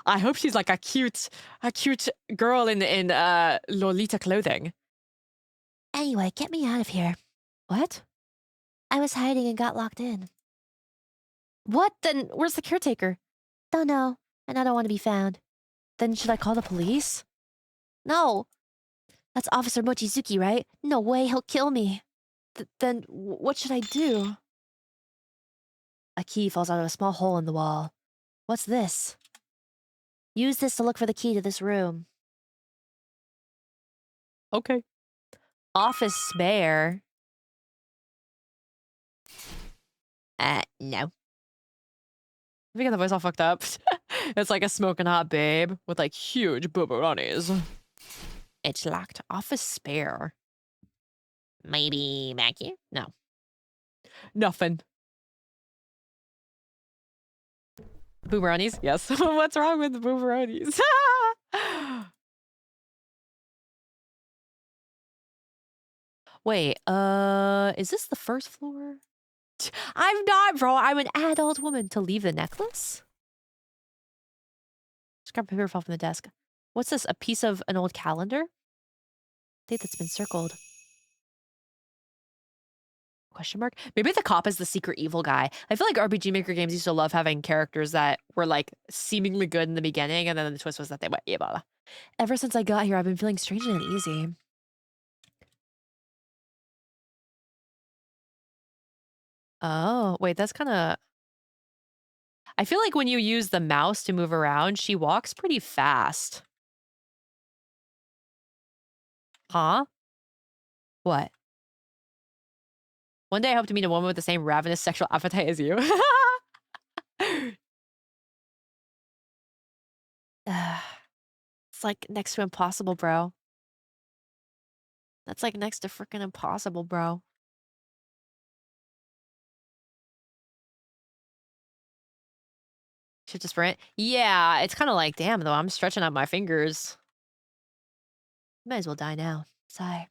I hope she's like a cute girl in Lolita clothing. Anyway, get me out of here. What? I was hiding and got locked in. What? Then where's the caretaker? Don't know, and I don't want to be found. Then should I call the police? No. That's Officer Mochizuki, right? No way, he'll kill me. Then what should I do? A key falls out of a small hole in the wall. What's this? Use this to look for the key to this room. Okay. Office spare. No. We got the voice all fucked up. It's like a smoking hot babe with like huge booberonis. It's locked. Office spare. Maybe back here? No. Nothing. Booberonis? Yes. What's wrong with the booberonis? Wait, is this the first floor? I'm not, bro. I'm an adult woman. To leave the necklace? Just grab a paper from the desk. What's this? A piece of an old calendar? Date that's been circled. Question mark? Maybe the cop is the secret evil guy. I feel like RPG Maker games used to love having characters that were like seemingly good in the beginning, and then the twist was that they were evil. Ever since I got here, I've been feeling strange and uneasy. Oh, wait, that's kind of... I feel like when you use the mouse to move around, she walks pretty fast. Huh? What? One day I hope to meet a woman with the same ravenous sexual appetite as you. It's like next to impossible, bro. That's like next to freaking impossible, bro. Should just sprint? Yeah, it's kind of like, damn, though, I'm stretching out my fingers. Might as well die now. Sigh.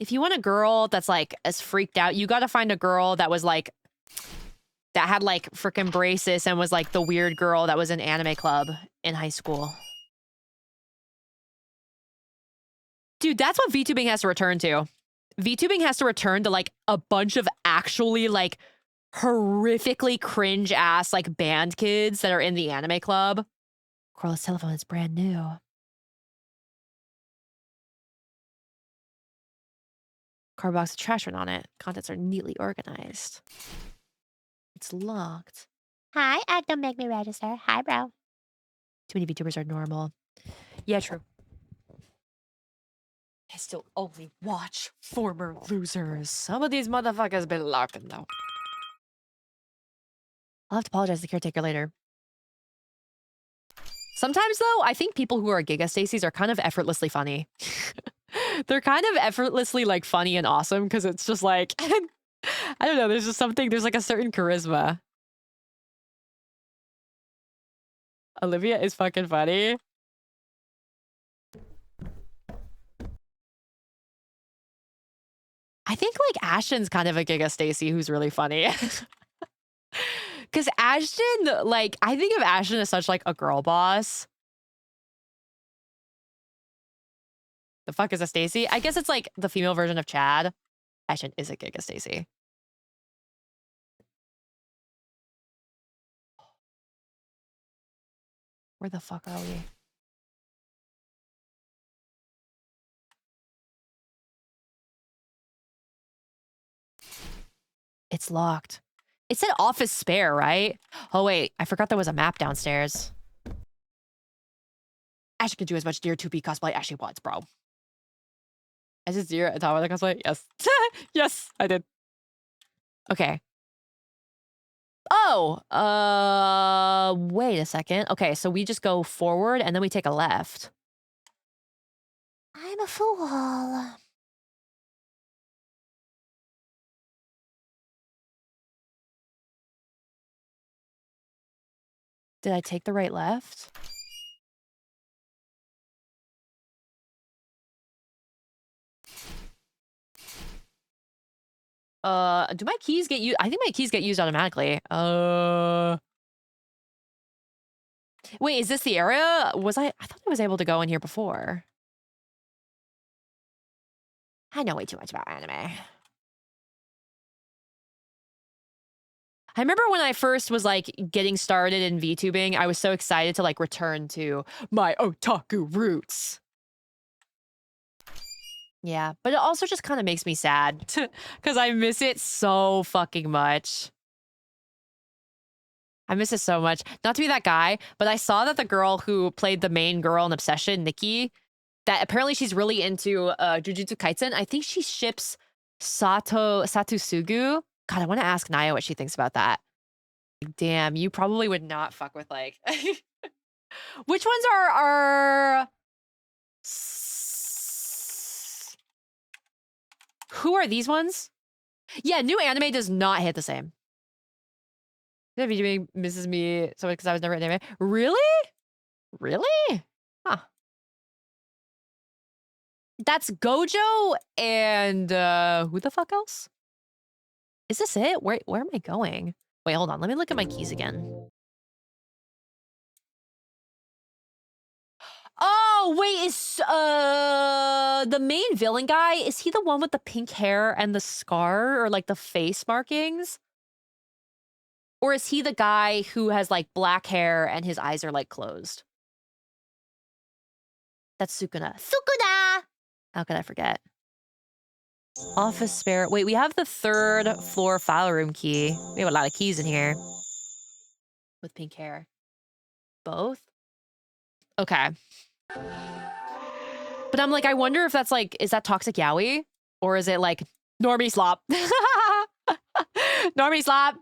If you want a girl that's like as freaked out, you gotta find a girl that was like, that had like freaking braces and was like the weird girl that was in anime club in high school. Dude, that's what VTubing has to return to. VTubing has to return to like a bunch of actually like horrifically cringe ass like band kids that are in the anime club. Corliss' telephone is brand new. Card box with trash written on it. Contents are neatly organized. It's locked. Hi, don't make me register. Hi, bro. Too many VTubers are normal. Yeah, true. I still only watch former losers. Some of these motherfuckers been locking though. I'll have to apologize to the caretaker later. Sometimes, though, I think people who are Giga Stacy's are kind of effortlessly funny. They're kind of effortlessly, like, funny and awesome, because it's just like... I don't know. There's just something. There's like a certain charisma. Olivia is fucking funny. I think like Ashton's kind of a Giga Stacy who's really funny. Because Ashton, like, I think of Ashton as such like a girl boss. The fuck is a Stacy? I guess it's like the female version of Chad. Ashton is a Giga Stacy. Where the fuck are we? It's locked. It said office spare, right? Oh, wait. I forgot there was a map downstairs. Ashley can do as much Dear 2P cosplay as she wants, bro. I just Dear at the top of the cosplay? Yes. Yes, I did. Okay. Oh, wait a second. Okay, so we just go forward and then we take a left. I'm a fool. Did I take the right left? Do my keys get used? I think my keys get used automatically. Wait, is this the area? I thought I was able to go in here before. I know way too much about anime. I remember when I first was like getting started in VTubing, I was so excited to like return to my otaku roots. Yeah, but it also just kind of makes me sad because I miss it so fucking much. I miss it so much. Not to be that guy, but I saw that the girl who played the main girl in Obsession, Nikki, that apparently she's really into Jujutsu Kaisen. I think she ships Satusugu. God, I want to ask Naya what she thinks about that. Damn, you probably would not fuck with like... Which ones are... Who are these ones? Yeah, new anime does not hit the same. That video misses me so because I was never in anime. Really? Really? Huh. That's Gojo and who the fuck else? Is this it? Where am I going? Wait, hold on. Let me look at my keys again. Oh, wait, is the main villain guy, is he the one with the pink hair and the scar or like the face markings? Or is he the guy who has like black hair and his eyes are like closed? That's Sukuna. Sukuna! How could I forget? Office spare. Wait, we have the 3rd floor file room key. We have a lot of keys in here. With pink hair. Both? Okay. But I'm like, I wonder if that's like, is that Toxic Yaoi? Or is it like Normie Slop? Normie Slop!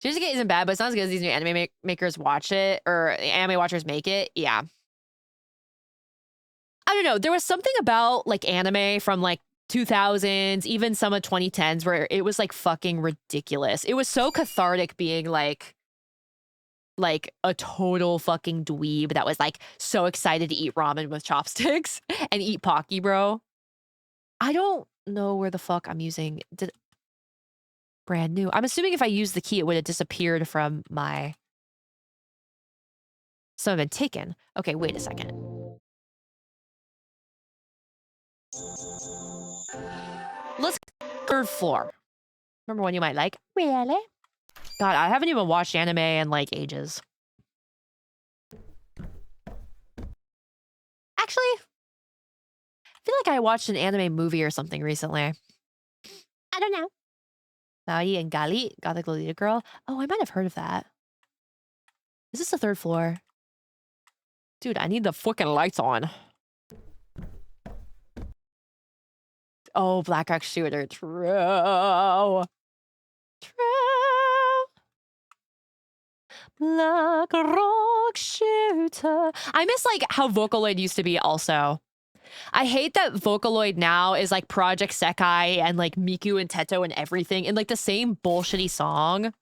Shinsuke isn't bad, but it's not as good as these new anime makers watch it, or anime watchers make it. Yeah. I don't know. There was something about like anime from like 2000s, even some of 2010s, where it was like fucking ridiculous. It was so cathartic being like a total fucking dweeb that was like so excited to eat ramen with chopsticks and eat Pocky, bro. I don't know where the fuck I'm using. Brand new. I'm assuming if I used the key, it would have disappeared from my... Some have been taken. Okay, wait a second. Let's 3rd floor. Remember one you might like? Really? God, I haven't even watched anime in like ages. Actually, I feel like I watched an anime movie or something recently. I don't know. Maui and Gali, Gothic Lolita Girl. Oh, I might have heard of that. Is this the 3rd floor? Dude, I need the fucking lights on. Oh, Black Rock Shooter. True. True. Black Rock Shooter. I miss like how Vocaloid used to be also. I hate that Vocaloid now is like Project Sekai and like Miku and Teto and everything in like the same bullshitty song.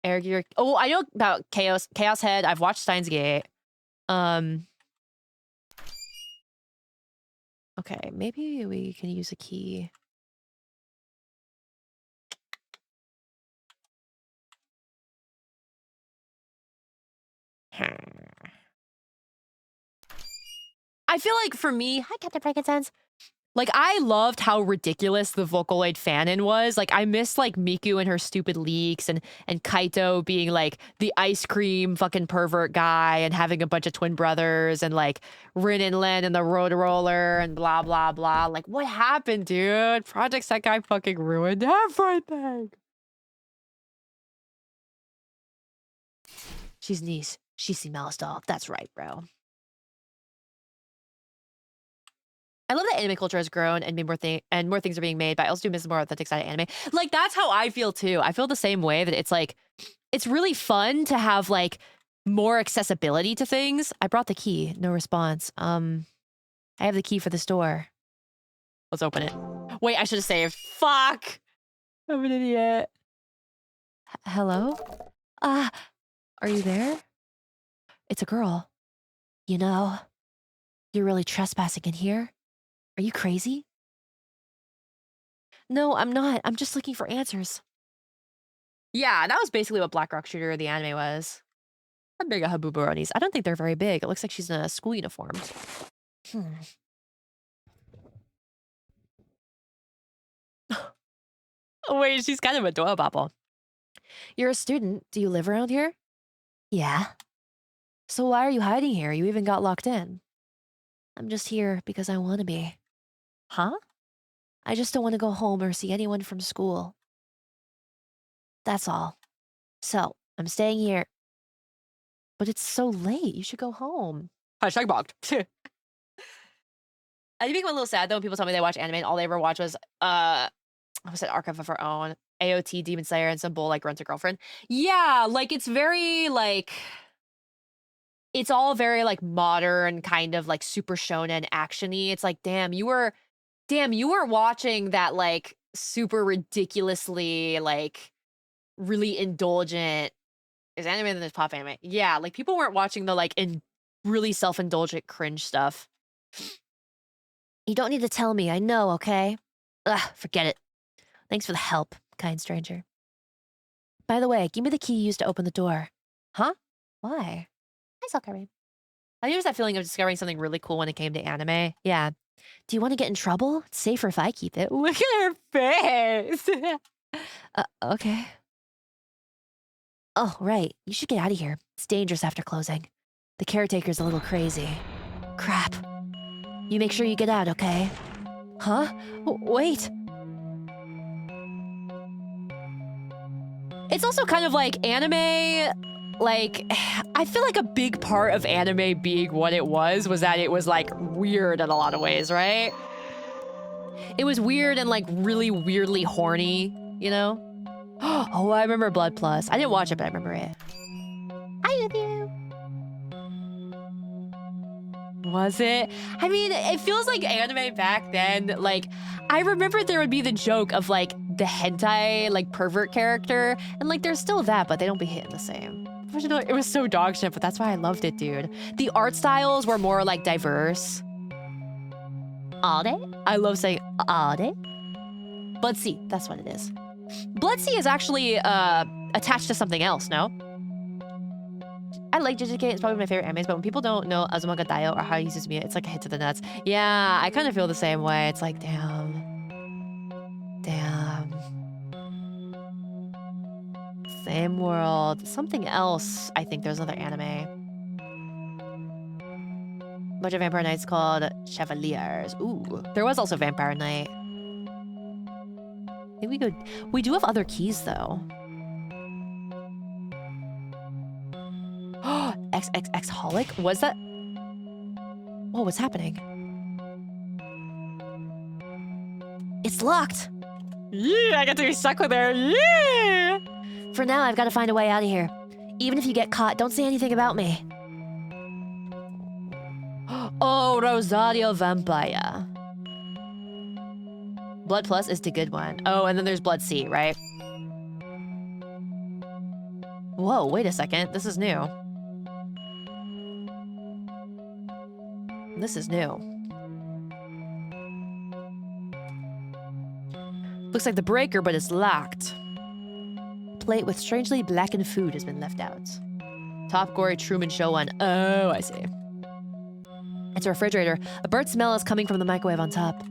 Eric, you're... Oh, I know about Chaos Head. I've watched Steins Gate. Okay, maybe we can use a key. I feel like for me, Hi, Captain Frankincense. like I loved how ridiculous the Vocaloid fanon was. Like I missed like Miku and her stupid leaks and Kaito being like the ice cream fucking pervert guy and having a bunch of twin brothers and like Rin and Len and the road roller and blah blah blah. Like what happened, dude? Project Sekai fucking ruined everything. She's niece. She's the mouse doll. That's right, bro. I love that anime culture has grown and more things are being made, but I also do miss more authentic side of anime. Like that's how I feel too. I feel the same way that it's like it's really fun to have like more accessibility to things. I brought the key. No response. I have the key for this door. Let's open it. Wait, I should have saved. Fuck. I'm an idiot. Hello? Are you there? It's a girl. You know, you're really trespassing in here. Are you crazy? No, I'm not. I'm just looking for answers. Yeah, that was basically what Black Rock Shooter the anime was. How big are Habubaronis? I don't think they're very big. It looks like she's in a school uniform. Oh, wait, she's kind of a adorable. You're a student. Do you live around here? Yeah. So why are you hiding here? You even got locked in. I'm just here because I want to be. Huh? I just don't want to go home or see anyone from school. That's all. So, I'm staying here. But it's so late. You should go home. Hashtag blocked. I think I'm a little sad though when people tell me they watch anime and all they ever watch was what's that, Archive of Our Own, AOT, Demon Slayer, and some bull like Rent a Girlfriend. Yeah, like it's very like it's all very like modern, kind of like super shonen actiony. It's like, damn, you were watching that like super ridiculously like really indulgent. Is anime than this pop anime? Yeah, like people weren't watching the like in really self-indulgent cringe stuff. You don't need to tell me. I know, okay? Ugh, forget it. Thanks for the help, kind stranger. By the way, give me the key you used to open the door. Huh? Why? Hi, Selkarin. I used that feeling of discovering something really cool when it came to anime. Yeah. Do you want to get in trouble? It's safer if I keep it. Look at her face. Okay. Oh, right. You should get out of here. It's dangerous after closing. The caretaker's a little crazy. Crap. You make sure you get out, okay? Huh? Wait. It's also kind of like anime, like, I feel like a big part of anime being what it was that it was like weird in a lot of ways, right? It was weird and like really weirdly horny, you know? Oh, I remember Blood Plus. I didn't watch it, but I remember it. Hi with you. Was it? I mean, it feels like anime back then. Like, I remember there would be the joke of like the hentai, like pervert character, and like there's still that, but they don't be hitting the same. It was so dog shit, but that's why I loved it, dude. The art styles were more like diverse. Ade? I love saying Ade. Bloodsea, that's what it is. Bloodsea is actually attached to something else, no? I like JJK, it's probably my favorite animes, but when people don't know Azumanga Daioh or how he uses me, it's like a hit to the nuts. Yeah, I kind of feel the same way. It's like, damn. Damn. Same world. Something else. I think there's another anime. Bunch of Vampire Knights called Chevaliers. Ooh. There was also Vampire Knight. I think we do have other keys though. XXX Holic? Was that? Oh, what's happening? It's locked. Yeah, I get to be stuck with her. Yeah. For now, I've got to find a way out of here. Even if you get caught, don't say anything about me. Oh, Rosario Vampire. Blood Plus is the good one. Oh, and then there's Blood C, right? Whoa, wait a second. This is new. This is new. Looks like the breaker, but it's locked. Plate with strangely blackened food has been left out. Top gory Truman Show one. Oh, I see. It's a refrigerator. A burnt smell is coming from the microwave on top.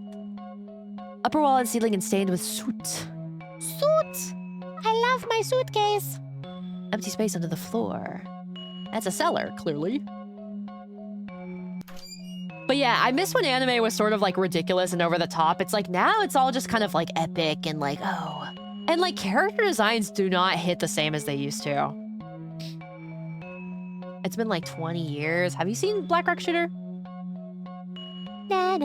Upper wall and ceiling and stained with soot. Soot! I love my suitcase. Empty space under the floor. That's a cellar, clearly. But yeah, I miss when anime was sort of like ridiculous and over the top. It's like now it's all just kind of like epic and like, oh. And like character designs do not hit the same as they used to. It's been like 20 years. Have you seen Black Rock Shooter? Hard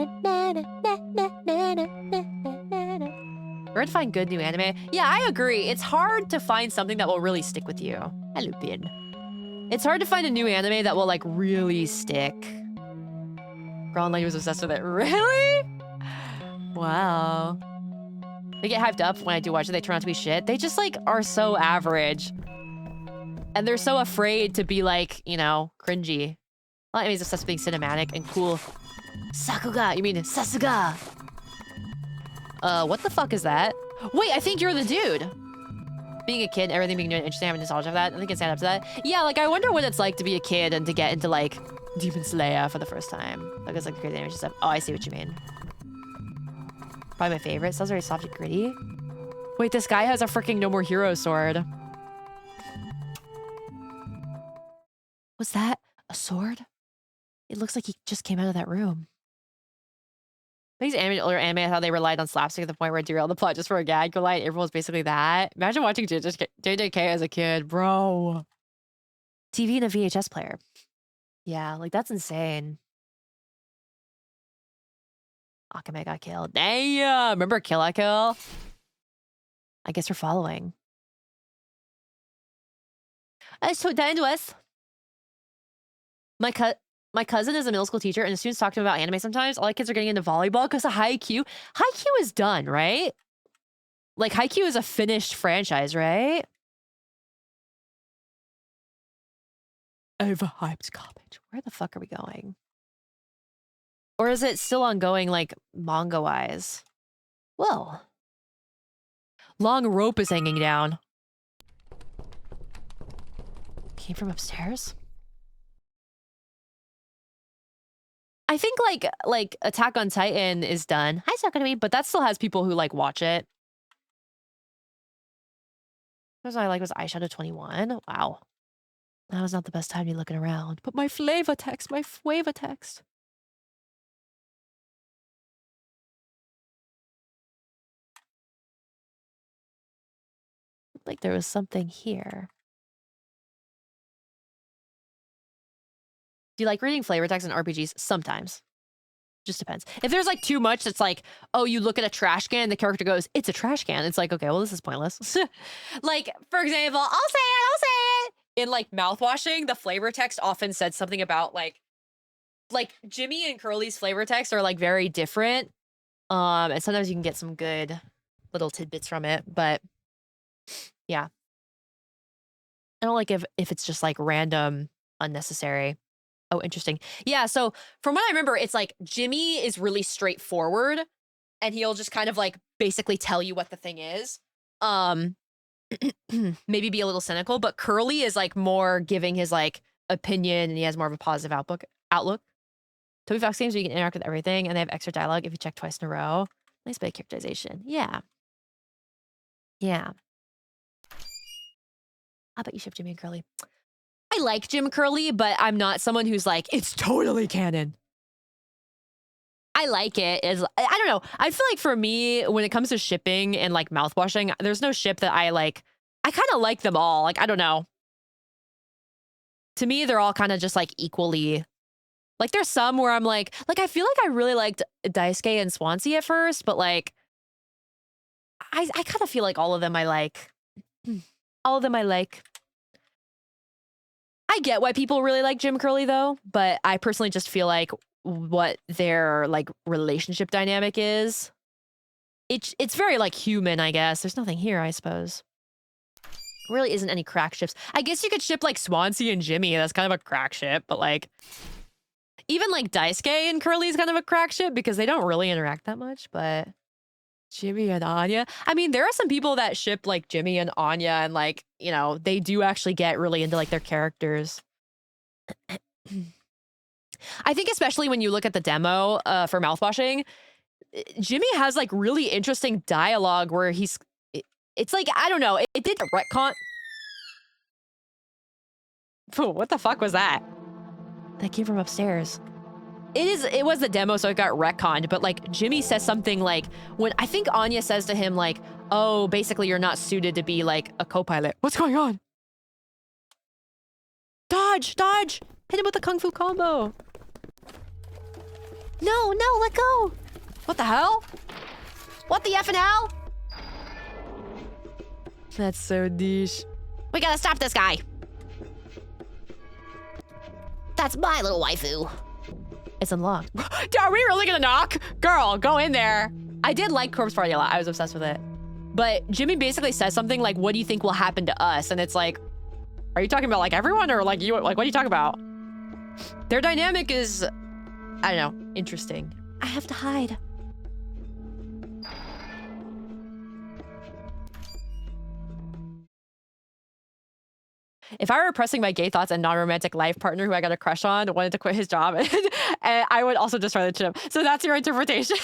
to find good new anime. Yeah, I agree. It's hard to find something that will really stick with you. Hi, Lupin. It's hard to find a new anime that will like really stick. Girl Online was obsessed with it. Really? Wow. They get hyped up when I do watch it. They turn out to be shit. They just like are so average. And they're so afraid to be like, you know, cringy. Well, I mean, it's obsessed with being cinematic and cool. Sakuga, you mean Sasuga. What the fuck is that? Wait, I think you're the dude. Being a kid, everything being new and interesting, having nostalgia of that. I think I can stand up to that. Yeah, like I wonder what it's like to be a kid and to get into like Demon Slayer for the first time. Like it's like crazy animation stuff. Oh, I see what you mean. Probably my favorite. Sounds very soft and gritty. Wait, this guy has a freaking No More Hero sword. Was that a sword? It looks like he just came out of that room. These older anime, I thought they relied on slapstick at the point where it derailed the plot just for a gag. Light April was basically that. Imagine watching JJK as a kid, bro. TV and a VHS player. Yeah, like that's insane. Akame got killed. Damn! Remember Kill la Kill? I guess we're following. So the end was my cousin is a middle school teacher, and the students talk to him about anime sometimes. All the kids are getting into volleyball because of Haikyuu. Haikyuu is done, right? Like, Haikyuu is a finished franchise, right? Overhyped garbage. Where the fuck are we going? Or is it still ongoing, like, manga-wise? Well. Long rope is hanging down. Came from upstairs? I think like Attack on Titan is done. Hi, Sakura, but that still has people who like watch it. What I like was Eyeshadow 21. Wow. That was not the best time to be looking around. But my flavor text. Like there was something here. Do you like reading flavor text in RPGs? Sometimes. Just depends. If there's like too much, it's like, oh, you look at a trash can, the character goes, it's a trash can. It's like, okay, well, this is pointless. Like, for example, I'll say it. In like mouthwashing, the flavor text often said something about like Jimmy and Curly's flavor text are like very different. And sometimes you can get some good little tidbits from it, but yeah. I don't like if it's just like random, unnecessary. Oh, interesting. Yeah, so from what I remember, it's like Jimmy is really straightforward and he'll just kind of like basically tell you what the thing is. Maybe be a little cynical, but Curly is like more giving his like opinion and he has more of a positive outlook. Toby Fox games where you can interact with everything and they have extra dialogue if you check twice in a row. Nice bit of characterization. Yeah. Yeah. I bet you ship Jimmy and Curly. I like Jim Curly, but I'm not someone who's like, it's totally canon. I like it. I don't know. I feel like for me, when it comes to shipping and like mouthwashing, there's no ship that I like. I kind of like them all. Like, I don't know. To me, they're all kind of just like equally. Like there's some where I'm like I feel like I really liked Daisuke and Swansea at first, but like, I kind of feel like all of them I like. All of them I like. I get why people really like Jim Curly though, but I personally just feel like what their like relationship dynamic is. It's very like human, I guess. There's nothing here, I suppose. Really isn't any crack ships. I guess you could ship like Swansea and Jimmy. That's kind of a crack ship, but like even like Daisuke and Curly is kind of a crack ship because they don't really interact that much, but Jimmy and Anya. I mean, there are some people that ship like Jimmy and Anya and like, you know, they do actually get really into like their characters. I think especially when you look at the demo for mouthwashing, Jimmy has like really interesting dialogue where it's like, I don't know, it did a retcon. What the fuck was that? That came from upstairs. It was the demo, so it got retconned, but like Jimmy says something like, when I think Anya says to him like, oh, basically you're not suited to be like a co-pilot. What's going on? Dodge, dodge! Hit him with the Kung Fu combo. No, no, let go. What the hell? What the effing hell? That's so niche. We gotta stop this guy. That's my little waifu. It's unlocked. Are we really gonna knock? Girl, go in there. I did like Corpse Party a lot. I was obsessed with it. But Jimmy basically says something like, what do you think will happen to us? And it's like, are you talking about like everyone or like you? Like, what are you talking about? Their dynamic is, I don't know, interesting. I have to hide. If I were repressing my gay thoughts and non-romantic life partner who I got a crush on wanted to quit his job, and I would also destroy the chip. So that's your interpretation.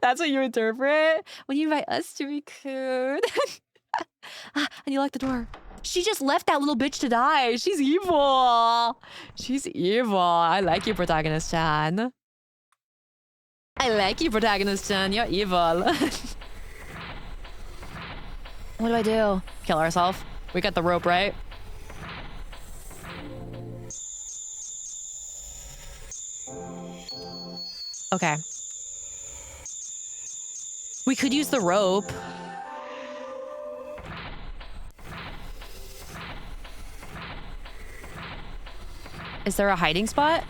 That's what you interpret when you invite us to be cute. And you lock the door. She just left that little bitch to die. She's evil. She's evil. I like you, protagonist-chan. I like you, protagonist-chan. You're evil. What do I do? Kill ourselves? We got the rope, right? Okay. We could use the rope. Is there a hiding spot?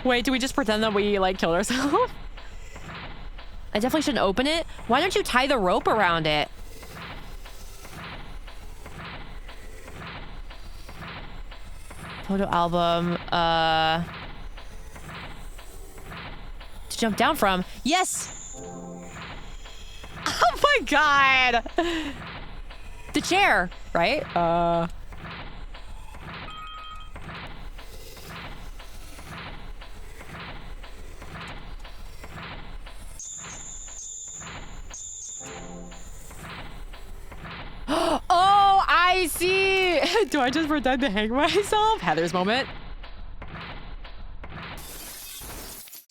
Wait, do we just pretend that we like killed ourselves? I definitely shouldn't open it. Why don't you tie the rope around it? Photo album, to jump down from. Yes! Oh my god! The chair, right? Oh, I see! Do I just pretend to hang myself? Heather's moment.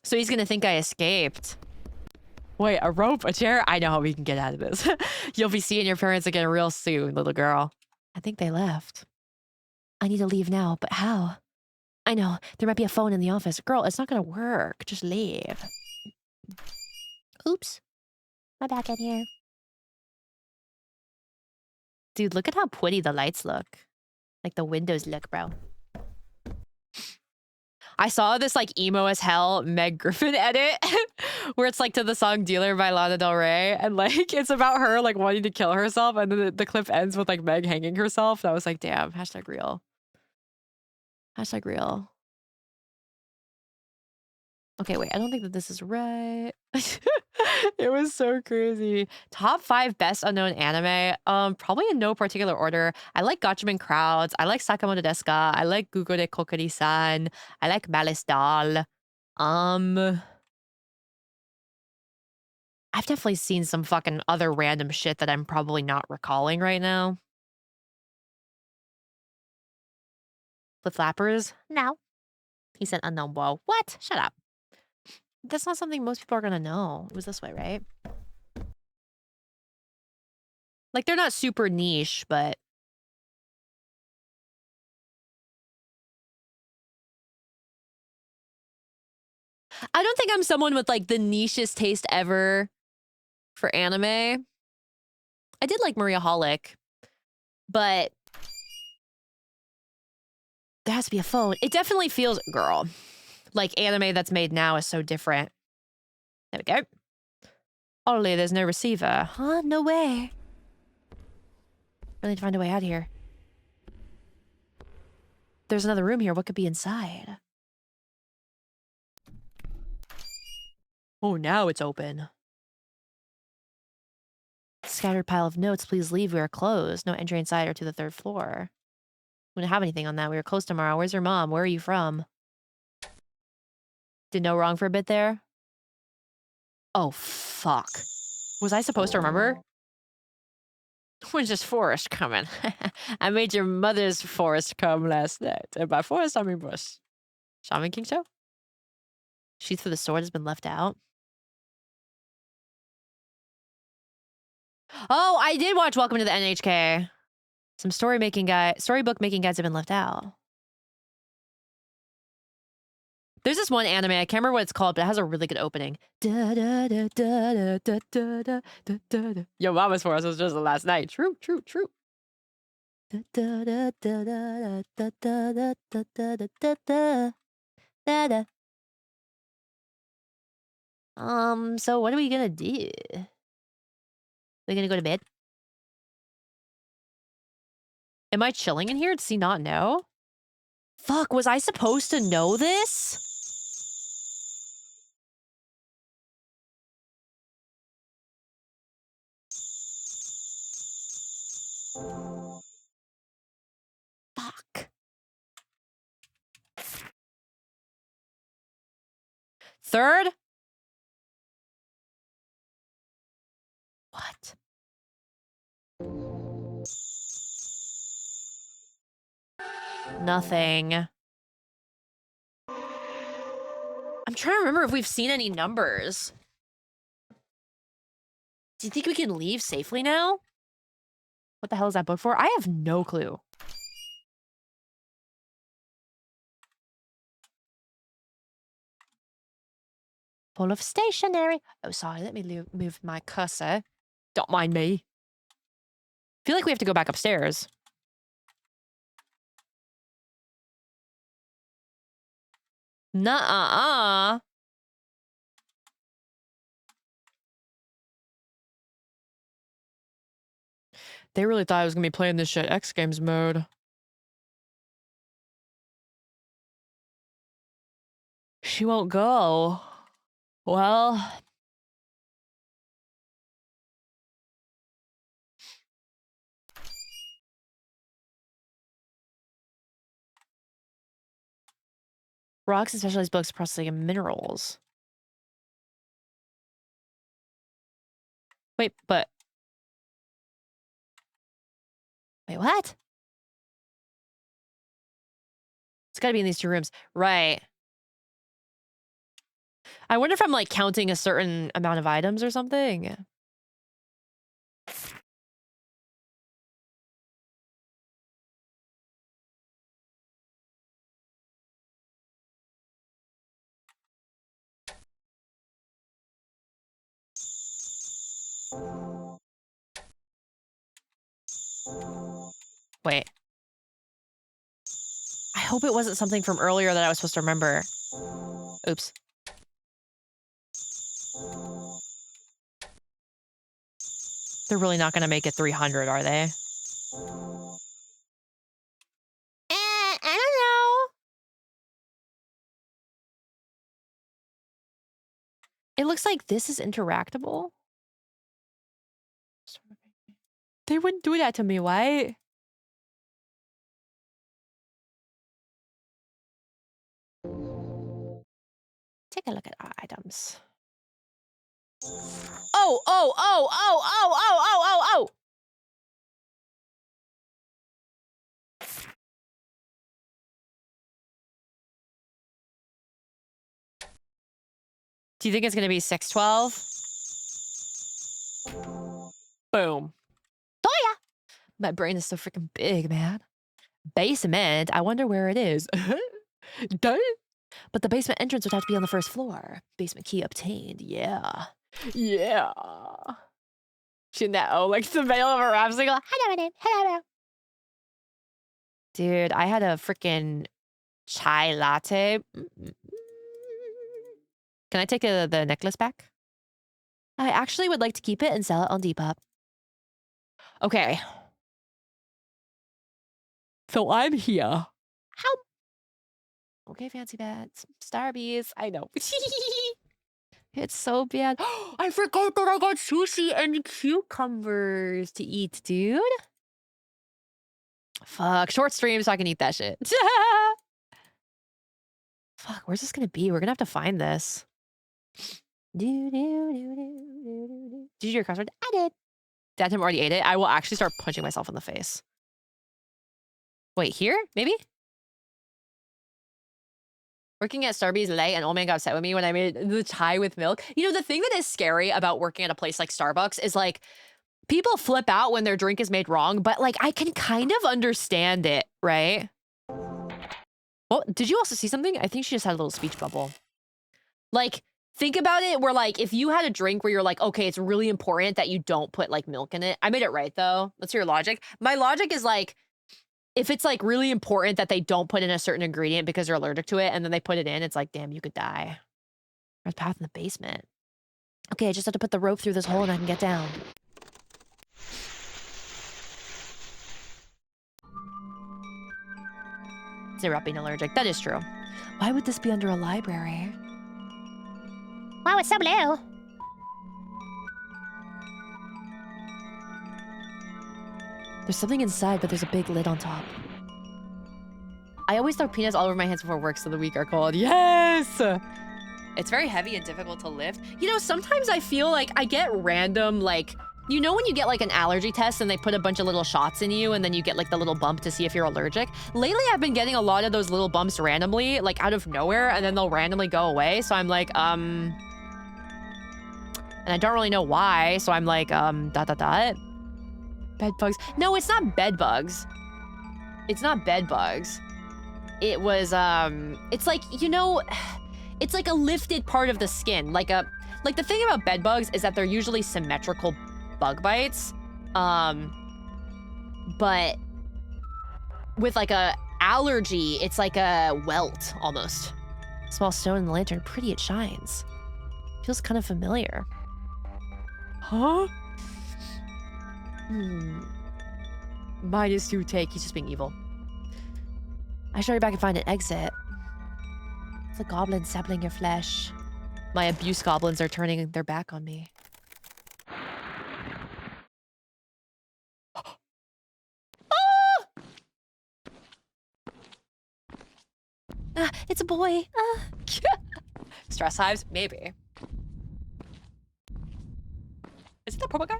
So he's gonna think I escaped. Wait, a rope, a chair? I know how we can get out of this. You'll be seeing your parents again real soon, little girl. I think they left. I need to leave now, but how? I know, there might be a phone in the office. Girl, it's not gonna work. Just leave. Oops. I'm back in here. Dude, look at how pretty the lights look. Like the windows look, bro. I saw this like emo as hell Meg Griffin edit where it's like to the song Dealer by Lana Del Rey. And like, it's about her like wanting to kill herself. And then the clip ends with like Meg hanging herself. And I was like, damn, hashtag real. Hashtag real. Okay, wait, I don't think that this is right. It was so crazy. Top 5 best unknown anime. Probably in no particular order. I like Gatchaman Crowds. I like Sakamoto Desu ka. I like Gugo de Kokori-san. I like Malice Doll. I've definitely seen some fucking other random shit that I'm probably not recalling right now. The Flappers? No. He said unknown. Whoa. What? Shut up. That's not something most people are gonna know. It was this way, right? Like, they're not super niche, but... I don't think I'm someone with, like, the nichest taste ever for anime. I I did like Maria Holic, but there has to be a phone. It definitely feels, girl, like anime that's made now is so different. There we go. Ollie, there's no receiver. Huh? No way. I need to find a way out of here. There's another room here. What could be inside? Oh, now it's open. Scattered pile of notes. Please leave. We are closed. No entry inside or to the 3rd floor. We don't have anything on that. We are closed tomorrow. Where's your mom? Where are you from? Did no wrong for a bit there? Oh, fuck. Was I supposed to remember? When's this forest coming? I made your mother's forest come last night. And by forest, I mean bush. Shaman King Show? Sheath for the sword has been left out. Oh, I did watch Welcome to the NHK. Some storybook making guides have been left out. There's this one anime, I can't remember what it's called, but it has a really good opening. Yo, Mama's Forest was just last night. True, true, true. So what are we gonna do? We gonna go to bed? Am I chilling in here? Does he not know? Fuck, was I supposed to know this? Fuck. 3rd? What? Nothing. I'm trying to remember if we've seen any numbers. Do you think we can leave safely now? What the hell is that book for? I have no clue. Full of stationery. Oh, sorry. Let me move my cursor. Don't mind me. Feel like we have to go back upstairs. Nuh-uh-uh. They really thought I was gonna be playing this shit X Games mode. She won't go. Well... Rocks and specialized books processing and minerals. Wait, but... Wait, what? It's gotta be in these 2 rooms. Right. I wonder if I'm, like, counting a certain amount of items or something. Wait. I hope it wasn't something from earlier that I was supposed to remember. Oops. They're really not gonna make it 300, are they? I don't know. It looks like this is interactable. They wouldn't do that to me, right? Take a look at our items. Oh, oh, oh, oh, oh, oh, oh, oh, oh! Do you think it's gonna be 612? Boom. Oh yeah! My brain is so freaking big, man. Basement? I wonder where it is. Duh. But the basement entrance would have to be on the 1st floor. Basement key obtained. Yeah. Yeah. Jeanette, like the middle of a rap single. Hello. Dude, I had a freaking chai latte. Can I take the necklace back? I actually would like to keep it and sell it on Depop. Okay. So I'm here. How? Okay, fancy pants. Starbies. I know. It's so bad. I forgot that I got sushi and cucumbers to eat, dude. Fuck. Short stream so I can eat that shit. Fuck, where's this gonna be? We're gonna have to find this. Did you do your crossword? I did. Dad Tim already ate it. I will actually start punching myself in the face. Wait, here? Maybe? Working at Starbucks late, and old man got upset with me when I made the chai with milk. You know, the thing that is scary about working at a place like Starbucks is like, people flip out when their drink is made wrong, but like, I can kind of understand it, right? Well, did you also see something? I think she just had a little speech bubble. Like, think about it where like, if you had a drink where you're like, okay, it's really important that you don't put like milk in it. I made it right though. That's your logic. My logic is like, if it's like really important that they don't put in a certain ingredient because they're allergic to it and then they put it in, it's like, damn, you could die. There's a path in the basement. Okay, I just have to put the rope through this hole and I can get down. Zero being allergic. That is true. Why would this be under a library? Wow, it's so blue. There's something inside, but there's a big lid on top. I always throw peanuts all over my hands before work so the weak are cold. Yes! It's very heavy and difficult to lift. You know, sometimes I feel like I get random, like, you know when you get like an allergy test and they put a bunch of little shots in you and then you get like the little bump to see if you're allergic? Lately, I've been getting a lot of those little bumps randomly, like out of nowhere, and then they'll randomly go away. So I'm like, and I don't really know why. So I'm like, Bed bugs. No, it's not bed bugs. It's not bed bugs. It was, it's like, you know, it's like a lifted part of the skin. Like the thing about bed bugs is that they're usually symmetrical bug bites. But with like a allergy, it's like a welt almost. Small stone in the lantern, pretty it shines. Feels kind of familiar. Huh? -2 take. He's just being evil. I should hurry back and find an exit. It's a goblin sampling your flesh. My abuse goblins are turning their back on me. It's a boy. Stress hives? Maybe. Is it the purple guy?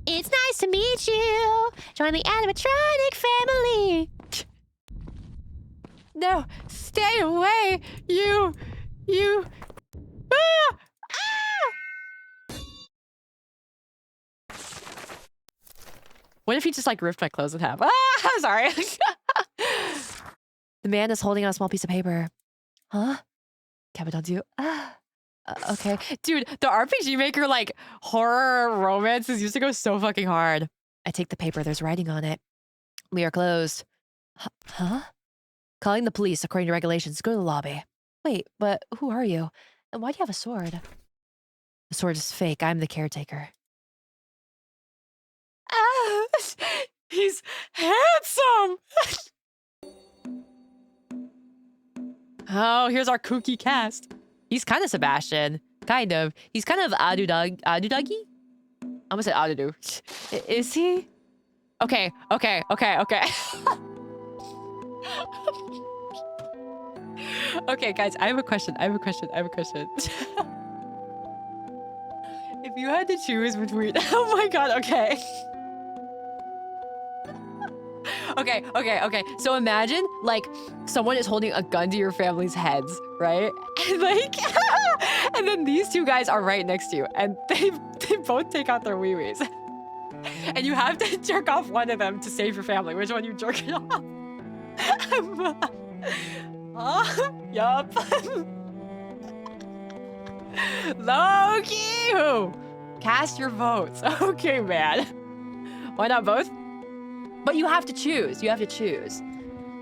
It's nice to meet you. Join the animatronic family. No, stay away. You. Ah! What if he just like ripped my clothes in half? Ah, sorry. The man is holding out a small piece of paper. Huh? Capital okay. Dude, the RPG Maker, like, horror romances used to go so fucking hard. I take the paper. There's writing on it. We are closed. Huh? Calling the police according to regulations. Go to the lobby. Wait, but who are you? And why do you have a sword? The sword is fake. I'm the caretaker. Ah! He's handsome! Oh, here's our kooky cast. He's kind of Sebastian. Kind of. He's kind of Adudagi? I'm gonna say Adudu. Is he? Okay. Okay, guys, I have a question. If you had to choose between... Oh my god, okay. Okay. So imagine, like, someone is holding a gun to your family's heads, right? And like, and then these two guys are right next to you, and they both take out their wee-wees. And you have to jerk off one of them to save your family. Which one you jerk it off? Yup. Loki! Who? Cast your votes. Okay, man. Why not both? But you have to choose. You have to choose.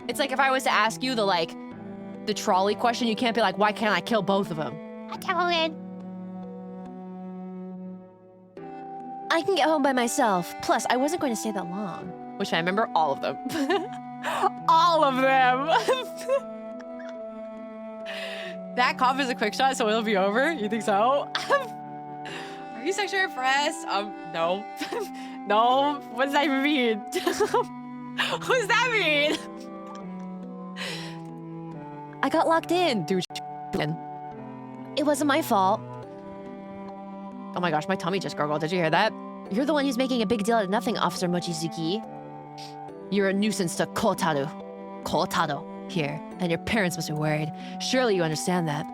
It's like if I was to ask you the trolley question, you can't be like, why can't I kill both of them? I can get home by myself. Plus, I wasn't going to stay that long. Which I remember all of them. All of them. That cough is a quick shot, so it'll be over. You think so? Are you sexually impressed? No. No. What does that even mean? What does that mean? I got locked in. Dude, It wasn't my fault. oh my gosh, my tummy just gurgled. Did you hear that? You're the one who's making a big deal out of nothing, Officer Mochizuki. You're a nuisance to Kotaro. Kotaro here, and your parents must be worried. Surely you understand that.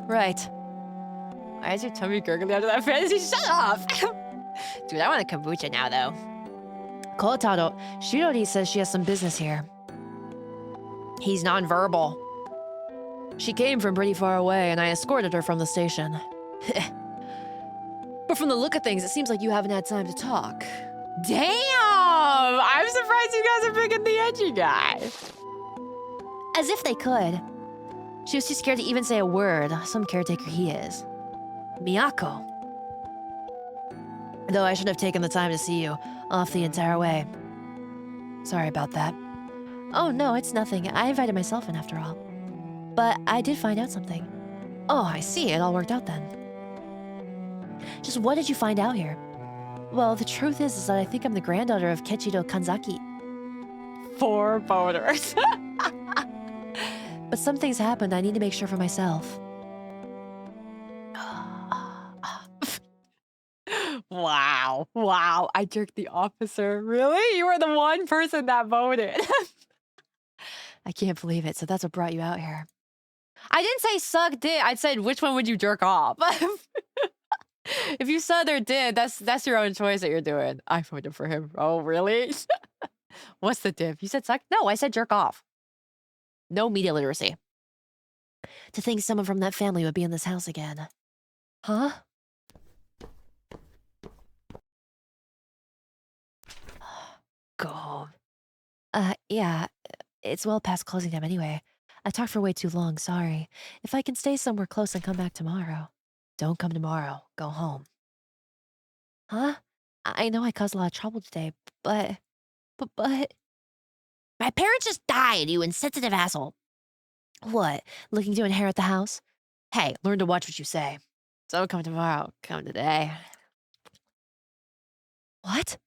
Right. Why is your tummy gurgling after that fantasy? Shut off! Dude, I want a kombucha now, though. Kotaro, Shirori says she has some business here. He's nonverbal. She came from pretty far away, and I escorted her from the station. But from the look of things, it seems like you haven't had time to talk. Damn! I'm surprised you guys are picking the edgy guy. As if they could. She was too scared to even say a word. Some caretaker he is. Miyako. Though I should have taken the time to see you off the entire way. Sorry about that. Oh, no, it's nothing. I invited myself in after all. But I did find out something. Oh, I see. It all worked out then. Just what did you find out here? Well, the truth is that I think I'm the granddaughter of Kechido Kanzaki. 4 boners. But some things happened I need to make sure for myself. Wow. Wow. I jerked the officer. Really? You were the one person that voted. I can't believe it. So that's what brought you out here. I didn't say suck dick. I said which one would you jerk off? If you said or did, that's your own choice that you're doing. I voted for him. Oh, really? What's the diff? You said suck? No, I said jerk off. No media literacy. To think someone from that family would be in this house again. Huh? Go home. Yeah. It's well past closing time anyway. I talked for way too long, sorry. If I can stay somewhere close and come back tomorrow. Don't come tomorrow. Go home. Huh? I know I caused a lot of trouble today, but... My parents just died, you insensitive asshole. What? Looking to inherit the house? Hey, learn to watch what you say. Don't come tomorrow. Come today. What?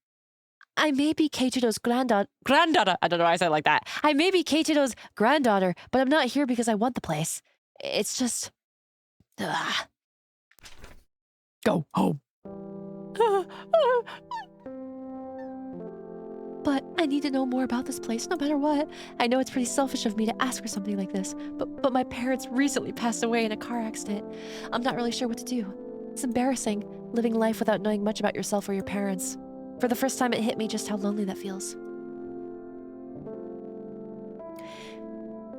I may be Keiichiro's granddaughter. I don't know why I said it like that. I may be Keiichiro's granddaughter, but I'm not here because I want the place. It's just... Ugh. Go home. But I need to know more about this place, no matter what. I know it's pretty selfish of me to ask for something like this, but my parents recently passed away in a car accident. I'm not really sure what to do. It's embarrassing, living life without knowing much about yourself or your parents. For the first time, it hit me just how lonely that feels.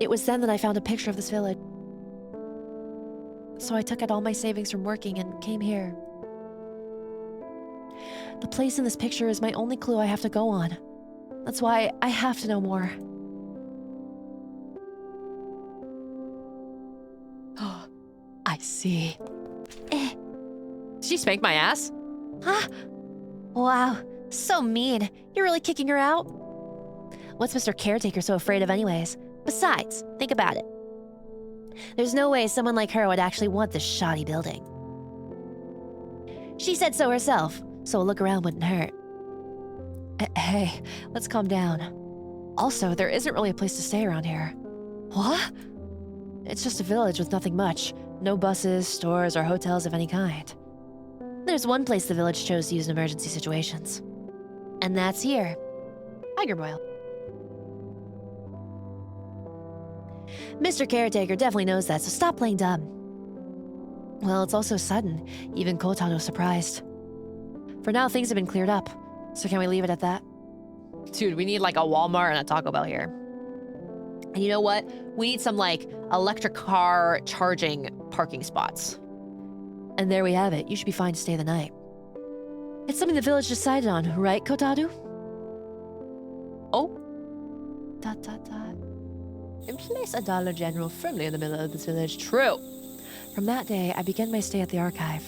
It was then that I found a picture of this village. So I took out all my savings from working and came here. The place in this picture is my only clue I have to go on. That's why I have to know more. Oh, I see. Did she spank my ass? Huh? Wow, so mean. You're really kicking her out? What's Mr. Caretaker so afraid of anyways? Besides, think about it. There's no way someone like her would actually want this shoddy building. She said so herself, so a look around wouldn't hurt. Hey, let's calm down. Also, there isn't really a place to stay around here. What? It's just a village with nothing much. No buses, stores, or hotels of any kind. There's one place the village chose to use in emergency situations. And that's here. Tiger Boil. Mr. Caretaker definitely knows that, so stop playing dumb. Well, it's also sudden. Even Kotaro's surprised. For now, things have been cleared up. So can we leave it at that? Dude, we need like a Walmart and a Taco Bell here. And you know what? We need some like electric car charging parking spots. And there we have it. You should be fine to stay the night. It's something the village decided on, right, Kotadu? Oh. Dot, dot, dot. And place a Dollar General firmly in the middle of this village. True. From that day, I began my stay at the archive.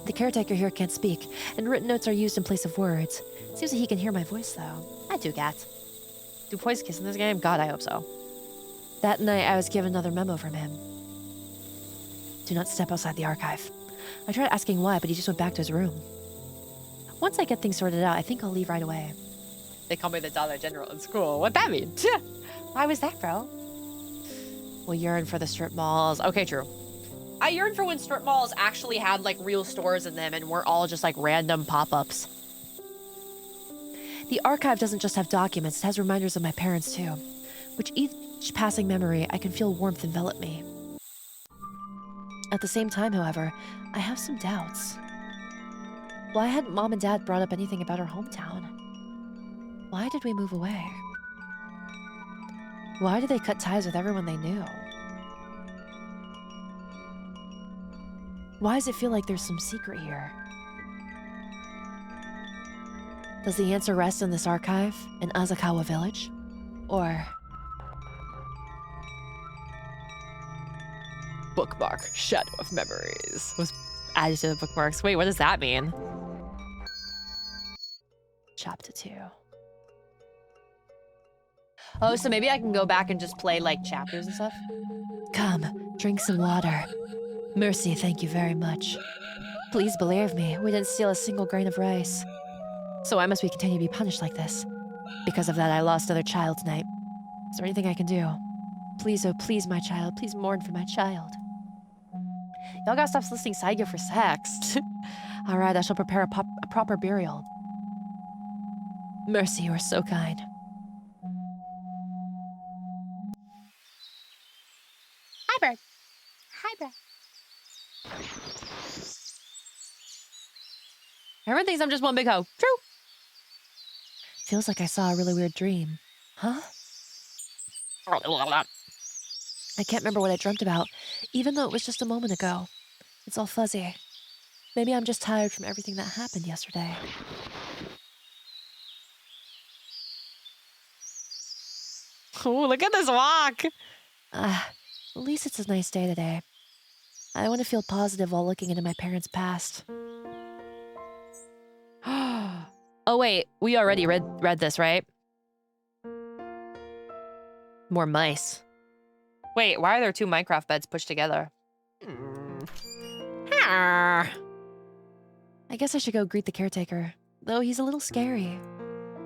The caretaker here can't speak, and written notes are used in place of words. Seems that he can hear my voice, though. I do, Gat. Do boys kiss in this game? God, I hope so. That night, I was given another memo from him. Do not step outside the archive. I tried asking why, but he just went back to his room. Once I get things sorted out, I think I'll leave right away. They call me the Dollar General in school. What'd that mean? Why was that, bro? We'll yearn for the strip malls. Okay, true. I yearned for when strip malls actually had like real stores in them and weren't all just like random pop-ups. The archive doesn't just have documents, it has reminders of my parents too. With each passing memory, I can feel warmth envelop me. At the same time, however, I have some doubts. Why hadn't Mom and Dad brought up anything about our hometown? Why did we move away? Why did they cut ties with everyone they knew? Why does it feel like there's some secret here? Does the answer rest in this archive in Azakawa village? Or... Bookmark, Shadow of Memories. Was added to the bookmarks. Wait, what does that mean? Chapter 2. Oh, so maybe I can go back and just play like chapters and stuff? Come, drink some water. Mercy, thank you very much. Please believe me, we didn't steal a single grain of rice. So why must we continue to be punished like this? Because of that, I lost another child tonight. Is there anything I can do? Please, oh please, my child, please mourn for my child. Y'all gotta stop soliciting Saigyo for sex. All right, I shall prepare a proper burial. Mercy, you are so kind. Hi, bird. Hi, bird. Everyone thinks I'm just one big hoe. True. Feels like I saw a really weird dream. Huh? I can't remember what I dreamt about, even though it was just a moment ago. It's all fuzzy. Maybe I'm just tired from everything that happened yesterday. Oh, look at this walk. At least it's a nice day today. I want to feel positive while looking into my parents' past. Oh, wait. We already read this, right? More mice. Wait, why are there two Minecraft beds pushed together? I guess I should go greet the caretaker, though he's a little scary.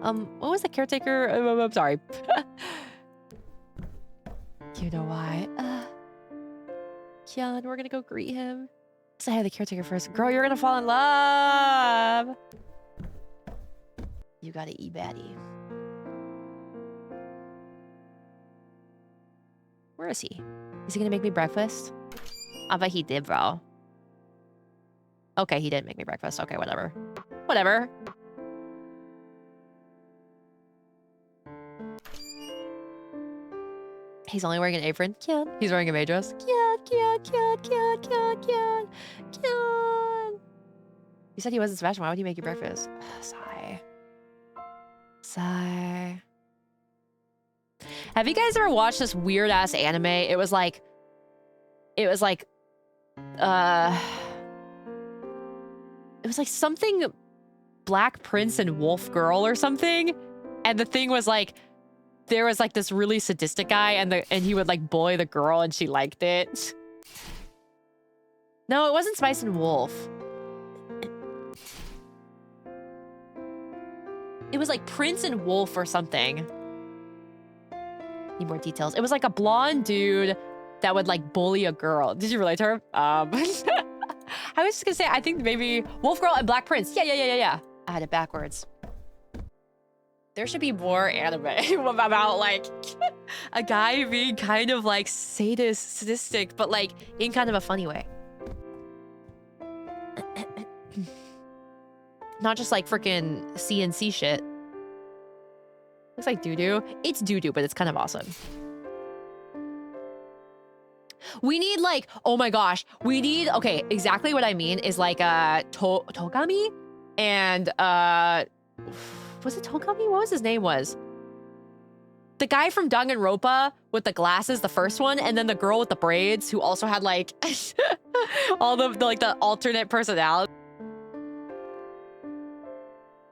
What was the caretaker? I'm sorry. You know why? Kian, we're gonna go greet him. Say hi to the caretaker first. Girl, you're gonna fall in love. You gotta eat baddie. Where is he? Is he gonna make me breakfast? I bet he did, bro. Okay, he did make me breakfast. Okay, whatever. Whatever. He's only wearing an apron. Kian. He's wearing a maid dress. Kian. You said he wasn't Sebastian. Why would he make you breakfast? Sigh. Have you guys ever watched this weird ass anime? It was like something Black Prince and Wolf Girl or something. And the thing was like, there was like this really sadistic guy and he would like bully the girl and she liked it. No, it wasn't Spice and Wolf. It was like Prince and Wolf or something. Need more details. It was like a blonde dude that would like bully a girl. Did you relate to her? I was just gonna say, I think maybe Wolf Girl and Black Prince. Yeah. I had it backwards. There should be more anime about like a guy being kind of like sadistic, but like in kind of a funny way. Not just like freaking CNC shit. Looks like doo-doo. It's doo-doo, but it's kind of awesome. We need like, oh my gosh, we need, okay, exactly what I mean is like Togami and was it Togami? What was his name was? The guy from Danganronpa with the glasses, the first one, and then the girl with the braids who also had like all the like the alternate personality.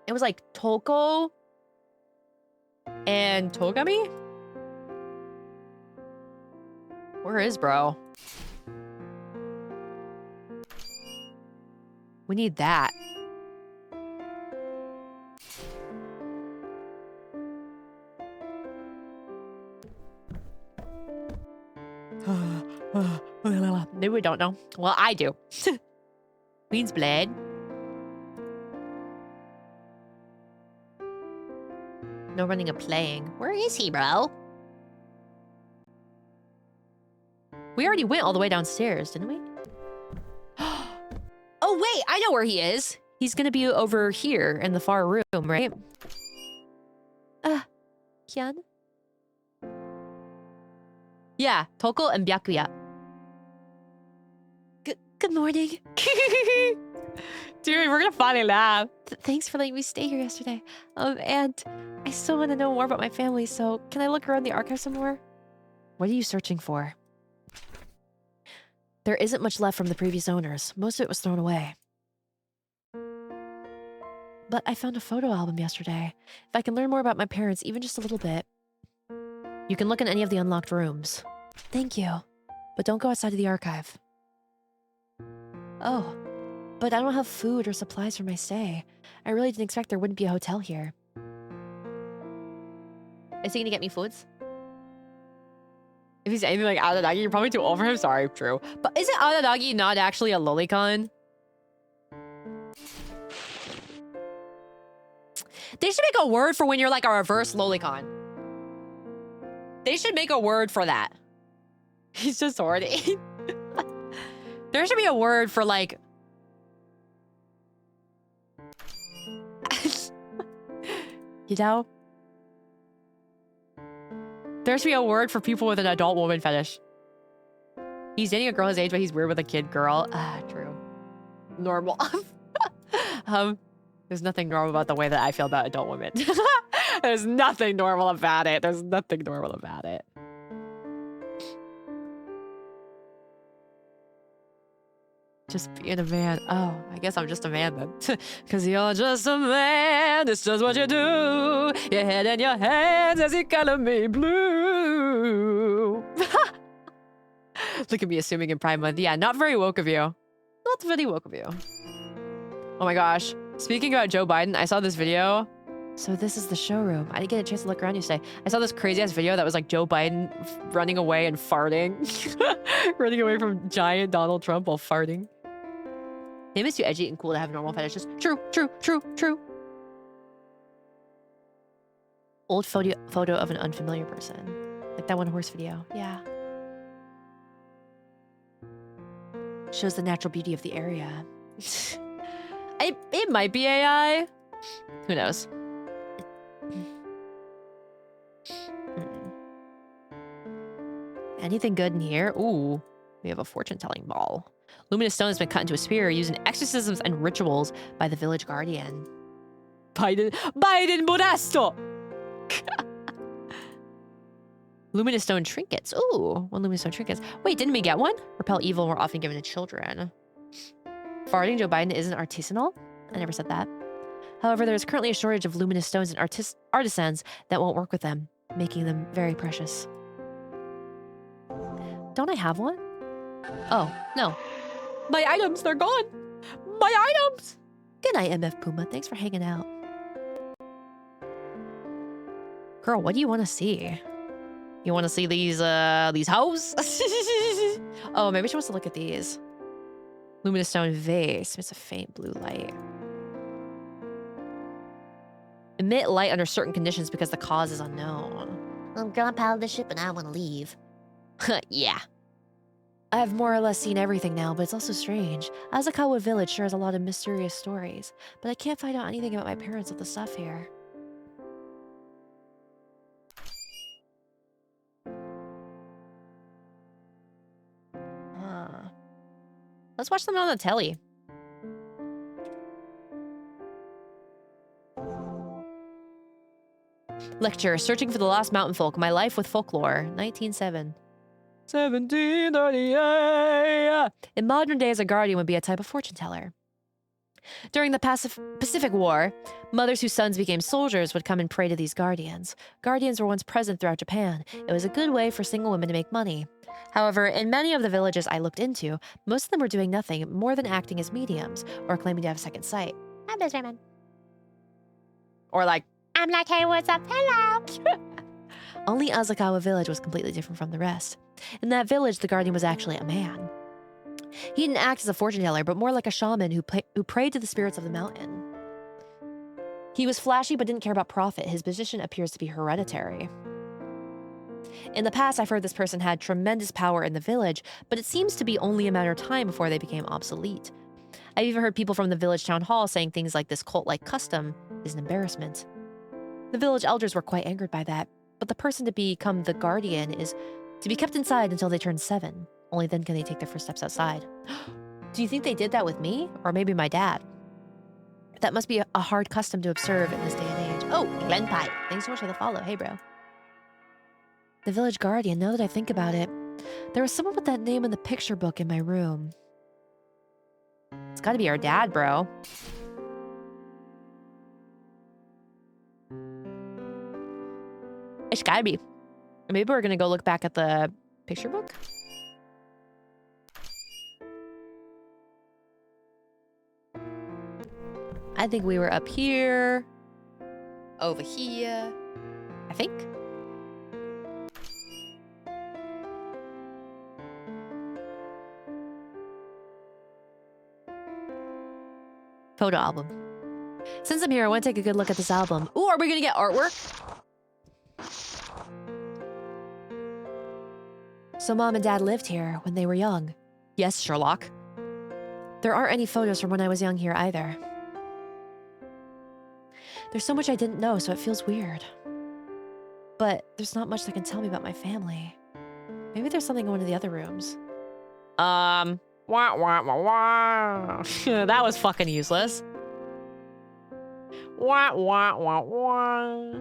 It was like Toko and Togami? Where is bro? We need that. Maybe we don't know. Well, I do. Queen's Blade. No running and playing. Where is he, bro? We already went all the way downstairs, didn't we? Oh, wait, I know where he is. He's gonna be over here in the far room, right? Kian? Yeah, Toko and Byakuya. Good morning. Dude, we're gonna finally laugh. Thanks for letting me stay here yesterday. And I still want to know more about my family, so can I look around the archive some more? What are you searching for? There isn't much left from the previous owners. Most of it was thrown away. But I found a photo album yesterday. If I can learn more about my parents, even just a little bit. You can look in any of the unlocked rooms. Thank you. But don't go outside of the archive. Oh, but I don't have food or supplies for my stay. I really didn't expect there wouldn't be a hotel here. Is he gonna get me foods? If he's anything like Aonagi, you're probably too old for him. Sorry, true. But isn't Aonagi not actually a lolicon? They should make a word for when you're like a reverse lolicon. They should make a word for that. He's just horny. There should be a word for like... you know? There should be a word for people with an adult woman fetish. He's dating a girl his age, but he's weird with a kid girl. True. Normal. There's nothing normal about the way that I feel about adult women. There's nothing normal about it. There's nothing normal about it. Just being a man. Oh, I guess I'm just a man then. Cause you're just a man. It's just what you do. Your head in your hands as you color me blue. Look at me assuming in Prime Month. Yeah, not very woke of you. Not very woke of you. Oh my gosh. Speaking about Joe Biden, I saw this video. So this is the showroom. I didn't get a chance to look around yesterday. I saw this crazy ass video that was like Joe Biden running away and farting. Running away from giant Donald Trump while farting. Him is too edgy and cool to have normal fetishes. True, true, true, true. Old photo of an unfamiliar person. Like that one horse video. Yeah. Shows the natural beauty of the area. It might be AI. Who knows? Anything good in here? Ooh, we have a fortune-telling ball. Luminous stone has been cut into a spear using exorcisms and rituals by the village guardian. Biden Modesto! Luminous stone trinkets. Ooh, one luminous stone trinkets. Wait, didn't we get one? Repel evil were often given to children. Farting Joe Biden isn't artisanal? I never said that. However, there is currently a shortage of luminous stones and artisans that won't work with them, making them very precious. Don't I have one? Oh, no. My items, they're gone. My items. Good night, MF Puma. Thanks for hanging out. Girl, what do you want to see? You want to see these hoes? Oh, maybe she wants to look at these. Luminous stone vase. It's a faint blue light. Emit light under certain conditions because the cause is unknown. I'm gonna paddle the ship and I wanna leave. Yeah. I've more or less seen everything now, but it's also strange. Azakawa Village sure has a lot of mysterious stories, but I can't find out anything about my parents with the stuff here. Let's watch something on the telly. Lecture, Searching for the Lost Mountain Folk, My Life with Folklore, 1907. 1738. In modern days, a guardian would be a type of fortune teller. During the Pacific War, mothers whose sons became soldiers would come and pray to these guardians. Guardians were once present throughout Japan. It was a good way for single women to make money. However, in many of the villages I looked into, most of them were doing nothing more than acting as mediums or claiming to have second sight. I'm best Raymond. Or like, I'm like, hey, what's up? Hello. only Azakawa village was completely different from the rest. In that village, the guardian was actually a man. He didn't act as a fortune teller, but more like a shaman who prayed to the spirits of the mountain. He was flashy but didn't care about profit. His position appears to be hereditary. In the past, I've heard this person had tremendous power in the village, but it seems to be only a matter of time before they became obsolete. I've even heard people from the village town hall saying things like this cult-like custom is an embarrassment. The village elders were quite angered by that, but the person to become the guardian is to be kept inside until they turn 7. Only then can they take their first steps outside. Do you think they did that with me? Or maybe my dad? That must be a hard custom to observe in this day and age. Oh, Glen Pie. Thanks so much for the follow. Hey, bro. The village guardian, now that I think about it, there was someone with that name in the picture book in my room. It's gotta be our dad, bro. It's gotta be. Maybe we're gonna go look back at the picture book? I think we were up here. Over here. I think. Photo album. Since I'm here, I want to take a good look at this album. Ooh, are we gonna get artwork? So Mom and Dad lived here when they were young. Yes, Sherlock. There aren't any photos from when I was young here either. There's so much I didn't know, so it feels weird. But there's not much that can tell me about my family. Maybe there's something in one of the other rooms. Wah, wah, wah, wah. That was fucking useless. Wah, wah, wah, wah.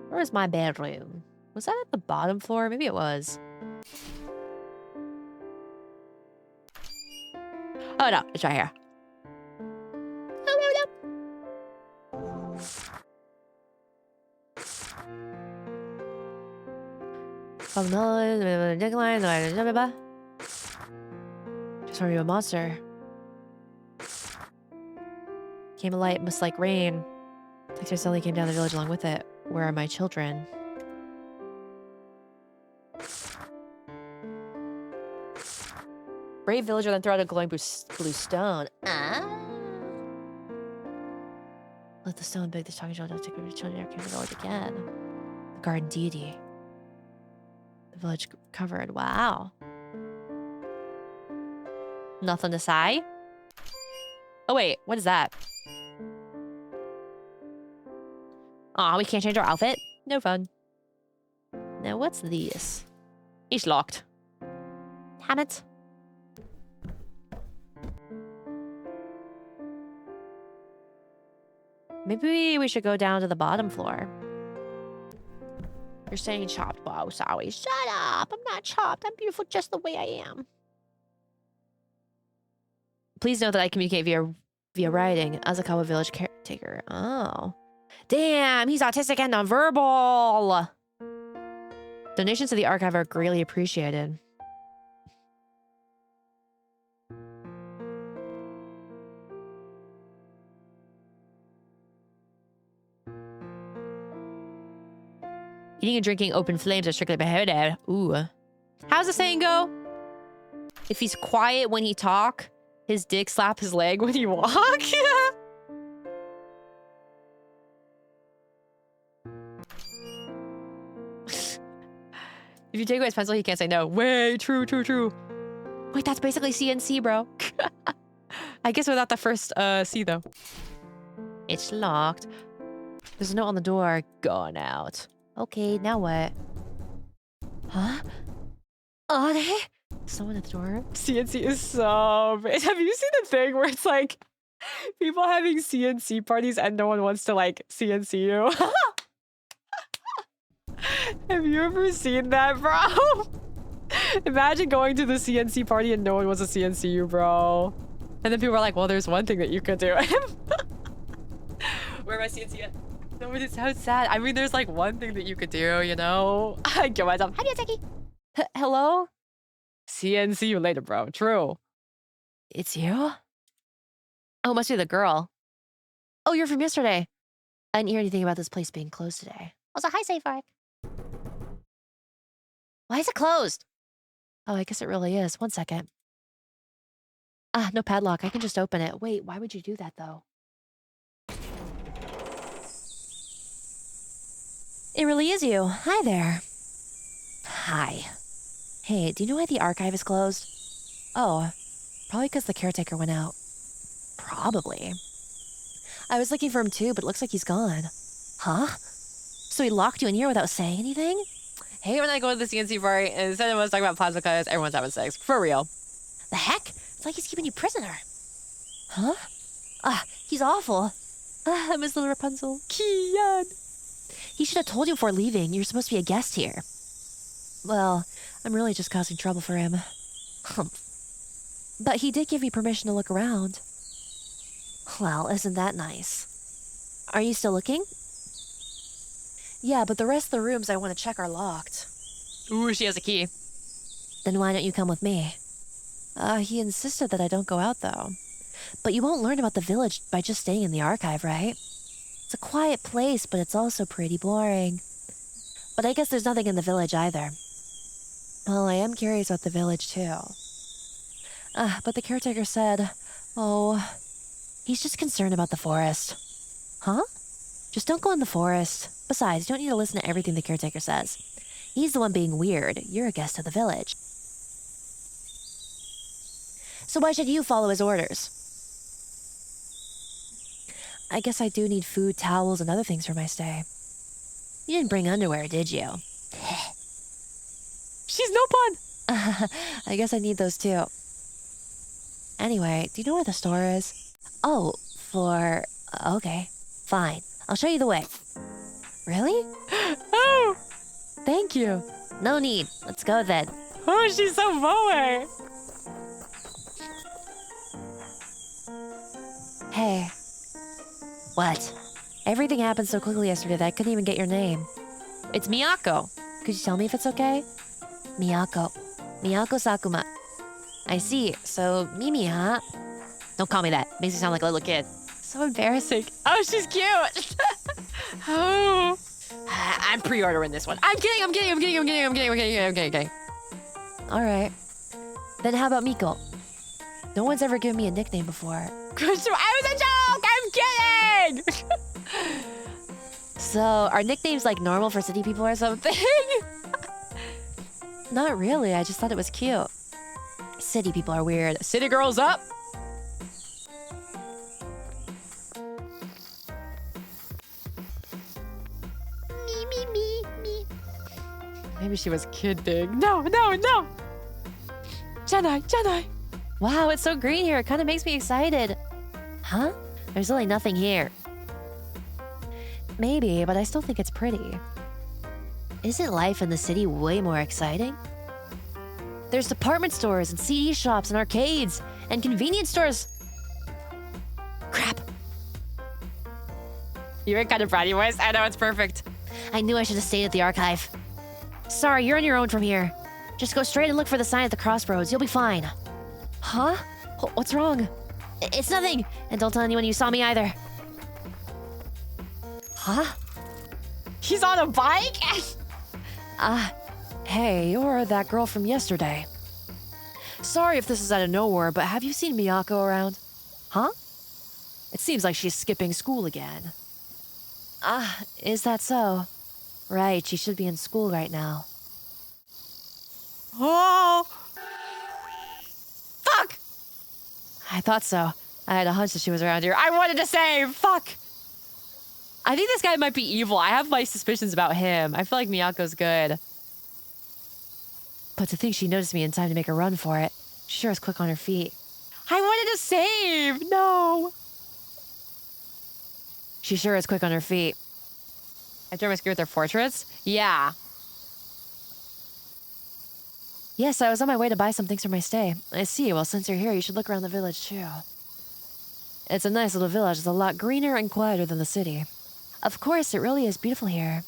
Where's my bedroom? Was that at the bottom floor? Maybe it was. Oh no, it's right here. Just from you, a monster. Came a light, must like rain. Like I suddenly came down the village along with it. Where are my children? Brave villager then throw out a glowing blue stone. Let the stone beg this talking child don't take over the children came to the village again. The garden deity. The village covered. Wow. Nothing to say? Oh wait, what is that? Aw, we can't change our outfit? No fun. Now what's this? It's locked. Damn it. Maybe we should go down to the bottom floor. You're saying chopped. Wow, sorry. Shut up. I'm not chopped. I'm beautiful just the way I am. Please note that I communicate via writing. Azakawa village caretaker. Oh. Damn, he's autistic and nonverbal. Donations to the archive are greatly appreciated. Eating and drinking open flames are strictly prohibited. Ooh. How's the saying go? If he's quiet when he talk, his dick slap his leg when he walk? If you take away his pencil, he can't say no. Wait, true. Wait, that's basically C and C, bro. I guess without the first C, though. It's locked. There's a note on the door. Gone out. Okay, now what? Huh? Are they? Someone at the door? CNC is so big. Have you seen the thing where it's like people having CNC parties and no one wants to like CNC you? Have you ever seen that, bro? Imagine going to the CNC party and no one wants to CNC you, bro. And then people are like, well, there's one thing that you could do. Where am I CNC at? No, but it's so sad. I mean, there's like one thing that you could do, you know? I give myself. Hello? CNC you later, bro. True. It's you? Oh, must be the girl. Oh, you're from yesterday. I didn't hear anything about this place being closed today. Also, hi, Safe. Why is it closed? Oh, I guess it really is. 1 second. Ah, no padlock. I can just open it. Wait, why would you do that, though? It really is you. Hi there. Hi. Hey, do you know why the archive is closed? Oh, probably because the caretaker went out. Probably. I was looking for him too, but it looks like he's gone. Huh? So he locked you in here without saying anything? Hey, when I go to the CNC party and instead of us talking about plasma cutters, everyone's having sex. For real. The heck? It's like he's keeping you prisoner. Huh? Ah, he's awful. Ah, I miss little Rapunzel. Kian. He should have told you before leaving. You're supposed to be a guest here. Well, I'm really just causing trouble for him. But he did give me permission to look around. Well, isn't that nice? Are you still looking? Yeah, but the rest of the rooms I want to check are locked. Ooh, she has a key. Then why don't you come with me? He insisted that I don't go out, though. But you won't learn about the village by just staying in the archive, right? It's a quiet place, but it's also pretty boring. But I guess there's nothing in the village either. Well, I am curious about the village, too. But the caretaker said, oh, he's just concerned about the forest. Huh? Just don't go in the forest. Besides, you don't need to listen to everything the caretaker says. He's the one being weird. You're a guest of the village. So why should you follow his orders? I guess I do need food, towels, and other things for my stay. You didn't bring underwear, did you? She's no pun. I guess I need those too. Anyway, do you know where the store is? Oh, okay, fine. I'll show you the way. Really? Oh. Thank you. No need. Let's go then. Oh, she's so moe. Hey. What? Everything happened so quickly yesterday that I couldn't even get your name. It's Miyako. Could you tell me if it's okay? Miyako. Miyako Sakuma. I see. So, Mimi, huh? Don't call me that. Makes me sound like a little kid. So embarrassing. Oh, she's cute. Oh. I'm pre-ordering this one. I'm kidding. All right. Then how about Miko? No one's ever given me a nickname before. I was a joke. I'm kidding. So, are nicknames like normal for city people or something? Not really. I just thought it was cute. City people are weird. City girls up. Me. Maybe she was kidding. No. Janai. Wow, it's so green here. It kind of makes me excited. Huh? There's really nothing here. Maybe, but I still think it's pretty. Isn't life in the city way more exciting? There's department stores and CD shops and arcades and convenience stores. Crap. You're kind of bratty voice. I know, it's perfect. I knew I should have stayed at the archive. Sorry, you're on your own from here. Just go straight and look for the sign at the crossroads. You'll be fine. Huh? What's wrong? It's nothing. And don't tell anyone you saw me either. Huh? He's on a bike? Hey, you're that girl from yesterday. Sorry if this is out of nowhere, but have you seen Miyako around? Huh? It seems like she's skipping school again. Is that so? Right, she should be in school right now. Oh! Fuck! I thought so. I had a hunch that she was around here. I wanted to say, fuck! I think this guy might be evil. I have my suspicions about him. I feel like Miyako's good. But to think she noticed me in time to make a run for it. She sure is quick on her feet. I wanted to save. No. She sure is quick on her feet. I turned my ski with their fortress? Yeah. Yes, I was on my way to buy some things for my stay. I see. Well, since you're here, you should look around the village, too. It's a nice little village. It's a lot greener and quieter than the city. Of course, it really is beautiful here.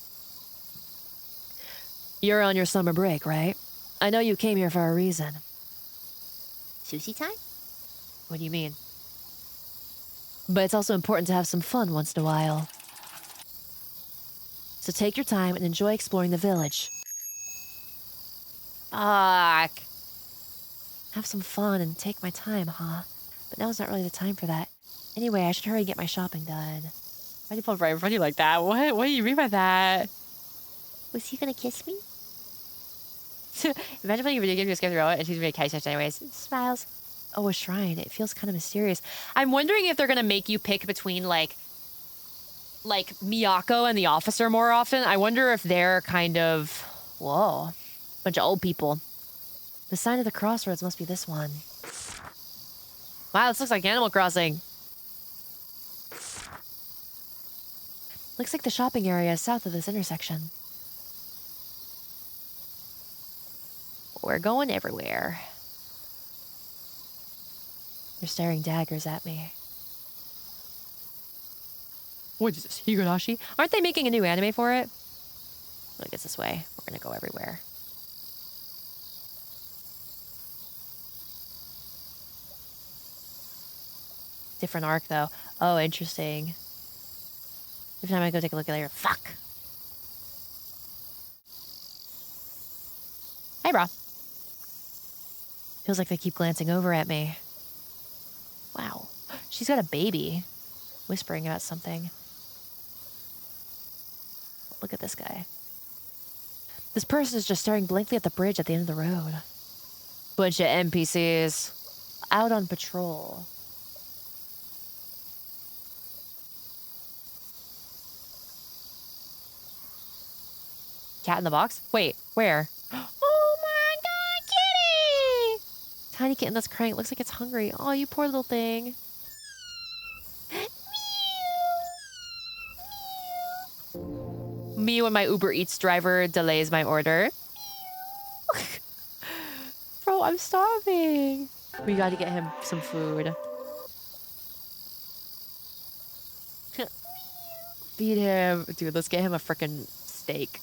You're on your summer break, right? I know you came here for a reason. Sushi time? What do you mean? But it's also important to have some fun once in a while. So take your time and enjoy exploring the village. Fuck. Have some fun and take my time, huh? But now's not really the time for that. Anyway, I should hurry and get my shopping done. Why do you pull right in front of you like that? What do you mean by that? Was he gonna kiss me? Imagine playing a video game, you skip through it, and she's gonna catch it anyways. Smiles. Oh, a shrine. It feels kind of mysterious. I'm wondering if they're gonna make you pick between like Miyako and the officer more often. I wonder if they're kind of, whoa, bunch of old people. The sign of the crossroads must be this one. Wow, this looks like Animal Crossing. Looks like the shopping area is south of this intersection. We're going everywhere. They're staring daggers at me. What is this, Higurashi? Aren't they making a new anime for it? Look, it's this way. We're gonna go everywhere. Different arc, though. Oh, interesting. Every time I go take a look at it later, fuck. Hey, bro. Feels like they keep glancing over at me. Wow. She's got a baby. Whispering about something. Look at this guy. This person is just staring blankly at the bridge at the end of the road. Bunch of NPCs. Out on patrol. Cat in the box? Wait, where? Oh my god, kitty! Tiny kitten that's crying. It looks like it's hungry. Oh, you poor little thing. Me when my Uber Eats driver delays my order. Bro, I'm starving. We gotta get him some food. Feed him. Dude, let's get him a frickin' steak.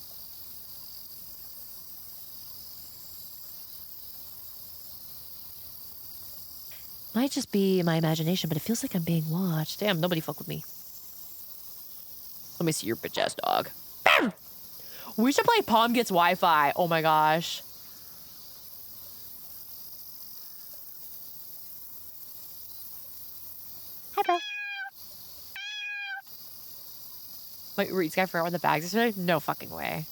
Might just be my imagination, but it feels like I'm being watched. Damn, nobody fuck with me. Let me see your bitch ass dog. We should play Palm Gets Wi-Fi. Oh my gosh. Hi, bro. My Uber Eats guy forgot where the bags is today? No fucking way.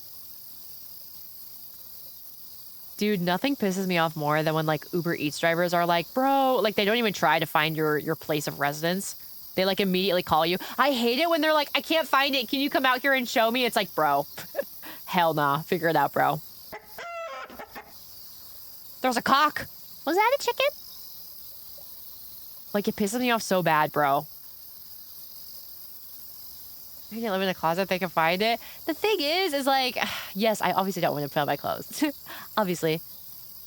Dude, nothing pisses me off more than when like Uber Eats drivers are like, bro, like they don't even try to find your place of residence. They like immediately call you. I hate it when they're like, I can't find it. Can you come out here and show me? It's like, bro, hell nah. Figure it out, bro. There's a cock. Was that a chicken? Like it pisses me off so bad, bro. I didn't live in a closet. They can find it. The thing is like, yes, I obviously don't want to put on my clothes. Obviously.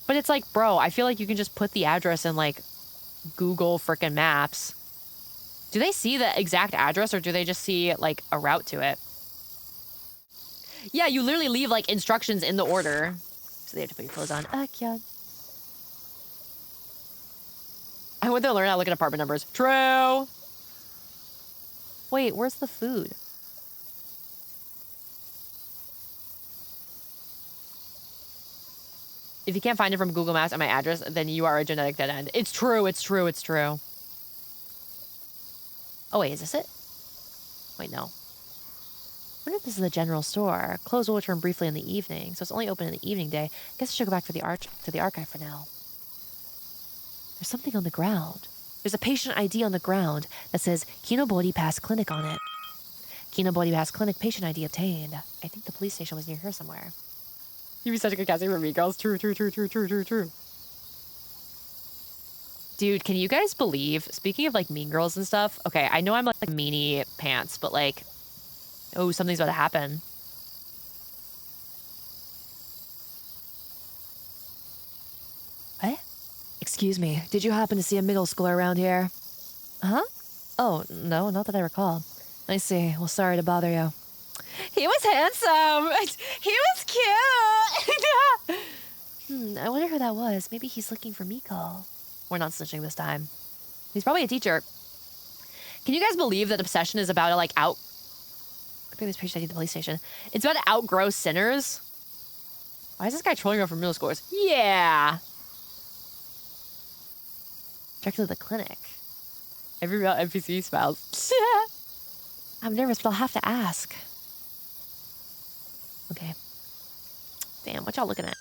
But it's like, bro, I feel like you can just put the address in like Google frickin' Maps. Do they see the exact address or do they just see like a route to it? Yeah, you literally leave like instructions in the order. So they have to put your clothes on. Yeah. I went there to learn how to look at apartment numbers. True. Wait, where's the food? If you can't find it from Google Maps and my address, then you are a genetic dead end. It's true, it's true, it's true. Oh, wait, is this it? Wait, no. I wonder if this is the general store. Closed will return briefly in the evening, so it's only open in the evening day. Guess I should go back to the archive for now. There's something on the ground. There's a patient ID on the ground that says Kinobori Pass Clinic on it. Kinobori Pass Clinic patient ID obtained. I think the police station was near here somewhere. You'd be such a good casting for Mean Girls. True. Dude, can you guys believe, speaking of like Mean Girls and stuff, okay, I know I'm like meanie pants, but like, oh, something's about to happen. What? Excuse me, did you happen to see a middle schooler around here? Huh? Oh, no, not that I recall. I see. Well, sorry to bother you. He was handsome. He was cute. I wonder who that was. Maybe he's looking for Miko. We're not snitching this time. He's probably a teacher. Can you guys believe that Obsession is about to like Bring this patient ID to the police station. it's about to outgrow Sinners? Why is this guy trolling around for middle schoolers? Yeah. Directly to the clinic. Every real NPC smiles. I'm nervous, but I'll have to ask. Okay. Damn, what y'all looking at?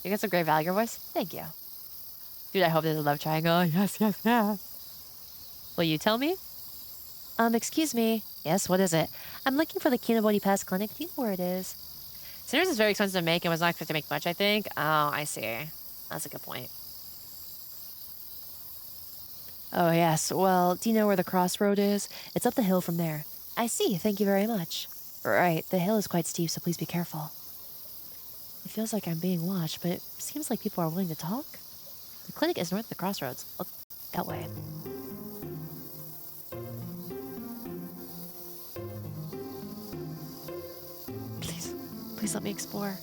You got some great value voice? Thank you. Dude, I hope there's a love triangle. Yes. Will you tell me? Excuse me. Yes, what is it? I'm looking for the Kinobody Pass Clinic. Do you know where it is? Sinners is very expensive to make and was not expected to make much, I think. Oh, I see. That's a good point. Oh, yes. Well, do you know where the crossroad is? It's up the hill from there. I see. Thank you very much. Right. The hill is quite steep, so please be careful. It feels like I'm being watched, but it seems like people are willing to talk. The clinic is north of the crossroads. Look that way. Please let me explore.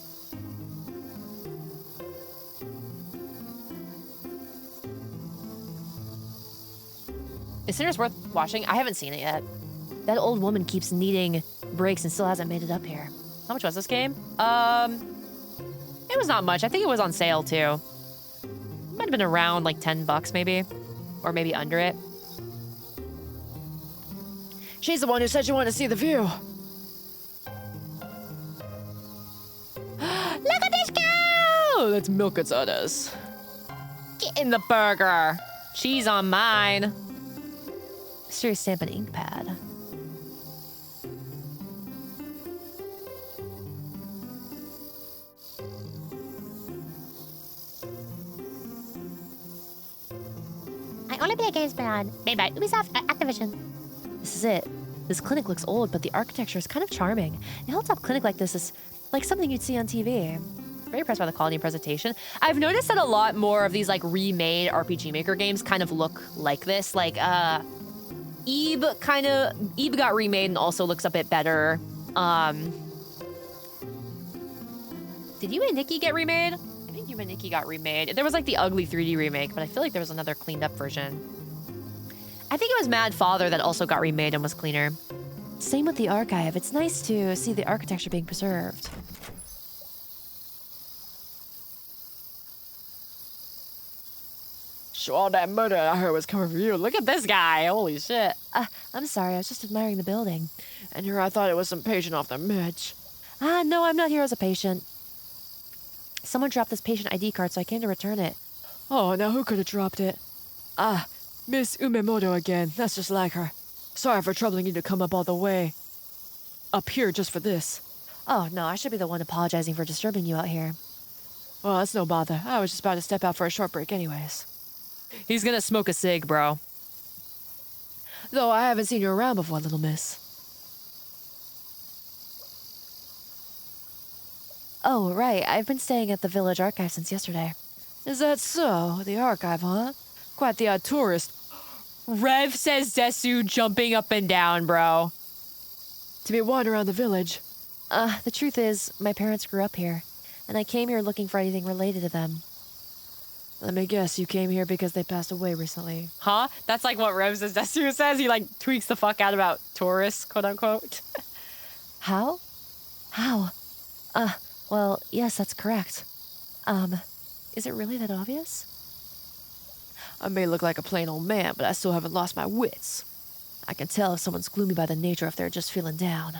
Is Sinners worth watching? I haven't seen it yet. That old woman keeps needing breaks and still hasn't made it up here. How much was this game? It was not much. I think it was on sale too. Might have been around like $10 maybe. Or maybe under it. She's the one who said she wanted to see the view. Look at this cow! Let's milk its udders. Get in the burger. Cheese on mine. Mysterious stamp and ink pad. I only play games made by Ubisoft and Activision. This is it. This clinic looks old, but the architecture is kind of charming. A hilltop clinic like this is like something you'd see on TV. Very impressed by the quality and presentation. I've noticed that a lot more of these like remade RPG Maker games kind of look like this. Like Eve got remade and also looks a bit better. Did You and Nikki get remade? I think You and Nikki got remade. There was like the ugly 3D remake, but I feel like there was another cleaned up version. I think it was Mad Father that also got remade and was cleaner. Same with the archive. It's nice to see the architecture being preserved. Sure, all that murder I heard was coming from you. Look at this guy. Holy shit. I'm sorry. I was just admiring the building. And here I thought it was some patient off the midge. No, I'm not here as a patient. Someone dropped this patient ID card, so I came to return it. Oh, now who could have dropped it? Miss Umemoto again. That's just like her. Sorry for troubling you to come up all the way up here just for this. Oh, no, I should be the one apologizing for disturbing you out here. Well, that's no bother. I was just about to step out for a short break anyways. He's gonna smoke a cig, bro. Though I haven't seen you around before, little miss. Oh, right. I've been staying at the village archive since yesterday. Is that so? The archive, huh? Quite the odd tourist. Rev says Desu jumping up and down, bro. To be wandering around the village. The truth is, my parents grew up here, and I came here looking for anything related to them. Let me guess, you came here because they passed away recently. Huh? That's like what Rev says Desu says. He like tweaks the fuck out about tourists, quote unquote. How? Well, yes, that's correct. Is it really that obvious? I may look like a plain old man, but I still haven't lost my wits. I can tell if someone's gloomy by the nature if they're just feeling down.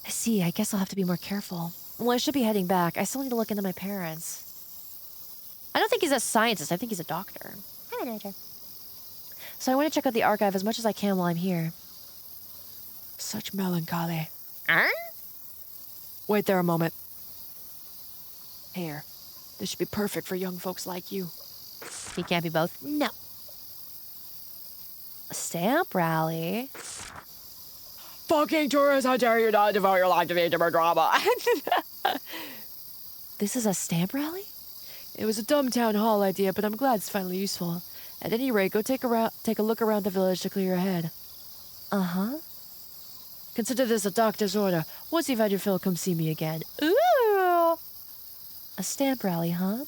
I see. I guess I'll have to be more careful. Well, I should be heading back. I still need to look into my parents. I don't think he's a scientist. I think he's a doctor. I'm a manager. So I want to check out the archive as much as I can while I'm here. Such melancholy. Wait there a moment. Here. This should be perfect for young folks like you. He can't be both. No. A stamp rally. Fucking tourists, how dare you not devote your life to VTuber drama? This is a stamp rally? It was a dumb town hall idea, but I'm glad it's finally useful. At any rate, go take a look around the village to clear your head. Uh-huh. Consider this a doctor's order. Once you've had your fill, come see me again. Ooh! A stamp rally, huh?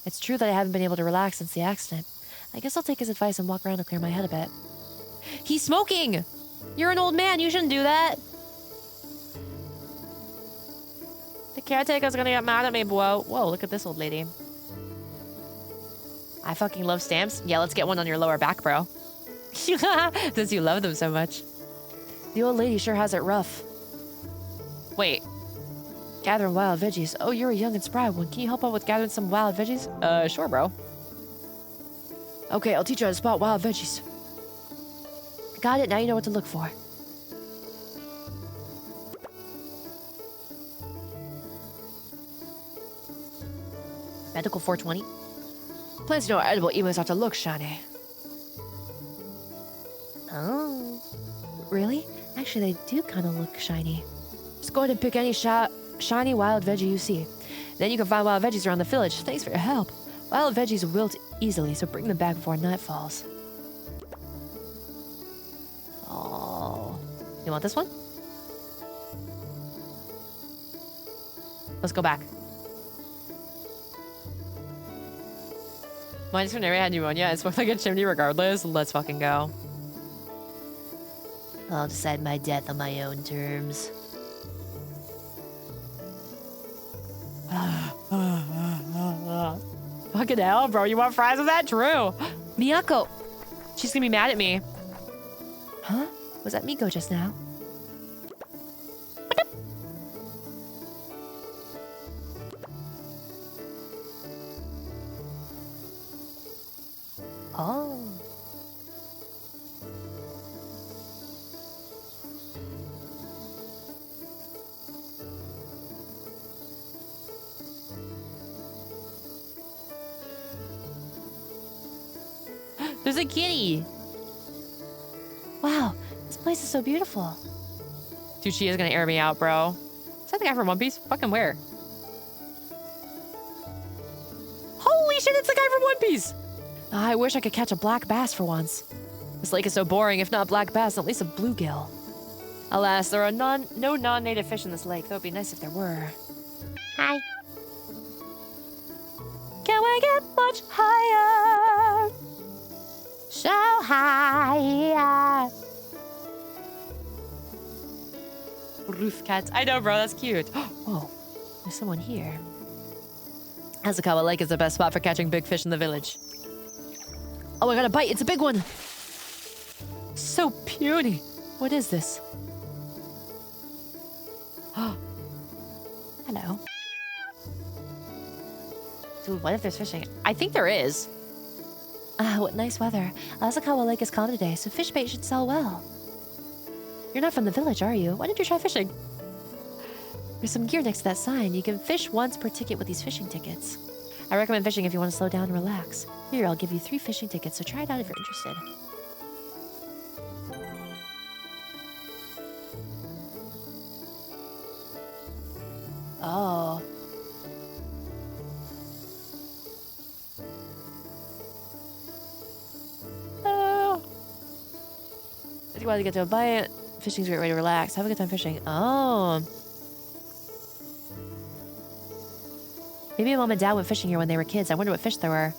It's true that I haven't been able to relax since the accident. I guess I'll take his advice and walk around to clear my head a bit. He's smoking! You're an old man, you shouldn't do that. The caretaker's gonna get mad at me, bro. Whoa, look at this old lady. I fucking love stamps. Yeah, let's get one on your lower back, bro. Since you love them so much. The old lady sure has it rough. Wait. Gathering wild veggies. Oh, you're a young and spry one. Can you help out with gathering some wild veggies? Sure, bro. Okay, I'll teach you how to spot wild veggies. Got it, now you know what to look for. Medical 420. Plants know edible even have to look shiny. Oh. Really? Actually, they do kind of look shiny. Just go ahead and pick any shiny wild veggie you see. Then you can find wild veggies around the village. Thanks for your help. Wild veggies wilt easily, so bring them back before night falls. Oh. You want this one? Let's go back. Mine's from area had pneumonia. It smoked like a chimney regardless. Let's fucking go. I'll decide my death on my own terms. Fucking hell, bro. You want fries? Is that true? Miyako! She's gonna be mad at me. Huh? Was that Miko just now? Oh. There's a kitty. Wow, this place is so beautiful. Dude, she is gonna air me out, bro. Is that the guy from One Piece? Fucking where? Holy shit, it's the guy from One Piece! I wish I could catch a black bass for once. This lake is so boring. If not black bass, at least a bluegill. Alas, there are no non-native fish in this lake. That would be nice if there were. Hi. Can we get much higher? So high. Roof cats. I know, bro. That's cute. Whoa, there's someone here. Asakawa Lake is the best spot for catching big fish in the village. Oh, I got a bite. It's a big one. So puny. What is this? Hello. Dude, what if there's fishing? I think there is. Ah, what nice weather. Asakawa Lake is calm today, so fish bait should sell well. You're not from the village, are you? Why don't you try fishing? There's some gear next to that sign. You can fish once per ticket with these fishing tickets. I recommend fishing if you want to slow down and relax. Here, I'll give you 3 fishing tickets, so try it out if you're interested. Oh. Oh. If you want to get to a bite, fishing's a great way to relax. Have a good time fishing. Oh. Maybe Mom and Dad went fishing here when they were kids. I wonder what fish there were.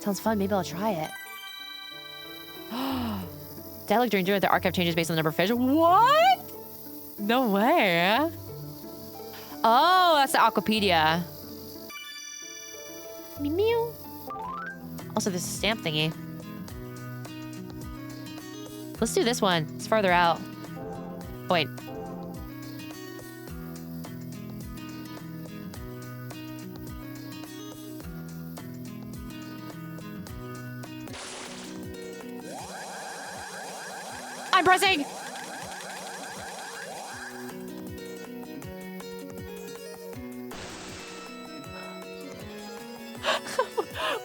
Sounds fun. Maybe I'll try it. Dialogue during the archive changes based on the number of fish. What? No way. Oh, that's the Aquapedia. Mew mew. Also, there's a stamp thingy. Let's do this one. It's farther out. Oh, wait. I'm pressing.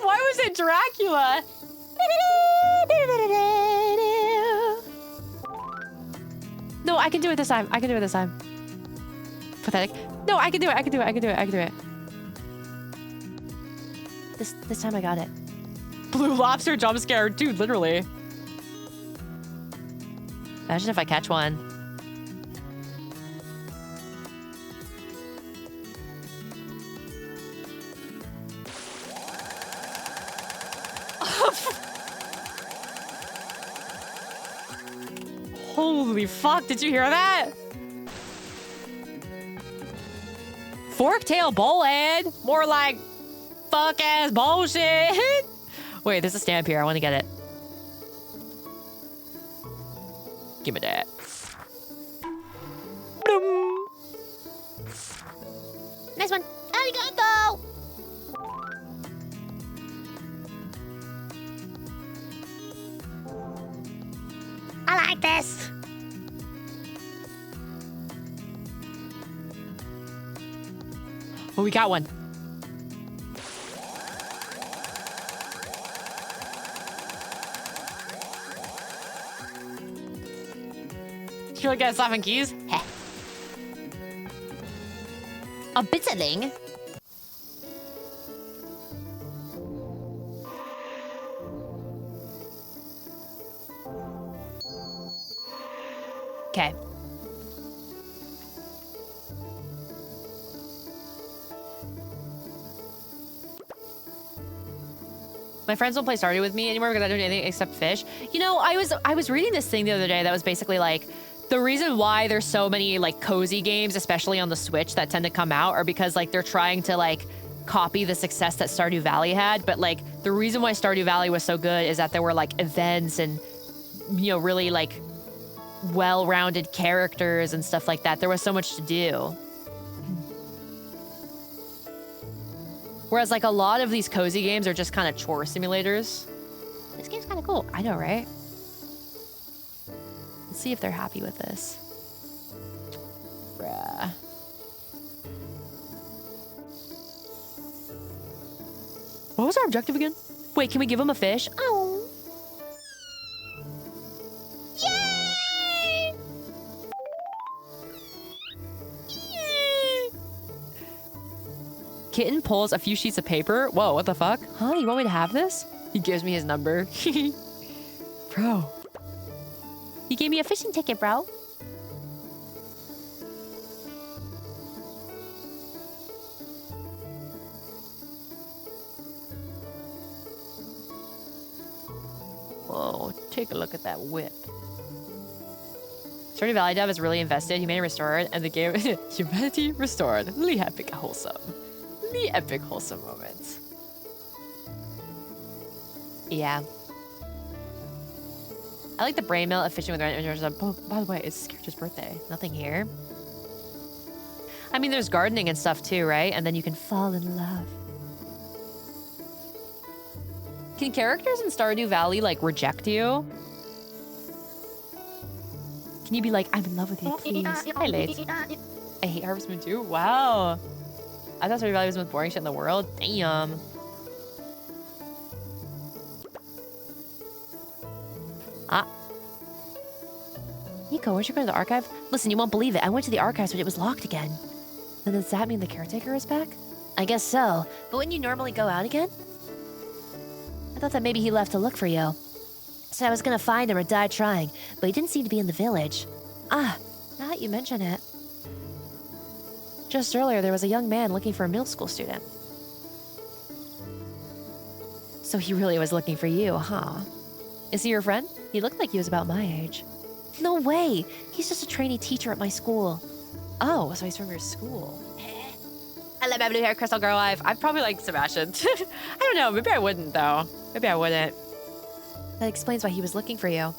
Why was it Dracula? No, I can do it this time. I can do it this time. Pathetic. No, I can do it. I can do it. I can do it. I can do it. This time I got it. Blue lobster jump scare. Dude, literally. Imagine if I catch one. Holy fuck, did you hear that? Fork-tail bullhead? More like fuck-ass bullshit. Wait, there's a stamp here. I want to get it. Give me that. Boom. Nice one. Arigato. I like this. Oh, we got one. Did you look at stuff and keys? Heh. A DRIZZLING. Okay. My friends don't play Stardew with me anymore because I don't do anything except fish. You know, I was reading this thing the other day that was basically like, the reason why there's so many like cozy games, especially on the Switch, that tend to come out are because like they're trying to like copy the success that Stardew Valley had. But like the reason why Stardew Valley was so good is that there were like events and, you know, really like well-rounded characters and stuff like that. There was so much to do. Whereas like a lot of these cozy games are just kind of chore simulators. This game's kind of cool. I know, right? Let's see if they're happy with this. Bruh. What was our objective again? Wait, can we give him a fish? Oh. Yay! Kitten pulls a few sheets of paper. Whoa, what the fuck? Huh? You want me to have this? He gives me his number. Bro. You gave me a fishing ticket, bro. Whoa, take a look at that whip. Stardew Valley Dev is really invested. Humanity restored, and the game humanity restored. Really epic, wholesome. Really epic, wholesome moments. Yeah. I like the brain melt of fishing with rangers. Oh, by the way, it's this character's birthday. Nothing here. I mean, there's gardening and stuff too, right? And then you can fall in love. Can characters in Stardew Valley like reject you? Can you be like, I'm in love with you, please? Hi, late. I hate Harvest Moon too. Wow. I thought Stardew Valley was the most boring shit in the world. Damn. Nico, weren't you going to the archive? Listen, you won't believe it. I went to the archives, but it was locked again. Then does that mean the caretaker is back? I guess so. But wouldn't you normally go out again? I thought that maybe he left to look for you. So I was gonna find him or die trying, but he didn't seem to be in the village. Ah, now that you mention it. Just earlier, there was a young man looking for a middle school student. So he really was looking for you, huh? Is he your friend? He looked like he was about my age. No way! He's just a trainee teacher at my school. Oh, so he's from your school. I love my blue hair crystal girl life. I'd probably like Sebastian. I don't know. Maybe I wouldn't though. Maybe I wouldn't. That explains why he was looking for you.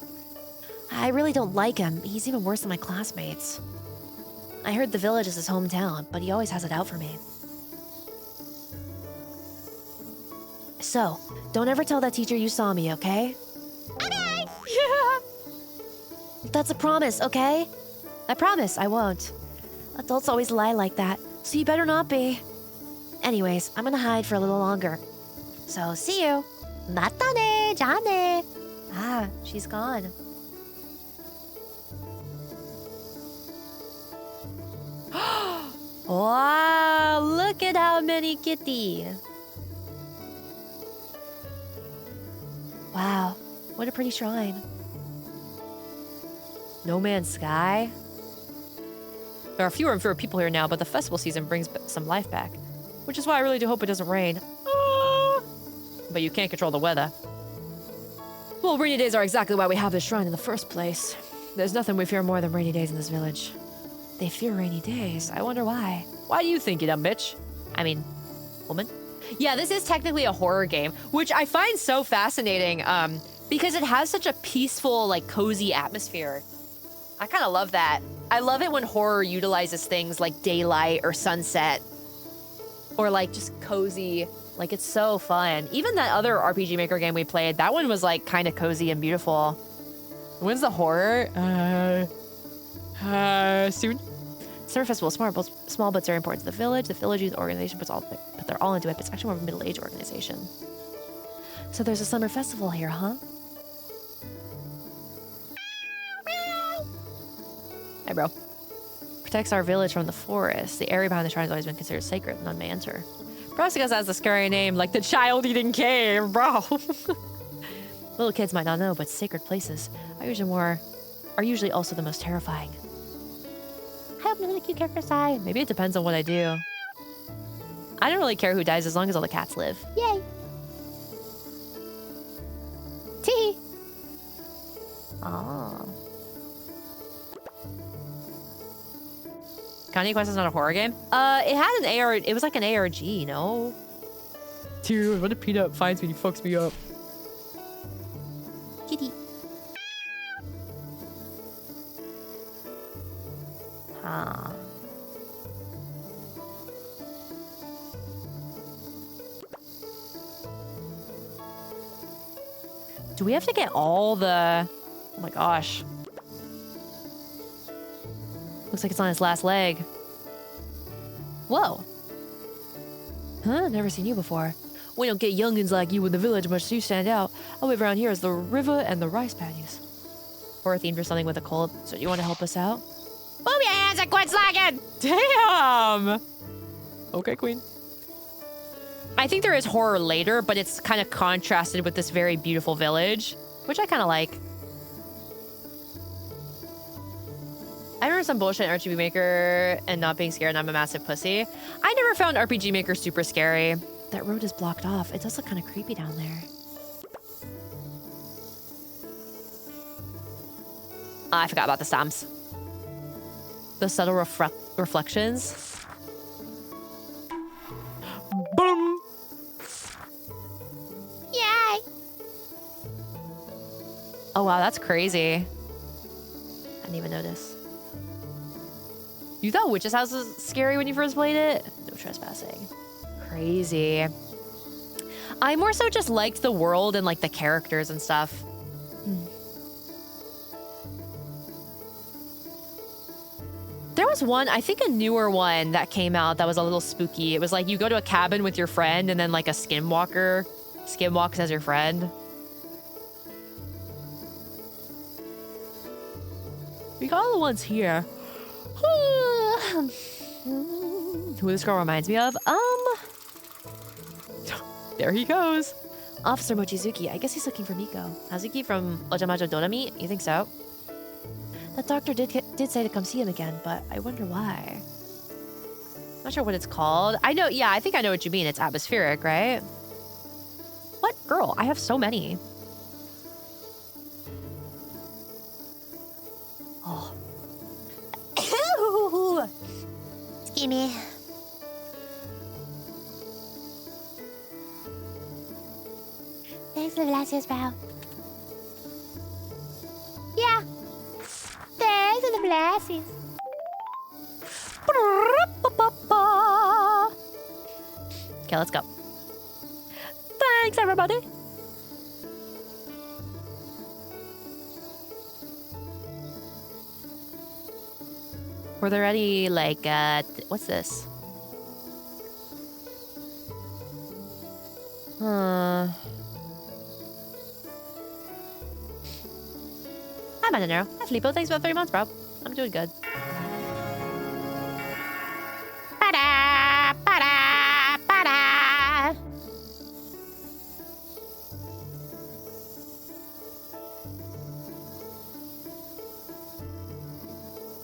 I really don't like him. He's even worse than my classmates. I heard the village is his hometown, but he always has it out for me. So, don't ever tell that teacher you saw me, okay? Okay. Yeah. That's a promise, okay? I promise I won't. Adults always lie like that, so you better not be. Anyways, I'm gonna hide for a little longer. So, see you. 맞다네, 자네. Ah, she's gone. Wow, look at how many kitty. Wow, what a pretty shrine. No Man's Sky. There are fewer and fewer people here now, but the festival season brings some life back. Which is why I really do hope it doesn't rain. But you can't control the weather. Well, rainy days are exactly why we have this shrine in the first place. There's nothing we fear more than rainy days in this village. They fear rainy days. I wonder why. Why do you think, you dumb bitch? I mean, woman? Yeah, this is technically a horror game, which I find so fascinating because it has such a peaceful, like, cozy atmosphere. I kind of love that. I love it when horror utilizes things like daylight or sunset or, like, just cozy. Like, it's so fun. Even that other RPG Maker game we played, that one was, like, kind of cozy and beautiful. When's the horror? Soon. Summer Festival is small but very important to the village. The village youth organization puts their all into it, but it's actually more of a middle-aged organization. So there's a summer festival here, huh? Hey, bro. Protects our village from the forest. The area behind the shrine has always been considered sacred, none may enter. Perhaps because it has a scary name like the child-eating cave, bro. Little kids might not know, but sacred places are usually also the most terrifying. I hope none of the cute characters die. Maybe it depends on what I do. I don't really care who dies as long as all the cats live. Yay. Tee. Oh. Kanye Quest is not a horror game? It had an AR. It was like an ARG, no? Dude, what if Peanut finds me and he fucks me up? Kitty. Huh. Do we have to get all the... Oh my gosh. Looks like it's on its last leg. Whoa. Huh? Never seen you before. We don't get youngins like you in the village much, so you stand out. All we have around here is the river and the rice paddies. Horror themed or something with a cold. So you want to help us out? Move your hands and quit slacking. Damn! Okay, queen. I think there is horror later, but it's kind of contrasted with this very beautiful village, which I kind of like. I remember some bullshit in RPG Maker and not being scared and I'm a massive pussy. I never found RPG Maker super scary. That road is blocked off. It does look kind of creepy down there. I forgot about the stamps. The subtle reflections. Boom! Yay. Oh wow, that's crazy. I didn't even notice. You thought Witch's House was scary when you first played it? No trespassing. Crazy. I more so just liked the world and like the characters and stuff. There was one, I think a newer one that came out that was a little spooky. It was like you go to a cabin with your friend and then like a skinwalker skinwalks as your friend. We got all the ones here. Who this girl reminds me of? There he goes. Officer Mochizuki. I guess he's looking for Miko. Hazuki from Ojamajo Dorami? You think so? That doctor did say to come see him again, but I wonder why. Not sure what it's called. I know, yeah, I think I know what you mean. It's atmospheric, right? What? Girl, I have so many. Oh. Excuse me. Thanks for the glasses, bro. Yeah. Thanks for the blessings. Okay, let's go. Thanks, everybody. Were there any, like, what's this? Hi, Mananero. Hi, Filippo. Thanks for the 3 months, bro. I'm doing good. Ba-da, ba-da, ba-da.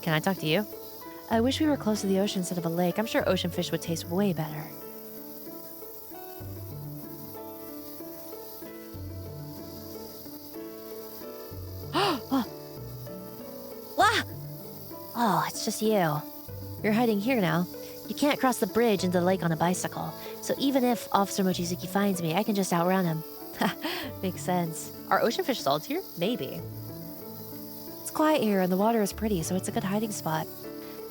Can I talk to you? I wish we were close to the ocean instead of a lake. I'm sure ocean fish would taste way better. Oh. Wah! Oh, it's just you. You're hiding here now. You can't cross the bridge into the lake on a bicycle. So even if Officer Mochizuki finds me, I can just outrun him. Makes sense. Are ocean fish salts here? Maybe. It's quiet here and the water is pretty, so it's a good hiding spot.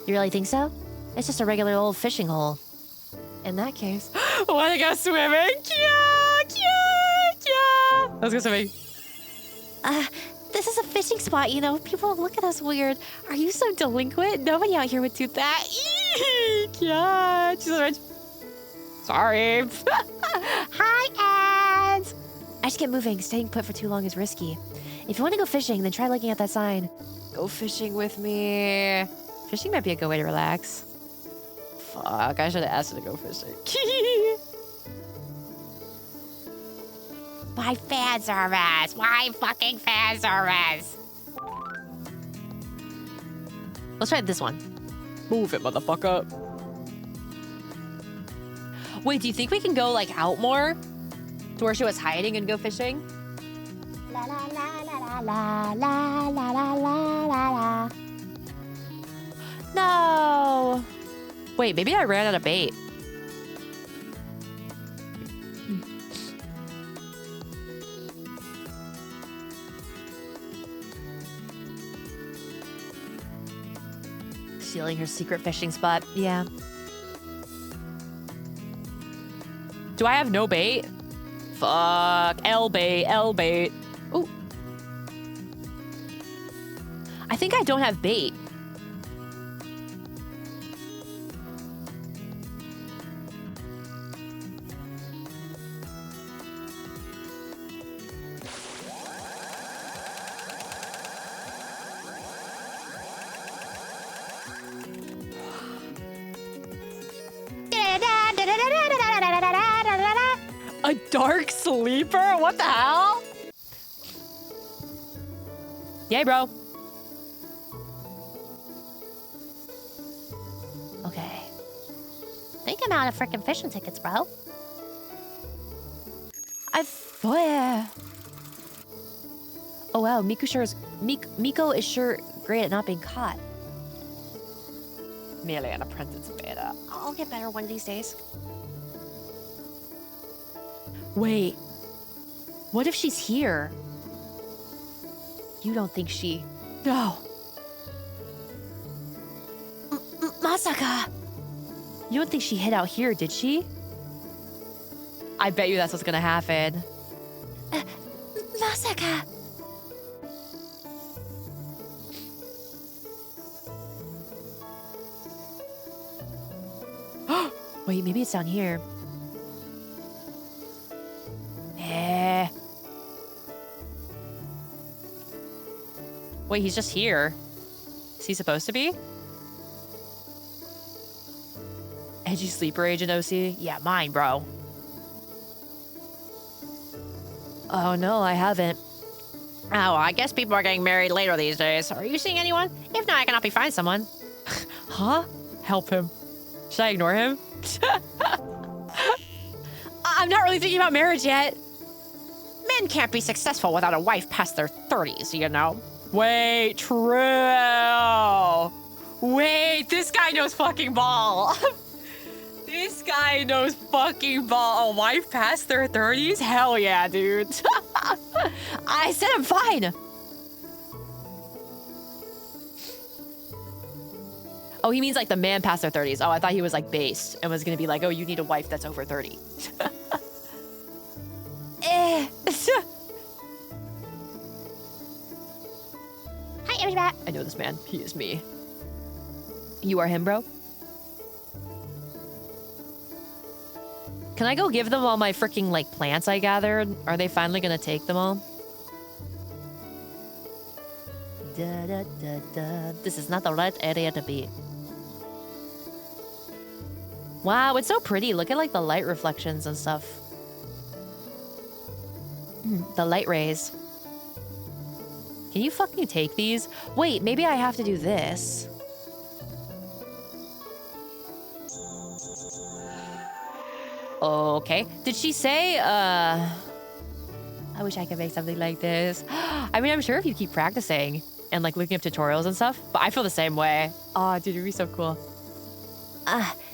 You really think so? It's just a regular old fishing hole. In that case... Wanna go swimming? Kya, kya, kya. Let's go swimming. This is a fishing spot, you know? People look at us weird. Are you so delinquent? Nobody out here would do that. Yeah, she's rich. Sorry. Hi, ads! I should get moving. Staying put for too long is risky. If you want to go fishing, then try looking at that sign. Go fishing with me. Fishing might be a good way to relax. Fuck, I should have asked her to go fishing. My fan service. My fucking fan service. Let's try this one. Move it, motherfucker. Wait, do you think we can go, like, out more? To where she was hiding and go fishing? La la la la la la la la la la la. No! Wait, maybe I ran out of bait. Stealing her secret fishing spot. Yeah. Do I have no bait? Fuck. L bait, L bait. Ooh. I think I don't have bait. A dark sleeper? What the hell? Yay, bro. Okay. I think I'm out of freaking fishing tickets, bro. Oh wow, Miko is sure great at not being caught. Merely an apprentice beta. I'll get better one of these days. Wait. What if she's here? You don't think she... No. Masaka! You don't think she hid out here, did she? I bet you that's what's gonna happen. Masaka! Wait, maybe it's down here. Wait, he's just here. Is he supposed to be? Edgy sleeper agent OC? Yeah, mine, bro. Oh no, I haven't. Oh, I guess people are getting married later these days. Are you seeing anyone? If not, I can help you find someone. Huh? Help him. Should I ignore him? I'm not really thinking about marriage yet. Men can't be successful without a wife past their 30s, you know? Wait, true. Wait, this guy knows fucking ball. This guy knows fucking ball. A wife past their 30s? Hell yeah, dude. I said I'm fine. Oh, he means like the man past their 30s. Oh, I thought he was like based and was gonna be like, oh, you need a wife that's over 30. Hi, everybody. I know this man. He is me. You are him, bro? Can I go give them all my freaking like plants I gathered? Are they finally gonna take them all? Da, da, da, da. This is not the right area to be. Wow, it's so pretty. Look at like the light reflections and stuff. The light rays. Can you fucking take these? Wait, maybe I have to do this. Okay. Did she say, I wish I could make something like this. I mean, I'm sure if you keep practicing and like looking up tutorials and stuff, but I feel the same way. Oh, dude, it'd be so cool.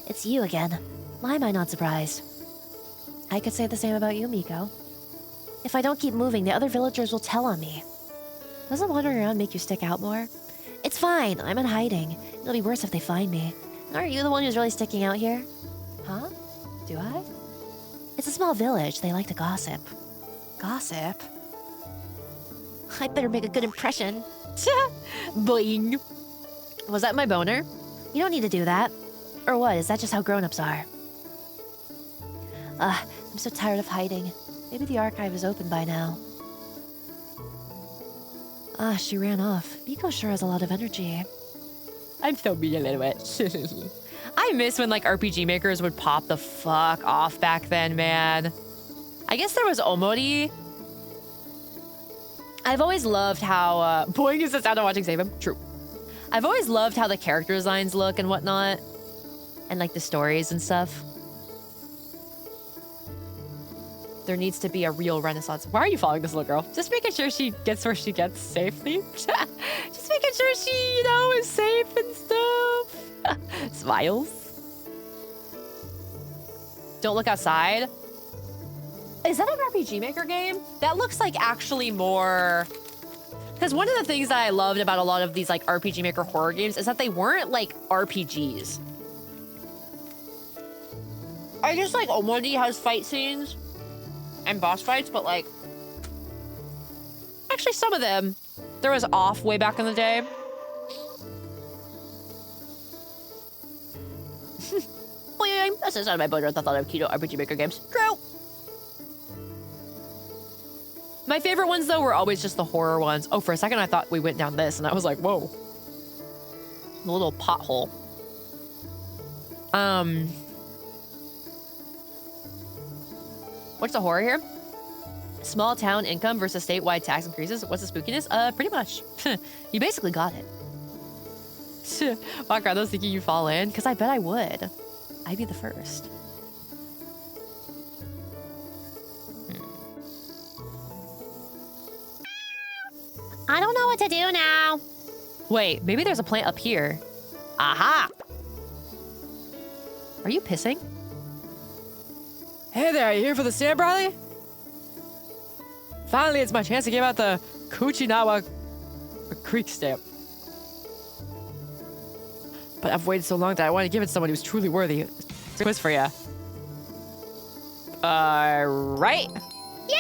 It's you again. Why am I not surprised? I could say the same about you, Miko. If I don't keep moving, the other villagers will tell on me. Doesn't wandering around make you stick out more? It's fine, I'm in hiding. It'll be worse if they find me. Aren't you the one who's really sticking out here? Huh? Do I? It's a small village, they like to gossip. Gossip? I better make a good impression. Boing. Was that my boner? You don't need to do that. Or what, is that just how grown-ups are? I'm so tired of hiding. Maybe the archive is open by now. She ran off. Miko sure has a lot of energy. I'm so being a little bit. I miss when like RPG makers would pop the fuck off back then, man. I guess there was Omori. I've always loved how, boing is the sound of watching SAVEHYMN. True. I've always loved how the character designs look and whatnot. And like the stories and stuff. There needs to be a real renaissance. Why are you following this little girl? Just making sure she gets where she gets safely. Just making sure she, you know, is safe and stuff. Smiles. Don't look outside. Is that an RPG Maker game? That looks like actually more... Because one of the things that I loved about a lot of these like RPG Maker horror games is that they weren't like RPGs. I just like Omori has fight scenes and boss fights, but like actually some of them there was off way back in the day. Oh yeah, that's just out of my boner. I thought of keto RPG Maker games. True. My favorite ones though were always just the horror ones. Oh, for a second I thought we went down this and I was like, whoa. A little pothole. What's the horror here? Small town income versus statewide tax increases. What's the spookiness? Pretty much. You basically got it. Walk around those thinking you fall in? Because I bet I would. I'd be the first. I don't know what to do now. Wait, maybe there's a plant up here. Aha! Are you pissing? Hey there, are you here for the stamp rally? Finally, it's my chance to give out the Kuchinawa Creek stamp. But I've waited so long that I want to give it to someone who's truly worthy. It's a quiz for ya. Right? Yay!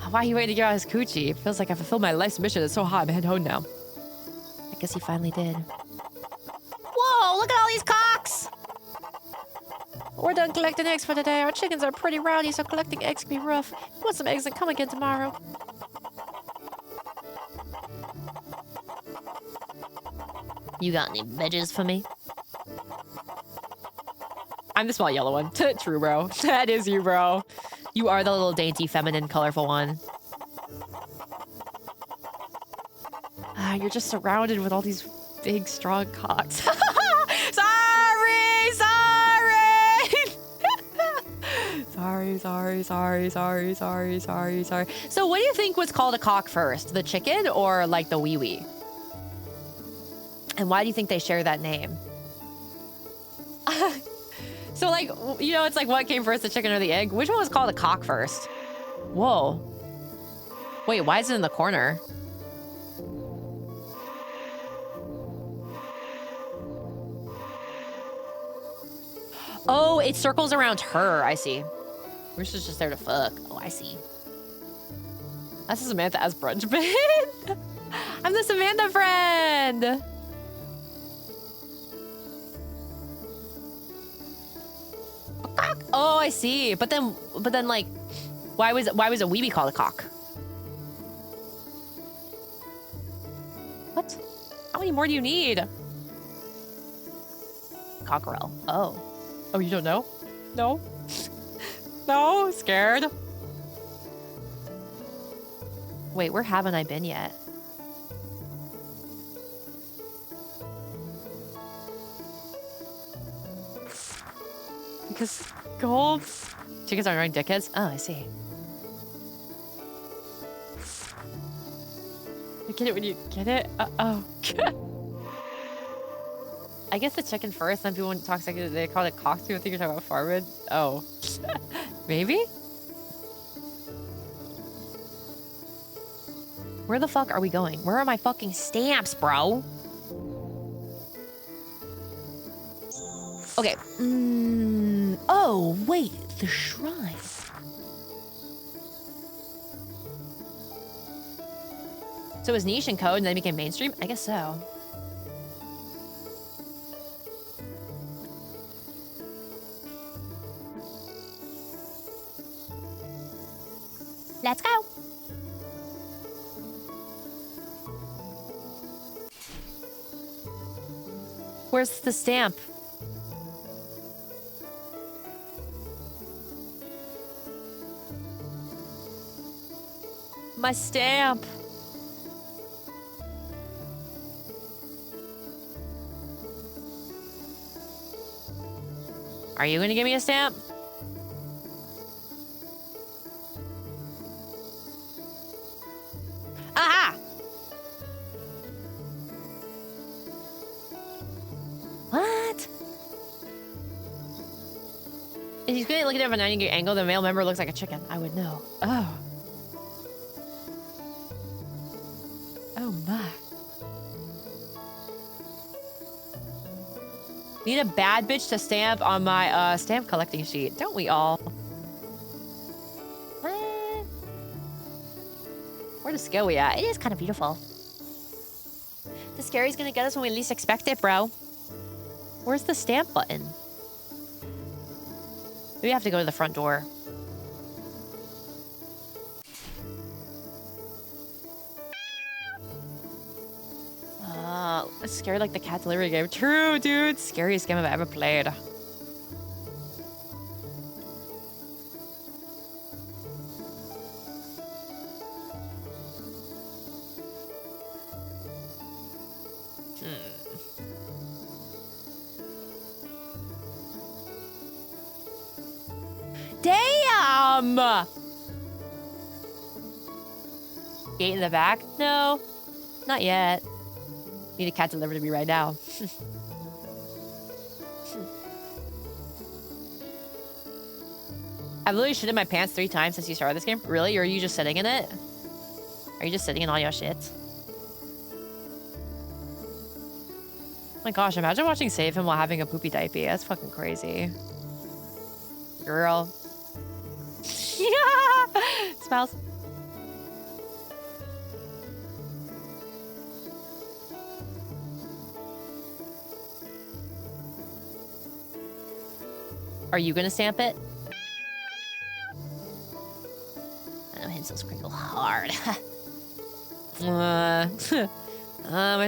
Why are you waiting to give out his coochie? It feels like I fulfilled my life's mission. It's so hot. I'm heading home now. I guess he finally did. Whoa, look at all these cocks! We're done collecting eggs for today. Our chickens are pretty rowdy, so collecting eggs can be rough. You want some eggs and come again tomorrow. You got any veggies for me? I'm the small yellow one. True, bro. That is you, bro. You are the little dainty, feminine, colorful one. You're just surrounded with all these big, strong cocks. Sorry! Sorry. So what do you think was called a cock first? The chicken or like the wee-wee? And why do you think they share that name? So like, you know, it's like what came first, the chicken or the egg? Which one was called a cock first? Whoa. Wait, why is it in the corner? Oh, it circles around her. I see. We're just there to fuck. Oh, I see. That's Samantha as brunch bit. I'm the Samantha friend. Oh, I see. But then, like, why was a weebie called a cock? What? How many more do you need? Cockerel. Oh. Oh, you don't know? No? No? Scared? Wait, where haven't I been yet? Because gold chickens aren't running dickheads? Oh, I see. You get it when you get it? Uh-oh. I guess the chicken first, then people when talk second, they call it cock. People think you're talking about farming. Oh. Maybe? Where the fuck are we going? Where are my fucking stamps, bro? Okay. Oh, wait, the shrine. So it was niche and code and then it became mainstream? I guess so. Let's go. Where's the stamp? My stamp. Are you gonna give me a stamp? Aha! What? If he's gonna look at it from a 90-degree angle, the male member looks like a chicken. I would know. Oh. Oh my. Need a bad bitch to stamp on my stamp collecting sheet. Don't we all? Where the scale we at? It is kind of beautiful. The scary's gonna get us when we least expect it, bro. Where's the stamp button? Maybe I have to go to the front door. It's scary like the cat delivery game. True, dude. Scariest game I've ever played. Damn! Gate in the back? No, not yet. Need a cat delivered to me right now. I've literally shit in my pants 3 times since you started this game. Really? Or are you just sitting in it? Are you just sitting in all your shit? Oh my gosh, imagine watching Save Him while having a poopy diaper. That's fucking crazy. Girl. Yeah! Smells. Are you gonna stamp it? I know Hinsel's crinkle hard. I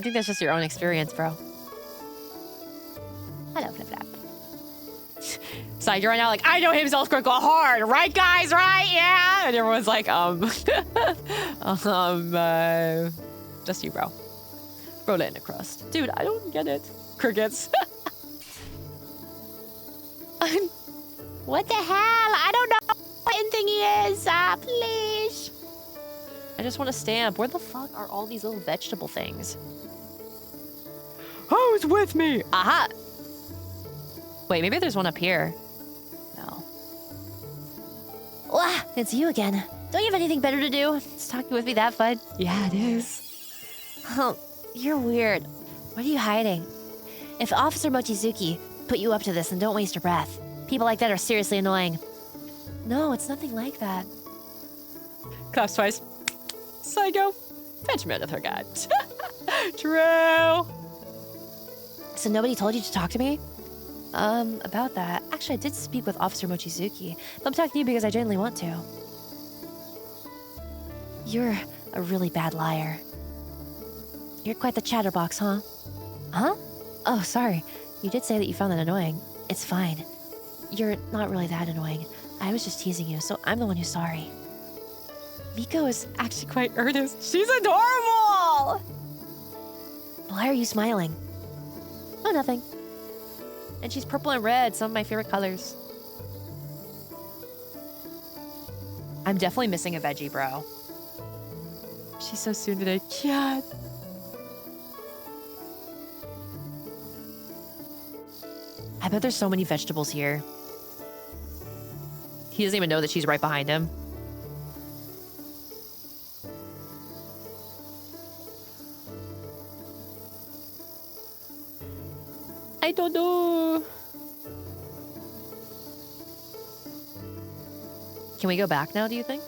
think that's just your own experience, bro. Hello, Flip Flap. So you're right now like, I know himself crinkle hard, right guys, right? Yeah. And everyone's like, just you, bro. Bro laying a crust. Dude, I don't get it. Crickets. What the hell? I don't know what thingy is. Please. I just want a stamp. Where the fuck are all these little vegetable things? Who's with me? Aha! Wait, maybe there's one up here. No. Wah, it's you again. Don't you have anything better to do? It's talking with me that fun. Yeah, it is. Oh, you're weird. What are you hiding? If Officer Mochizuki put you up to this, then don't waste your breath. People like that are seriously annoying. No, it's nothing like that. Claps twice. Psycho. Fetch Meredith her god. True. So nobody told you to talk to me? About that. Actually, I did speak with Officer Mochizuki, but I'm talking to you because I genuinely want to. You're a really bad liar. You're quite the chatterbox, huh? Huh? Oh, sorry. You did say that you found that annoying. It's fine. You're not really that annoying. I was just teasing you, so I'm the one who's sorry. Miko is Actually quite earnest. She's adorable. Why are you smiling? Oh, nothing. And she's purple and red, some of my favorite colors. I'm definitely missing a veggie, bro. She's so soon today. Cute. I bet there's so many vegetables here. He doesn't even know that she's right behind him. I don't know. Can we go back now, do you think?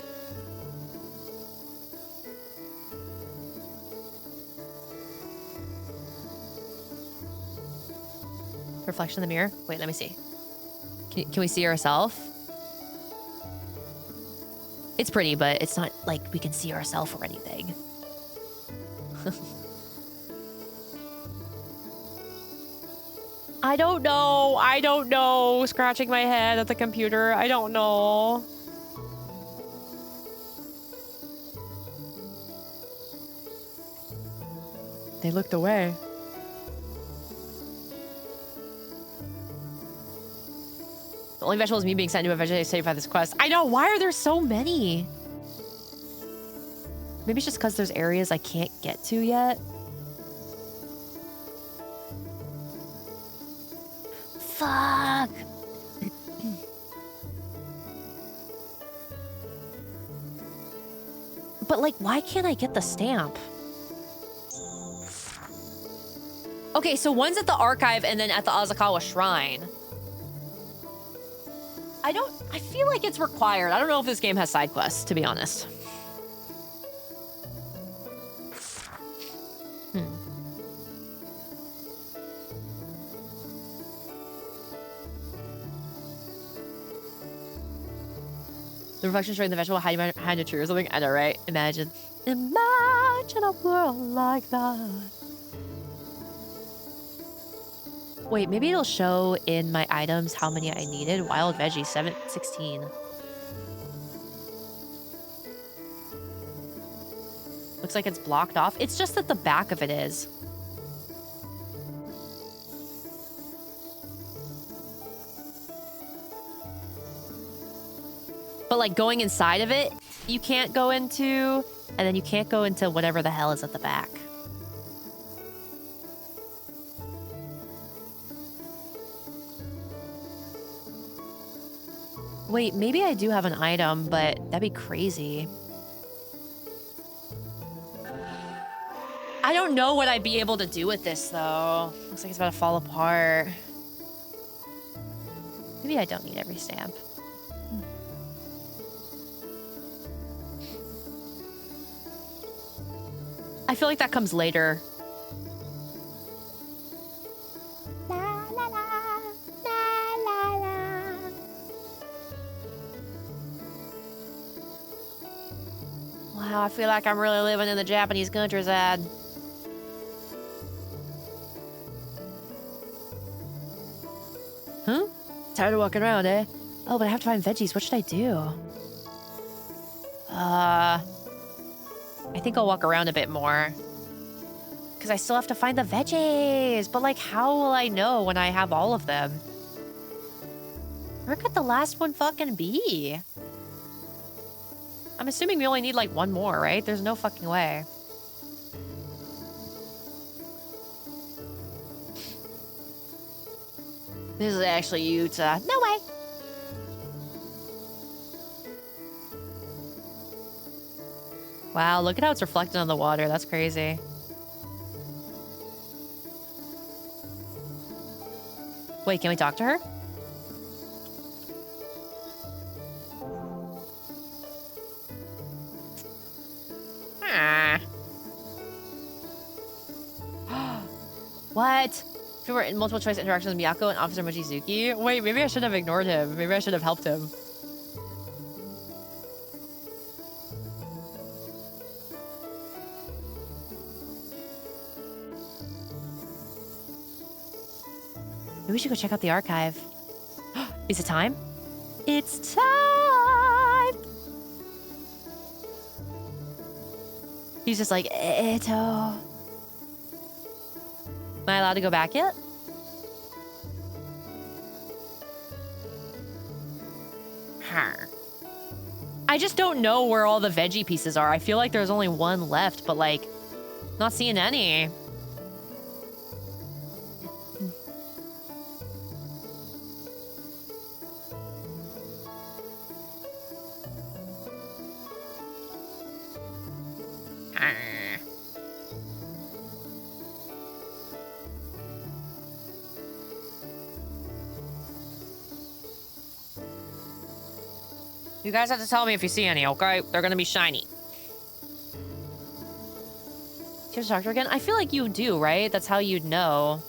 Reflection in the mirror? Wait, let me see. Can we see ourselves? It's pretty, but it's not like we can see ourselves or anything. I don't know. I don't know. Scratching my head at the computer. I don't know. They looked away. The only vegetable is me being sent to a vegetarian state by this quest. I know, why are there so many? Maybe it's just because there's areas I can't get to yet. Fuck! But, like, why can't I get the stamp? Okay, so one's at the archive and then at the Azakawa Shrine. I feel like it's required. I don't know if this game has side quests, to be honest. The reflection showing the vegetable hiding behind a tree or something. I know, right? Imagine. Imagine a world like that. Wait, maybe it'll show in my items how many I needed. Wild veggie, 16. Looks like it's blocked off. It's just that the back of it is. But like going inside of it, you can't go into, and then you can't go into whatever the hell is at the back. Wait, maybe I do have an item, but that'd be crazy. I don't know what I'd be able to do with this, though. Looks like it's about to fall apart. Maybe I don't need every stamp. I feel like that comes later. Wow, I feel like I'm really living in the Japanese countryside. Huh? Tired of walking around, eh? Oh, but I have to find veggies. What should I do? I think I'll walk around a bit more. Because I still have to find the veggies. But, like, how will I know when I have all of them? Where could the last one fucking be? I'm assuming we only need, like, one more, right? There's no fucking way. This is actually Utah. No way! Wow, look at how it's reflected on the water. That's crazy. Wait, can we talk to her? What? If we were in multiple choice interactions with Miyako and Officer Mochizuki? Wait, maybe I should have ignored him. Maybe I should have helped him. Maybe we should go check out the archive. Is it time? It's time! He's just like, Eto. Am I allowed to go back yet? I just don't know where all the veggie pieces are. I feel like there's only one left, but like, not seeing any. You guys have to tell me if you see any, okay? They're gonna be shiny. Here's the doctor again? I feel like you do, right? That's how you'd know.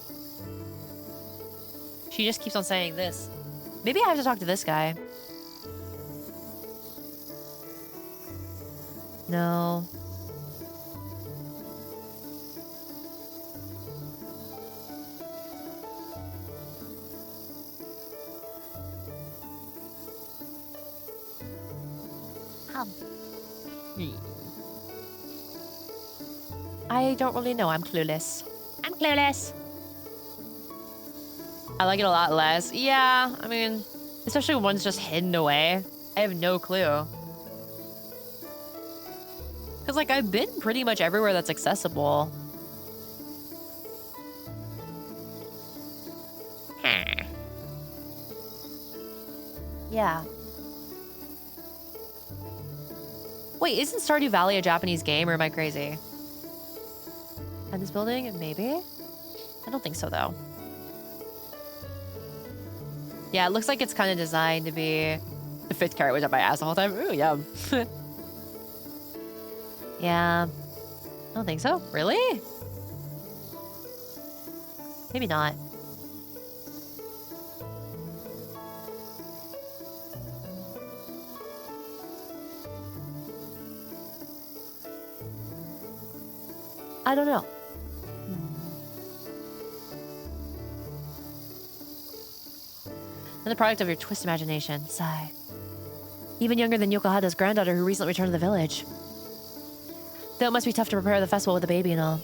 She just keeps on saying this. Maybe I have to talk to this guy. No. I don't really know. I'm clueless. I'm clueless. I like it a lot less. Yeah, I mean, especially when one's just hidden away. I have no clue. Because, like, I've been pretty much everywhere that's accessible. Yeah. Wait, isn't Stardew Valley a Japanese game, or am I crazy? And this building? Maybe? I don't think so, though. Yeah, it looks like it's kind of designed to be... The fifth carrot was up my ass the whole time. Ooh, yum. Yeah. I don't think so. Really? Maybe not. I don't know. Another product of your twist imagination. Sigh. Even younger than Yokohada's granddaughter who recently returned to the village. Though it must be tough to prepare the festival with a baby and all.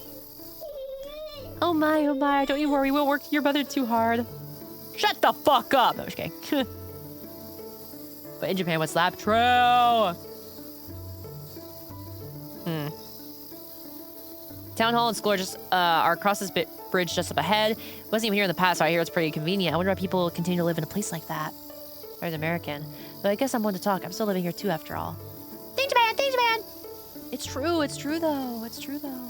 Oh my, don't you worry, we'll work your mother too hard. Shut the fuck up! No, I'm just kidding. But in Japan, what's that? True! Town hall and school are across this bridge just up ahead. Wasn't even here in the past, so I hear it's pretty convenient. I wonder why people continue to live in a place like that. As American. But I guess I'm one to talk. I'm still living here too, after all. Thanks, man. Thanks, man. It's true though. It's true though.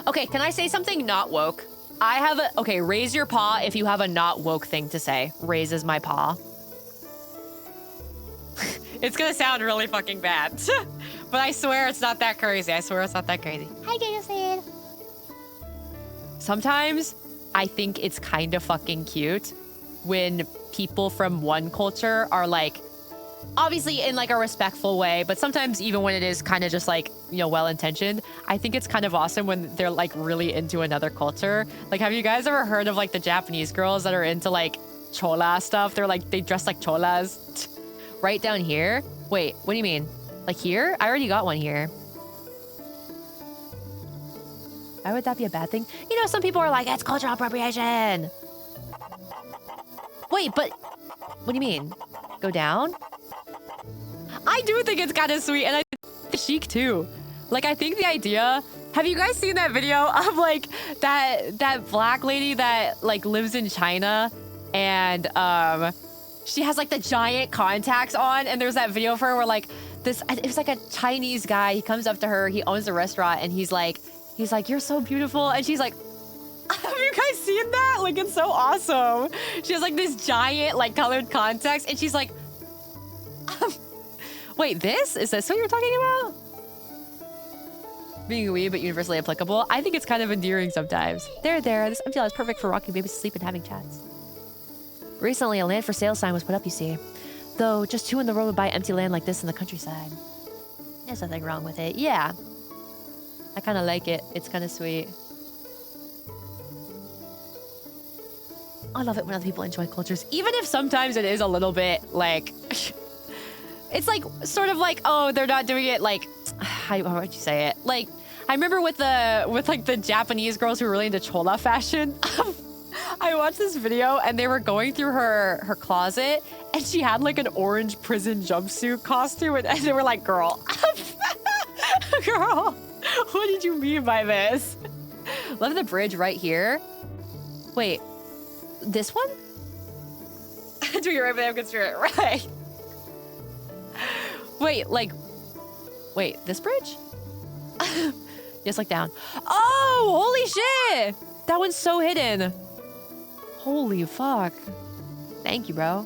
Okay, can I say something not woke? I have a... Okay, raise your paw if you have a not woke thing to say. Raises my paw. It's gonna sound really fucking bad. But I swear it's not that crazy. I swear it's not that crazy. Hi, Jason. Sometimes I think it's kind of fucking cute when people from one culture are like, obviously in like a respectful way, but sometimes even when it is kind of just like, you know, well-intentioned, I think it's kind of awesome when they're like really into another culture. Like, have you guys ever heard of like the Japanese girls that are into like chola stuff? They're like, they dress like cholas. Right down here? Wait, what do you mean? Like here? I already got one here. Why would that be a bad thing? You know, some people are like, it's cultural appropriation. Wait, but what do you mean? Go down? I do think it's kind of sweet, and I think it's chic too. Like, I think the idea... Have you guys seen that video of like that black lady that like lives in China and she has like the giant contacts on, and there's that video of her where like it was like a Chinese guy, he comes up to her, he owns a restaurant, and he's like, you're so beautiful, and she's like, have you guys seen that? Like, it's so awesome. She has like this giant like colored contacts, and she's like, wait, is this what you're talking about? Being a wee but universally applicable. I think it's kind of endearing sometimes. There. This empty lot is perfect for rocking babies to sleep and having chats. Recently, a land for sale sign was put up, you see. Though, just who in the world would buy empty land like this in the countryside? There's nothing wrong with it. Yeah. I kind of like it. It's kind of sweet. I love it when other people enjoy cultures. Even if sometimes it is a little bit like... It's like, sort of like, oh, they're not doing it like... How would you say it? Like, I remember with like the Japanese girls who were really into chola fashion. I watched this video and they were going through her closet and she had like an orange prison jumpsuit costume and they were like, girl, girl, what did you mean by this? Love the bridge right here. Wait, this one? Do your right, but I'm consider it right. Wait, this bridge? Yes, like down. Oh, holy shit! That one's so hidden. Holy fuck. Thank you, bro.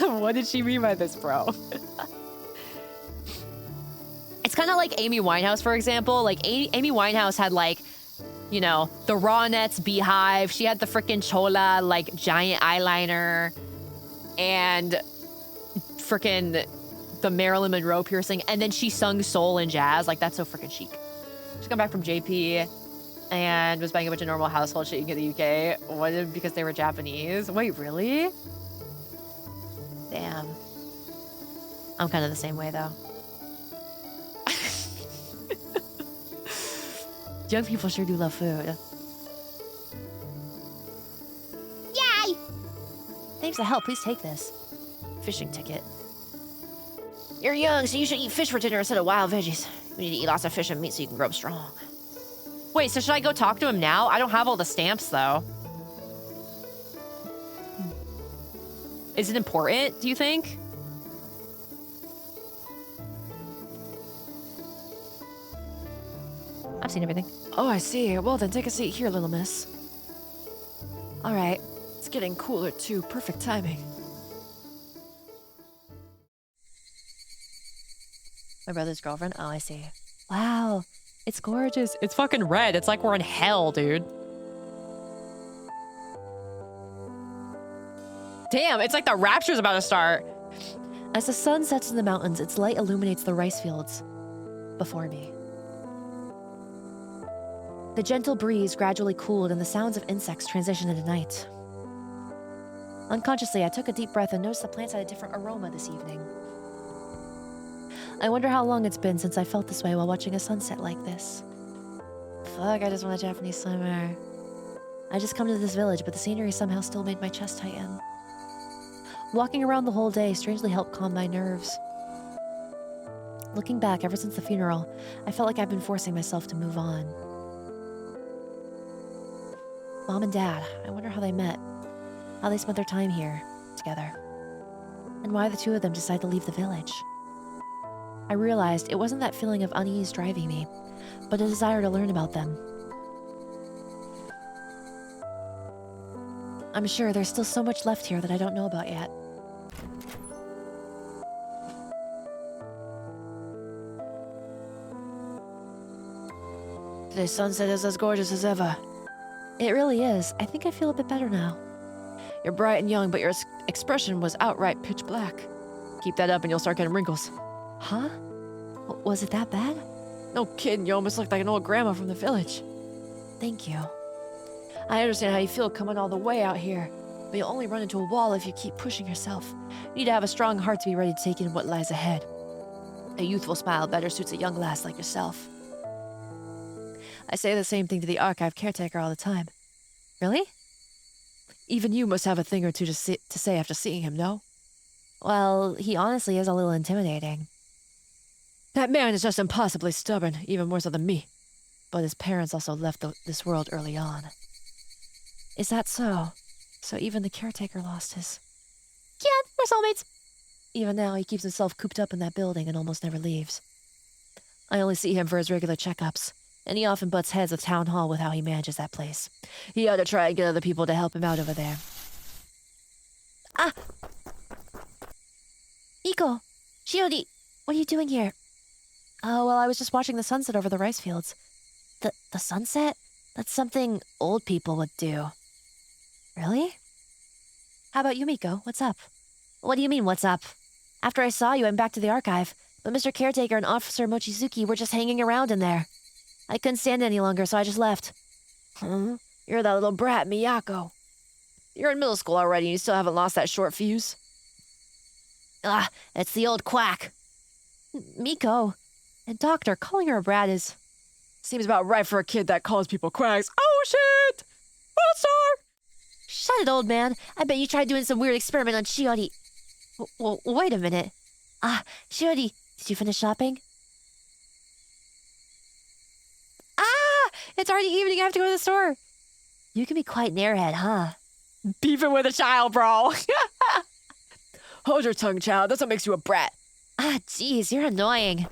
What did she mean by this, bro? It's kind of like Amy Winehouse, for example. Like, Amy Winehouse had, like, you know, the Ronettes beehive. She had the freaking chola, like, giant eyeliner. And freaking the Marilyn Monroe piercing. And then she sung soul and jazz. Like, that's so freaking chic. She's come back from JP and was buying a bunch of normal household shit in the UK. What, because they were Japanese? Wait, really? Damn. I'm kind of the same way, though. Young people sure do love food. Yay! Thanks for help. Please take this. Fishing ticket. You're young, so you should eat fish for dinner instead of wild veggies. We need to eat lots of fish and meat so you can grow up strong. Wait, so should I go talk to him now? I don't have all the stamps, though. Is it important, do you think? I've seen everything. Oh, I see. Well, then take a seat here, little miss. All right. It's getting cooler, too. Perfect timing. My brother's girlfriend? Oh, I see. Wow. It's gorgeous. It's fucking red. It's like we're in hell, dude. Damn, it's like the rapture's about to start. As the sun sets in the mountains, its light illuminates the rice fields before me. The gentle breeze gradually cooled and the sounds of insects transitioned into night. Unconsciously, I took a deep breath and noticed the plants had a different aroma this evening. I wonder how long it's been since I felt this way while watching a sunset like this. Fuck, I just want a Japanese summer. I just come to this village, but the scenery somehow still made my chest tighten. Walking around the whole day strangely helped calm my nerves. Looking back, ever since the funeral, I felt like I've been forcing myself to move on. Mom and Dad, I wonder how they met, how they spent their time here, together, and why the two of them decided to leave the village. I realized it wasn't that feeling of unease driving me, but a desire to learn about them. I'm sure there's still so much left here that I don't know about yet. Today's sunset is as gorgeous as ever. It really is. I think I feel a bit better now. You're bright and young, but your expression was outright pitch black. Keep that up and you'll start getting wrinkles. Huh? Was it that bad? No kidding, you almost look like an old grandma from the village. Thank you. I understand how you feel coming all the way out here, but you'll only run into a wall if you keep pushing yourself. You need to have a strong heart to be ready to take in what lies ahead. A youthful smile better suits a young lass like yourself. I say the same thing to the archive caretaker all the time. Really? Even you must have a thing or two to say after seeing him, no? Well, he honestly is a little intimidating. That man is just impossibly stubborn, even more so than me. But his parents also left this world early on. Is that so? So even the caretaker lost his... Yeah, we're soulmates. Even now, he keeps himself cooped up in that building and almost never leaves. I only see him for his regular checkups, and he often butts heads with Town Hall with how he manages that place. He ought to try and get other people to help him out over there. Ah! Iko! Shiori! What are you doing here? Oh, well, I was just watching the sunset over the rice fields. The sunset? That's something old people would do. Really? How about you, Miko? What's up? What do you mean, what's up? After I saw you, I'm back to the archive. But Mr. Caretaker and Officer Mochizuki were just hanging around in there. I couldn't stand it any longer, so I just left. You're that little brat, Miyako. You're in middle school already and you still haven't lost that short fuse? It's the old quack. Miko. And Doctor, calling her a brat is... Seems about right for a kid that calls people quacks. Oh, shit! Monster! Shut it, old man. I bet you tried doing some weird experiment on Shiori. Well, wait a minute. Shiori, did you finish shopping? It's already evening. I have to go to the store. You can be quite an airhead, huh? Beefing with a child, bro. Hold your tongue, child. That's what makes you a brat. Jeez, you're annoying.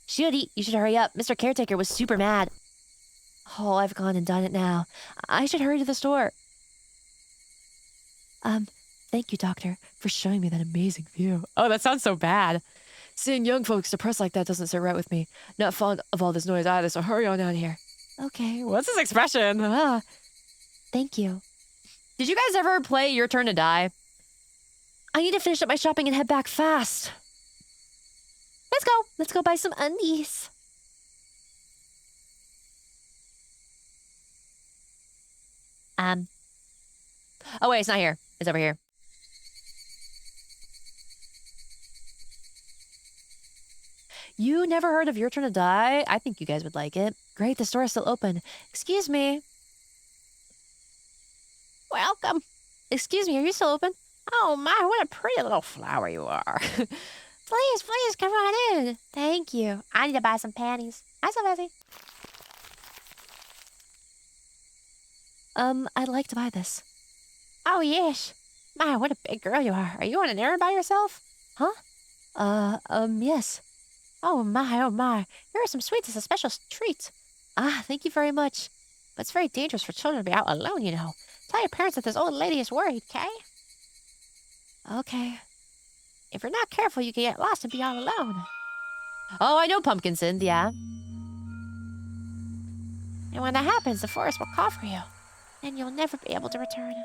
Shiori, you should hurry up. Mr. Caretaker was super mad. Oh, I've gone and done it now. I should hurry to the store. Thank you, Doctor, for showing me that amazing view. Oh, that sounds so bad. Seeing young folks depressed like that doesn't sit right with me. Not fond of all this noise either, so hurry on out of here. Okay. What's this expression? Thank you. Did you guys ever play Your Turn to Die? I need to finish up my shopping and head back fast. Let's go. Let's go buy some undies. Oh, wait, it's not here. It's over here. You never heard of Your Turn to Die? I think you guys would like it. Great, the store is still open. Excuse me. Welcome. Excuse me, are you still open? Oh my, what a pretty little flower you are. Please, come on in. Thank you. I need to buy some panties. I'm so busy. I'd like to buy this. Oh, yes. My, what a big girl you are. Are you on an errand by yourself? Huh? Yes. Oh my. Here are some sweets as a special treat. Thank you very much. But it's very dangerous for children to be out alone, you know. Tell your parents that this old lady is worried, okay? Okay. If you're not careful, you can get lost and be all alone. Oh, I know Pumpkinson, yeah. And when that happens, the forest will call for you. And you'll never be able to return.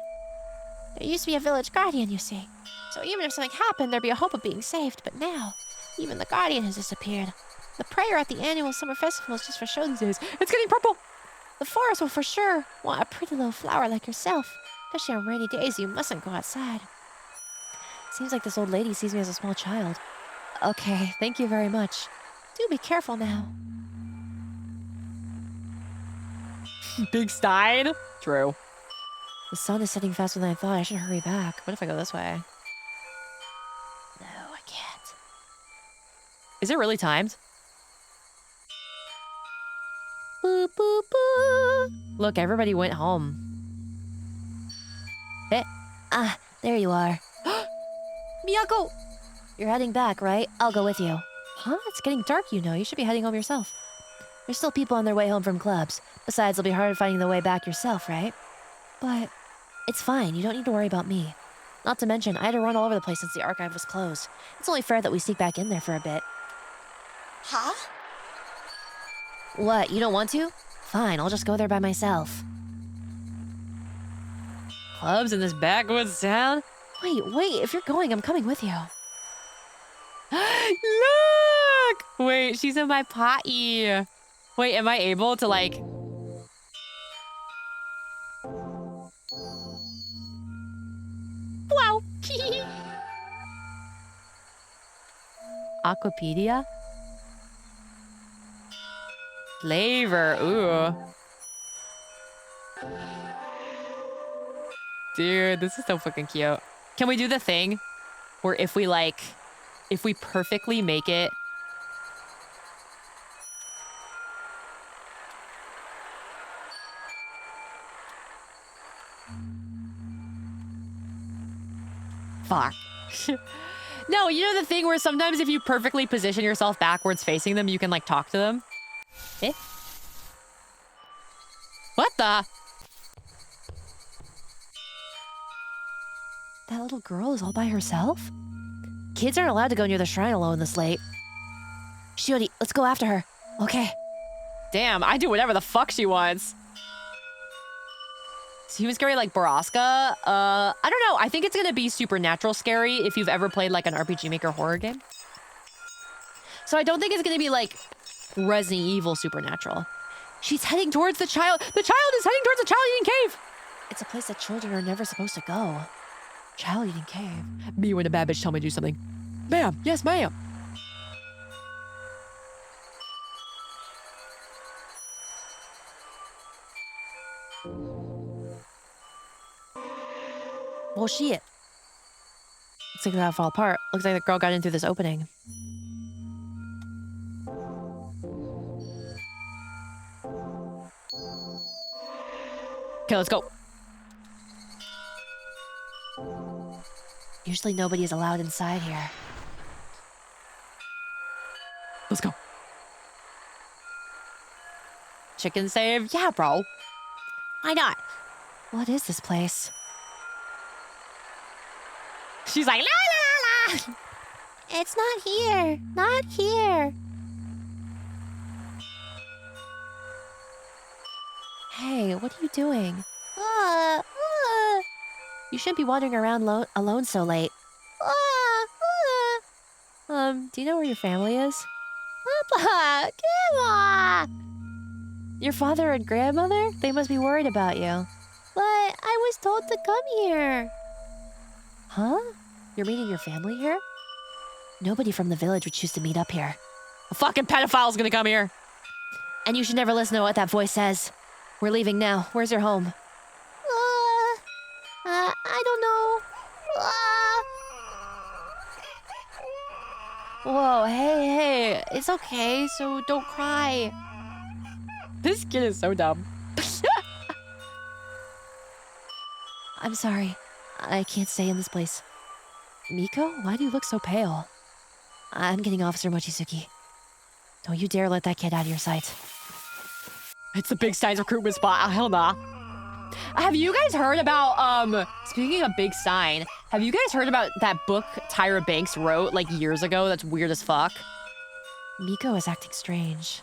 There used to be a village guardian, you see. So even if something happened, there'd be a hope of being saved. But now, even the guardian has disappeared. The prayer at the annual summer festival is just for show these days. It's getting purple. The forest will for sure want a pretty little flower like yourself. Especially on rainy days, you mustn't go outside. Seems like this old lady sees me as a small child. Okay, thank you very much. Do be careful now. Big Stein? True. The sun is setting faster than I thought. I should hurry back. What if I go this way? No, I can't. Is it really timed? Boop, boop, boop. Look, everybody went home. There you are. Miyako! You're heading back, right? I'll go with you. Huh? It's getting dark, you know. You should be heading home yourself. There's still people on their way home from clubs. Besides, it'll be hard finding the way back yourself, right? But it's fine. You don't need to worry about me. Not to mention, I had to run all over the place since the archive was closed. It's only fair that we sneak back in there for a bit. Huh? What, you don't want to? Fine, I'll just go there by myself. Clubs in this backwoods town? Wait, if you're going, I'm coming with you. Look! Wait, she's in my potty. Wait, am I able to like... Wow. Aquapedia? Flavor, ooh. Dude, this is so fucking cute. Can we do the thing where if we perfectly make it... Fuck. No, you know the thing where sometimes if you perfectly position yourself backwards facing them, you can like talk to them? Eh? What the? That little girl is all by herself? Kids aren't allowed to go near the shrine alone this late. Shiori, let's go after her. Okay. Damn, I do whatever the fuck she wants. Human scary like Baraska? I don't know. I think it's gonna be supernatural scary if you've ever played like an RPG Maker horror game. So I don't think it's gonna be like Resident Evil supernatural. She's heading towards the child. The child is heading towards the child-eating cave. It's a place that children are never supposed to go. Child-eating cave. Me when a bad bitch tell me to do something. Ma'am, yes ma'am. Well, shit. Looks like that'll fall apart. Looks like the girl got in through this opening. Okay, let's go. Usually nobody is allowed inside here. Let's go. Chicken save? Yeah, bro. Why not? What is this place? She's like, la la la. It's not here. Not here. Hey, what are you doing? You shouldn't be wandering around alone so late. Do you know where your family is? Papa, Grandma. Your father and grandmother? They must be worried about you. But I was told to come here. Huh? You're meeting your family here? Nobody from the village would choose to meet up here. A fucking pedophile's gonna come here. And you should never listen to what that voice says. We're leaving now. Where's your home? I don't know. Whoa, hey, it's okay, so don't cry. This kid is so dumb. I'm sorry. I can't stay in this place. Miko, why do you look so pale? I'm getting Officer Mochizuki. Don't you dare let that kid out of your sight. It's the Big Stein's recruitment spot. Hell nah. Have you guys heard about, speaking of Big Stein, have you guys heard about that book Tyra Banks wrote like years ago that's weird as fuck? Miko is acting strange.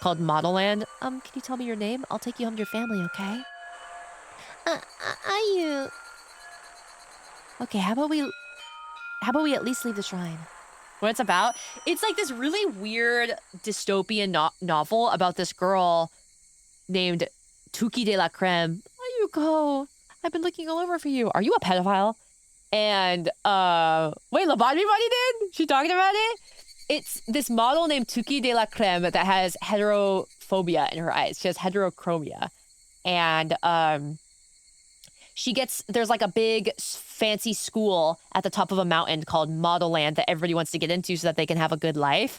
Called Model Land? Can you tell me your name? I'll take you home to your family, okay? Ayu. Okay, how about we at least leave the shrine? What it's about? It's like this really weird dystopian novel about this girl named Tuki de la Creme. Ayuko, I've been looking all over for you. Are you a pedophile? And, wait, Lobotomy Buddy did? She talked about it? It's this model named Tuki de la Creme that has heterophobia in her eyes. She has heterochromia. And, there's like a big fancy school at the top of a mountain called Model Land that everybody wants to get into so that they can have a good life.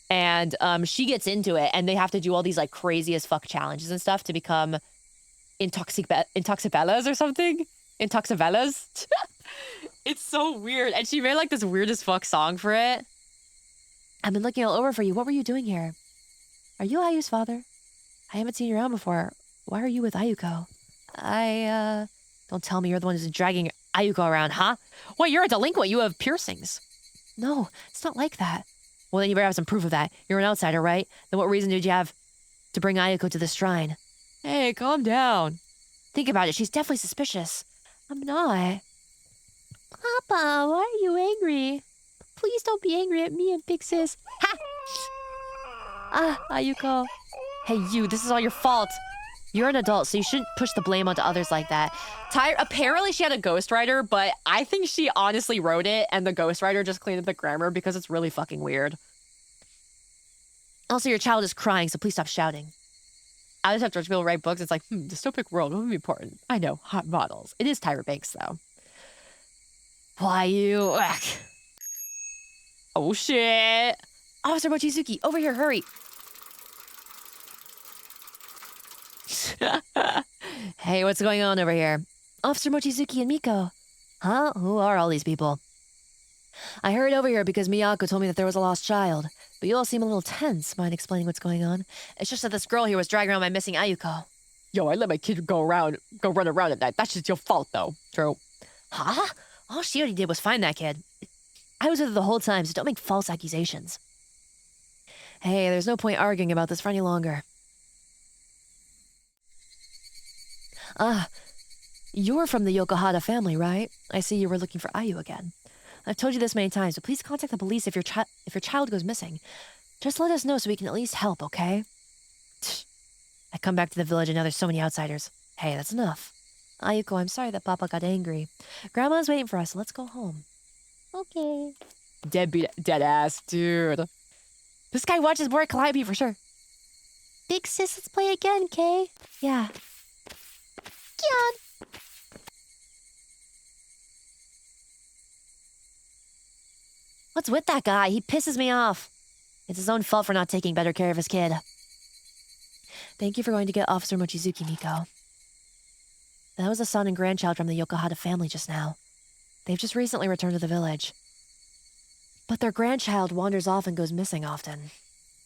And she gets into it, and they have to do all these like crazy as fuck challenges and stuff to become intoxibellas or something. Intoxibellas. It's so weird. And she made like this weird as fuck song for it. I've been looking all over for you. What were you doing here? Are you Ayu's father? I haven't seen you around before. Why are you with Ayuko? Don't tell me you're the one who's dragging Ayuko around, huh? Wait, you're a delinquent. You have piercings. No, it's not like that. Well, then you better have some proof of that. You're an outsider, right? Then what reason did you have To bring Ayuko to the shrine. Hey, calm down. Think about it. She's definitely suspicious. I'm not. Papa, why are you angry? Please don't be angry at me and Big Sis. Ha! Ayuko. Hey, you, this is all your fault. You're an adult, so you shouldn't push the blame onto others like that. Apparently she had a ghostwriter, but I think she honestly wrote it and the ghostwriter just cleaned up the grammar because it's really fucking weird. Also, your child is crying, so please stop shouting. I just have to people write books. It's like, dystopic world, what would be important? I know, hot models. It is Tyra Banks, though. Why you? Ugh. Oh, shit. Officer Mochizuki, over here, hurry. Hey, what's going on over here? Officer Mochizuki and Miko. Huh? Who are all these people? I hurried over here because Miyako told me that there was a lost child. But you all seem a little tense. Mind explaining what's going on? It's just that this girl here was dragging around my missing Ayuko. Yo, I let my kid go run around at night. That's just your fault, though. True. Huh? All she already did was find that kid. I was with her the whole time, so don't make false accusations. Hey, there's no point arguing about this for any longer. You're from the Yokohata family, right? I see you were looking for Ayu again. I've told you this many times, but please contact the police if your child goes missing. Just let us know so we can at least help, okay? I come back to the village and now there's so many outsiders. Hey, that's enough. Ayuko, I'm sorry that Papa got angry. Grandma's waiting for us, so let's go home. Okay. Dead ass, dude. This guy watches more Calliope for sure. Big sis, let's play again, Kay. Yeah. Kyan. What's with that guy? He pisses me off. It's his own fault for not taking better care of his kid. Thank you for going to get Officer Mochizuki, Miko. That was a son and grandchild from the Yokohata family just now. They've just recently returned to the village. But their grandchild wanders off and goes missing often,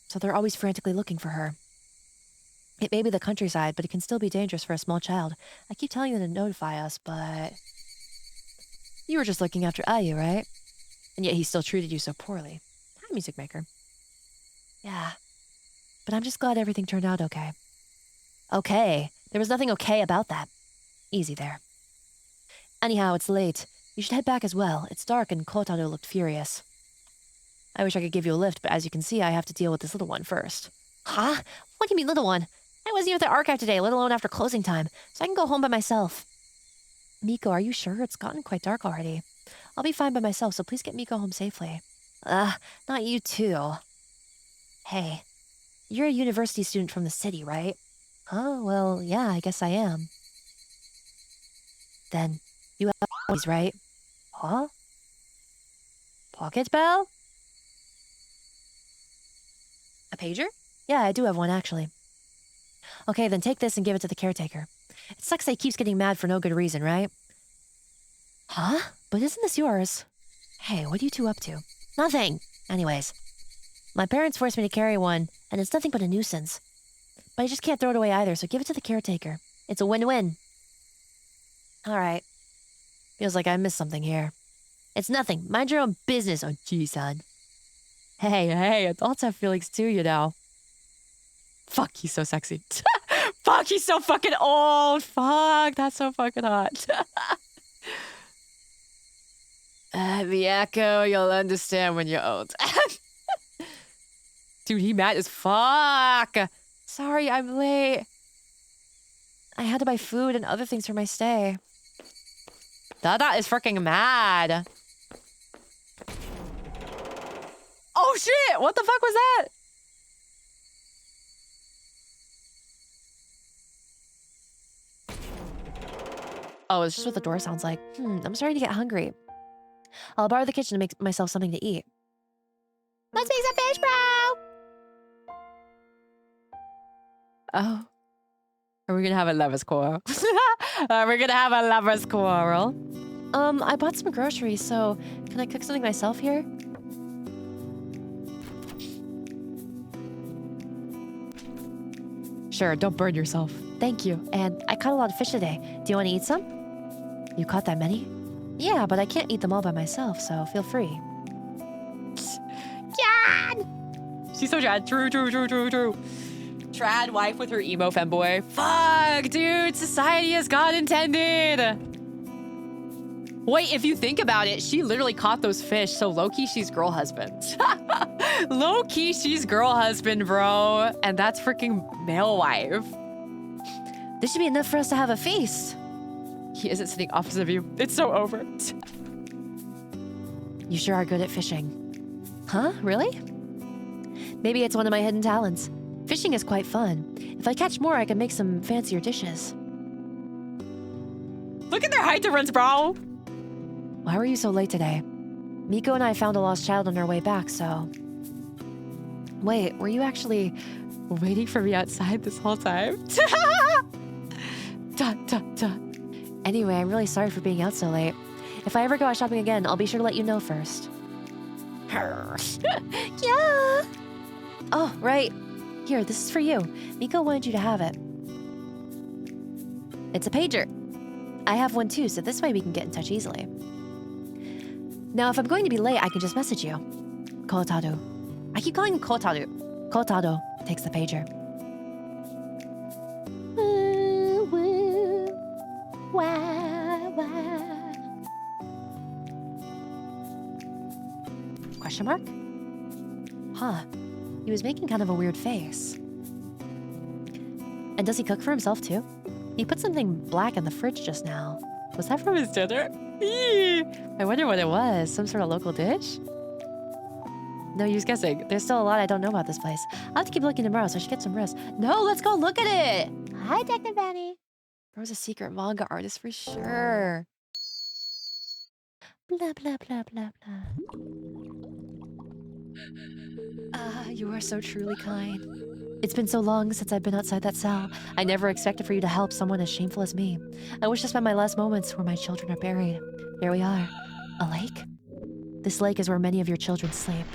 so they're always frantically looking for her. It may be the countryside, but it can still be dangerous for a small child. I keep telling them to notify us, but... You were just looking after Ayu, right? And yet he still treated you so poorly. Hi, Music Maker. Yeah. But I'm just glad everything turned out okay. Okay? There was nothing okay about that. Easy there. Anyhow, it's late. You should head back as well. It's dark and Kotaro looked furious. I wish I could give you a lift, but as you can see, I have to deal with this little one first. Huh? What do you mean little one? I wasn't even at the archive today, let alone after closing time, so I can go home by myself. Miko, are you sure? It's gotten quite dark already. I'll be fine by myself, so please get Miko home safely. Not you too. Hey, you're a university student from the city, right? Huh? Well, yeah, I guess I am. Then, you have these, right? Huh? Pocket bell? A pager? Yeah, I do have one, actually. Okay, then take this and give it to the caretaker. It sucks that he keeps getting mad for no good reason, right? Huh? But isn't this yours? Hey, what are you two up to? Nothing! Anyways, my parents forced me to carry one, and it's nothing but a nuisance. But I just can't throw it away either, so give it to the caretaker. It's a win-win. Alright. Feels like I missed something here. It's nothing. Mind your own business. Oh, gee, son. Hey, adults have feelings too, you know. Fuck, he's so sexy. Fuck, he's so fucking old. Fuck, that's so fucking hot. The echo, you'll understand when you're old. Dude, he mad as fuck. Sorry, I'm late. I had to buy food and other things for my stay. Dada is freaking mad. Oh shit! What the fuck was that? Oh, it's just what the door sounds like. I'm starting to get hungry. I'll borrow the kitchen to make myself something to eat. Let's make some fish, bro. Oh. Are we gonna have a lover's quarrel? Are we gonna have a lover's quarrel? I bought some groceries, so can I cook something myself here? Sure, don't burn yourself. Thank you. And I caught a lot of fish today. Do you want to eat some? You caught that many? Yeah, but I can't eat them all by myself, so feel free. She's so trad. True. Trad wife with her emo femboy. Fuck, dude. Society has God intended. Wait, if you think about it, she literally caught those fish, so low-key, she's girl husband. Low-key, she's girl husband, bro. And that's freaking male wife. This should be enough for us to have a feast. He isn't sitting opposite of you. It's so over. You sure are good at fishing. Huh? Really? Maybe it's one of my hidden talents. Fishing is quite fun. If I catch more, I can make some fancier dishes. Look at their height difference, bro. Why were you so late today? Miko and I found a lost child on our way back, so... Wait, were you actually waiting for me outside this whole time? Anyway, I'm really sorry for being out so late. If I ever go out shopping again, I'll be sure to let you know first. Yeah. Oh, right. Here, this is for you. Miko wanted you to have it. It's a pager. I have one too, so this way we can get in touch easily. Now, if I'm going to be late, I can just message you. Kotaru. I keep calling him Kotaru. Kotaro takes the pager. Woo, woo. Wah, wah. Question mark? Huh. He was making kind of a weird face. And does he cook for himself too? He put something black in the fridge just now. Was that from his dinner? Eee! I wonder what it was. Some sort of local dish? No use guessing. There's still a lot I don't know about this place. I'll have to keep looking tomorrow, so I should get some rest. No, let's go look at it! Hi, Detective Benny. Bro's a secret manga artist for sure. Blah, blah, blah, blah, blah. Ah, you are so truly kind. It's been so long since I've been outside that cell. I never expected for you to help someone as shameful as me. I wish to spend my last moments where my children are buried. There we are. A lake? This lake is where many of your children sleep.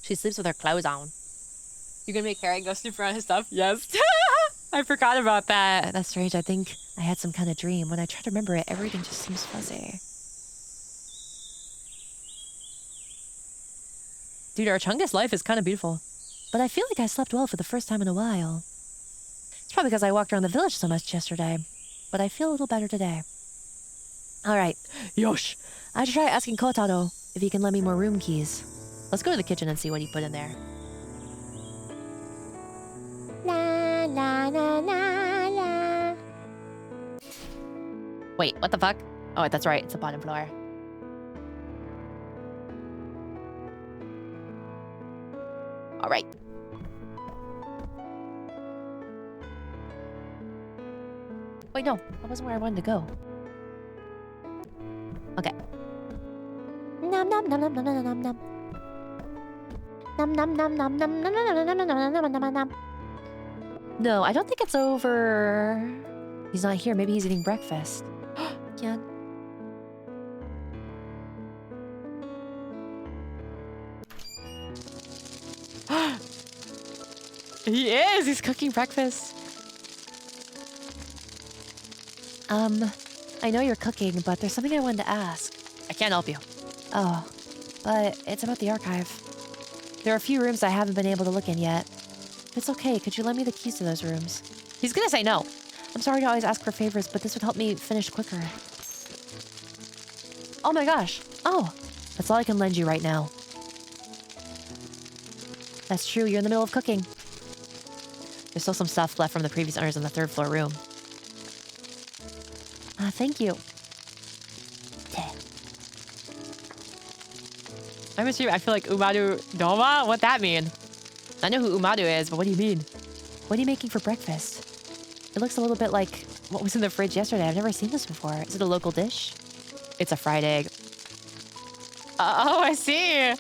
She sleeps with her clothes on. You gonna make Harry go snoop around his stuff? Yes. I forgot about that. That's strange. I think I had some kind of dream. When I try to remember it, everything just seems fuzzy. Dude, our Chungus life is kind of beautiful. But I feel like I slept well for the first time in a while. It's probably because I walked around the village so much yesterday. But I feel a little better today. Alright. Yosh. I should try asking Kotaro if he can lend me more room keys. Let's go to the kitchen and see what he put in there. La, la, la, la, la. Wait, what the fuck? Oh, that's right. It's the bottom floor. All right. Wait, no. That wasn't where I wanted to go. Okay. Nom nom nom nom nom nom nom nom. Nom nom nom nom nom nom nom nom nom nom nom nom nom. No, I don't think it's over. He's not here. Maybe he's eating breakfast. Yeah. He is. He's cooking breakfast. I know you're cooking, but there's something I wanted to ask. I can't help you. Oh, but it's about the archive. There are a few rooms I haven't been able to look in yet. If it's okay, could you lend me the keys to those rooms? He's gonna say no. I'm sorry to always ask for favors, but this would help me finish quicker. Oh my gosh. Oh, that's all I can lend you right now. That's true, you're in the middle of cooking. There's still some stuff left from the previous owners in the third floor room. Thank you. I'm assuming. I feel like Umaru Doma? What'd that mean? I know who Umaru is, but what do you mean? What are you making for breakfast? It looks a little bit like what was in the fridge yesterday. I've never seen this before. Is it a local dish? It's a fried egg. Oh, I see.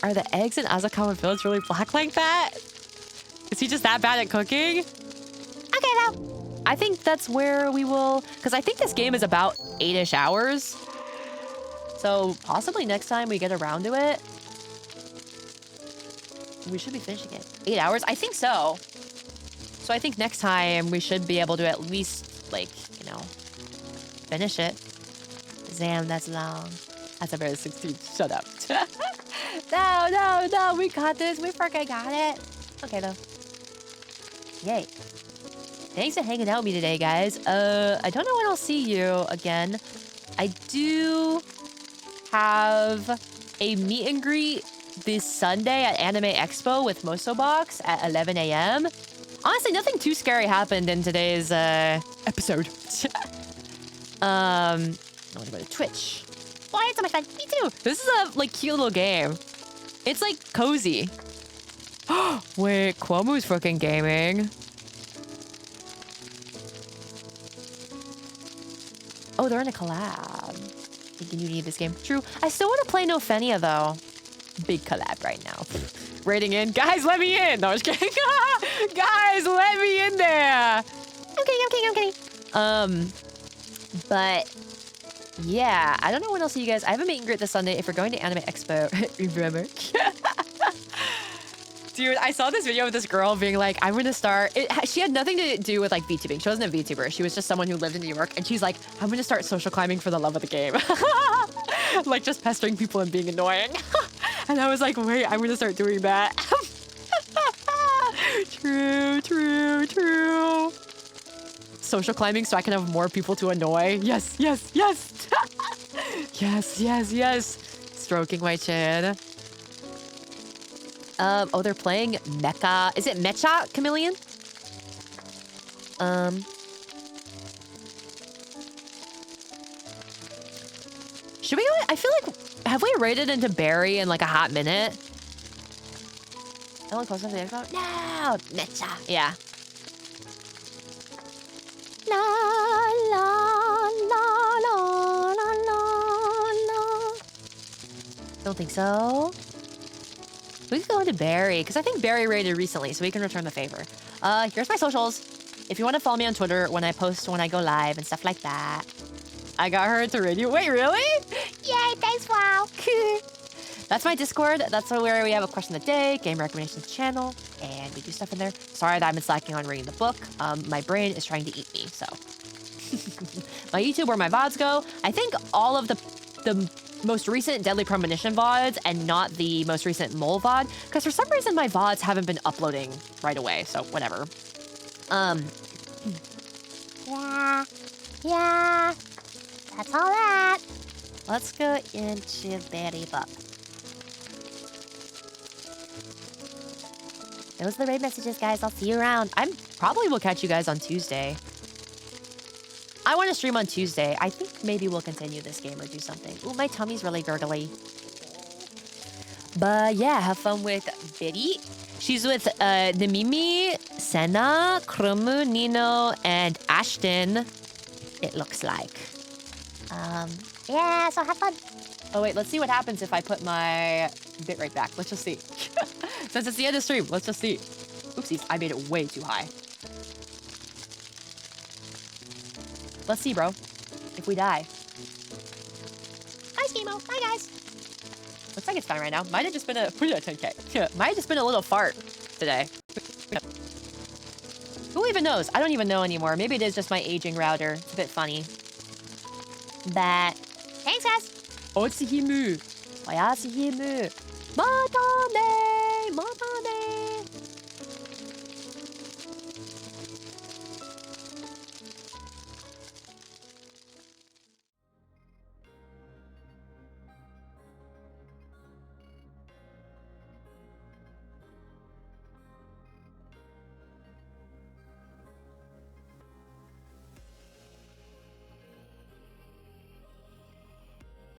Are the eggs in Azakawa Village really black like that? Is he just that bad at cooking? Okay, though. I think that's where we will... Because I think this game is about 8-ish hours. So possibly next time we get around to it, we should be finishing it. 8 hours? I think so. So I think next time we should be able to at least, like, you know, finish it. Damn, that's long. That's a very 16. Shut up. No, we got this. We freaking got it. Okay, though. Yay. Thanks for hanging out with me today, guys. I don't know when I'll see you again. I do have a meet and greet this Sunday at Anime Expo with Mosobox at 11 a.m. Honestly, nothing too scary happened in today's episode. I want to go to Twitch. Why, it's so much fun. Me too. This is a like cute little game. It's like cozy. Wait, Kwomu's freaking gaming. Oh, they're in a collab. Thinking you need this game. True. I still want to play No Fenia though. Big collab right now. Rating in. Guys, let me in. No, I'm just kidding. Guys, let me in there. I'm kidding. But yeah, I don't know when I'll see you guys. I have a meet and greet this Sunday if you're going to Anime Expo. Remember. Dude, I saw this video of this girl being like, I'm gonna start. She had nothing to do with like VTubing. She wasn't a VTuber. She was just someone who lived in New York. And she's like, I'm gonna start social climbing for the love of the game. Like just pestering people and being annoying. And I was like, wait, I'm gonna start doing that. True, true, true. Social climbing so I can have more people to annoy. Yes, yes, yes. Yes, yes, yes. Stroking my chin. Oh, they're playing Mecha. Is it Mecha Chameleon? Should we go? I feel like, have we raided into Barry in like a hot minute? Anyone close enough to the info? No! Mecha. Yeah. La la la la la la la. Don't think so. We could go into Barry, because I think Barry raided recently, so we can return the favor. Here's my socials. If you want to follow me on Twitter when I post, when I go live and stuff like that. I got her to raid you. Wait, really? Yay, thanks, wow. That's my Discord. That's where we have a question of the day, game recommendations channel, and we do stuff in there. Sorry that I've been slacking on reading the book. My brain is trying to eat me, so. My YouTube, where my VODs go. I think all of the most recent Deadly Premonition VODs and not the most recent Mole VOD, because for some reason my VODs haven't been uploading right away, so whatever. Yeah, that's all that. Let's go into Berry Book. Those are the raid messages, guys. I'll see you around. I probably will catch you guys on Tuesday. I want to stream on Tuesday. I think maybe we'll continue this game or do something. Ooh, my tummy's really gurgly. But yeah, have fun with Betty. She's with Nemimi, Senna, Krumu, Nino, and Ashton, it looks like. Yeah, so have fun. Oh wait, let's see what happens if I put my bitrate back. Let's just see. Since it's the end of stream, let's just see. Oopsies, I made it way too high. Let's see, bro. If we die. Hi, Schemo. Bye, guys. Looks like it's fine right now. Might have just been a 10K. Might have just been a little fart today. Who even knows? I don't even know anymore. Maybe it is just my aging router. It's a bit funny. But Thanks, guys. Otsuhimu. Oyasuhimu. Matane!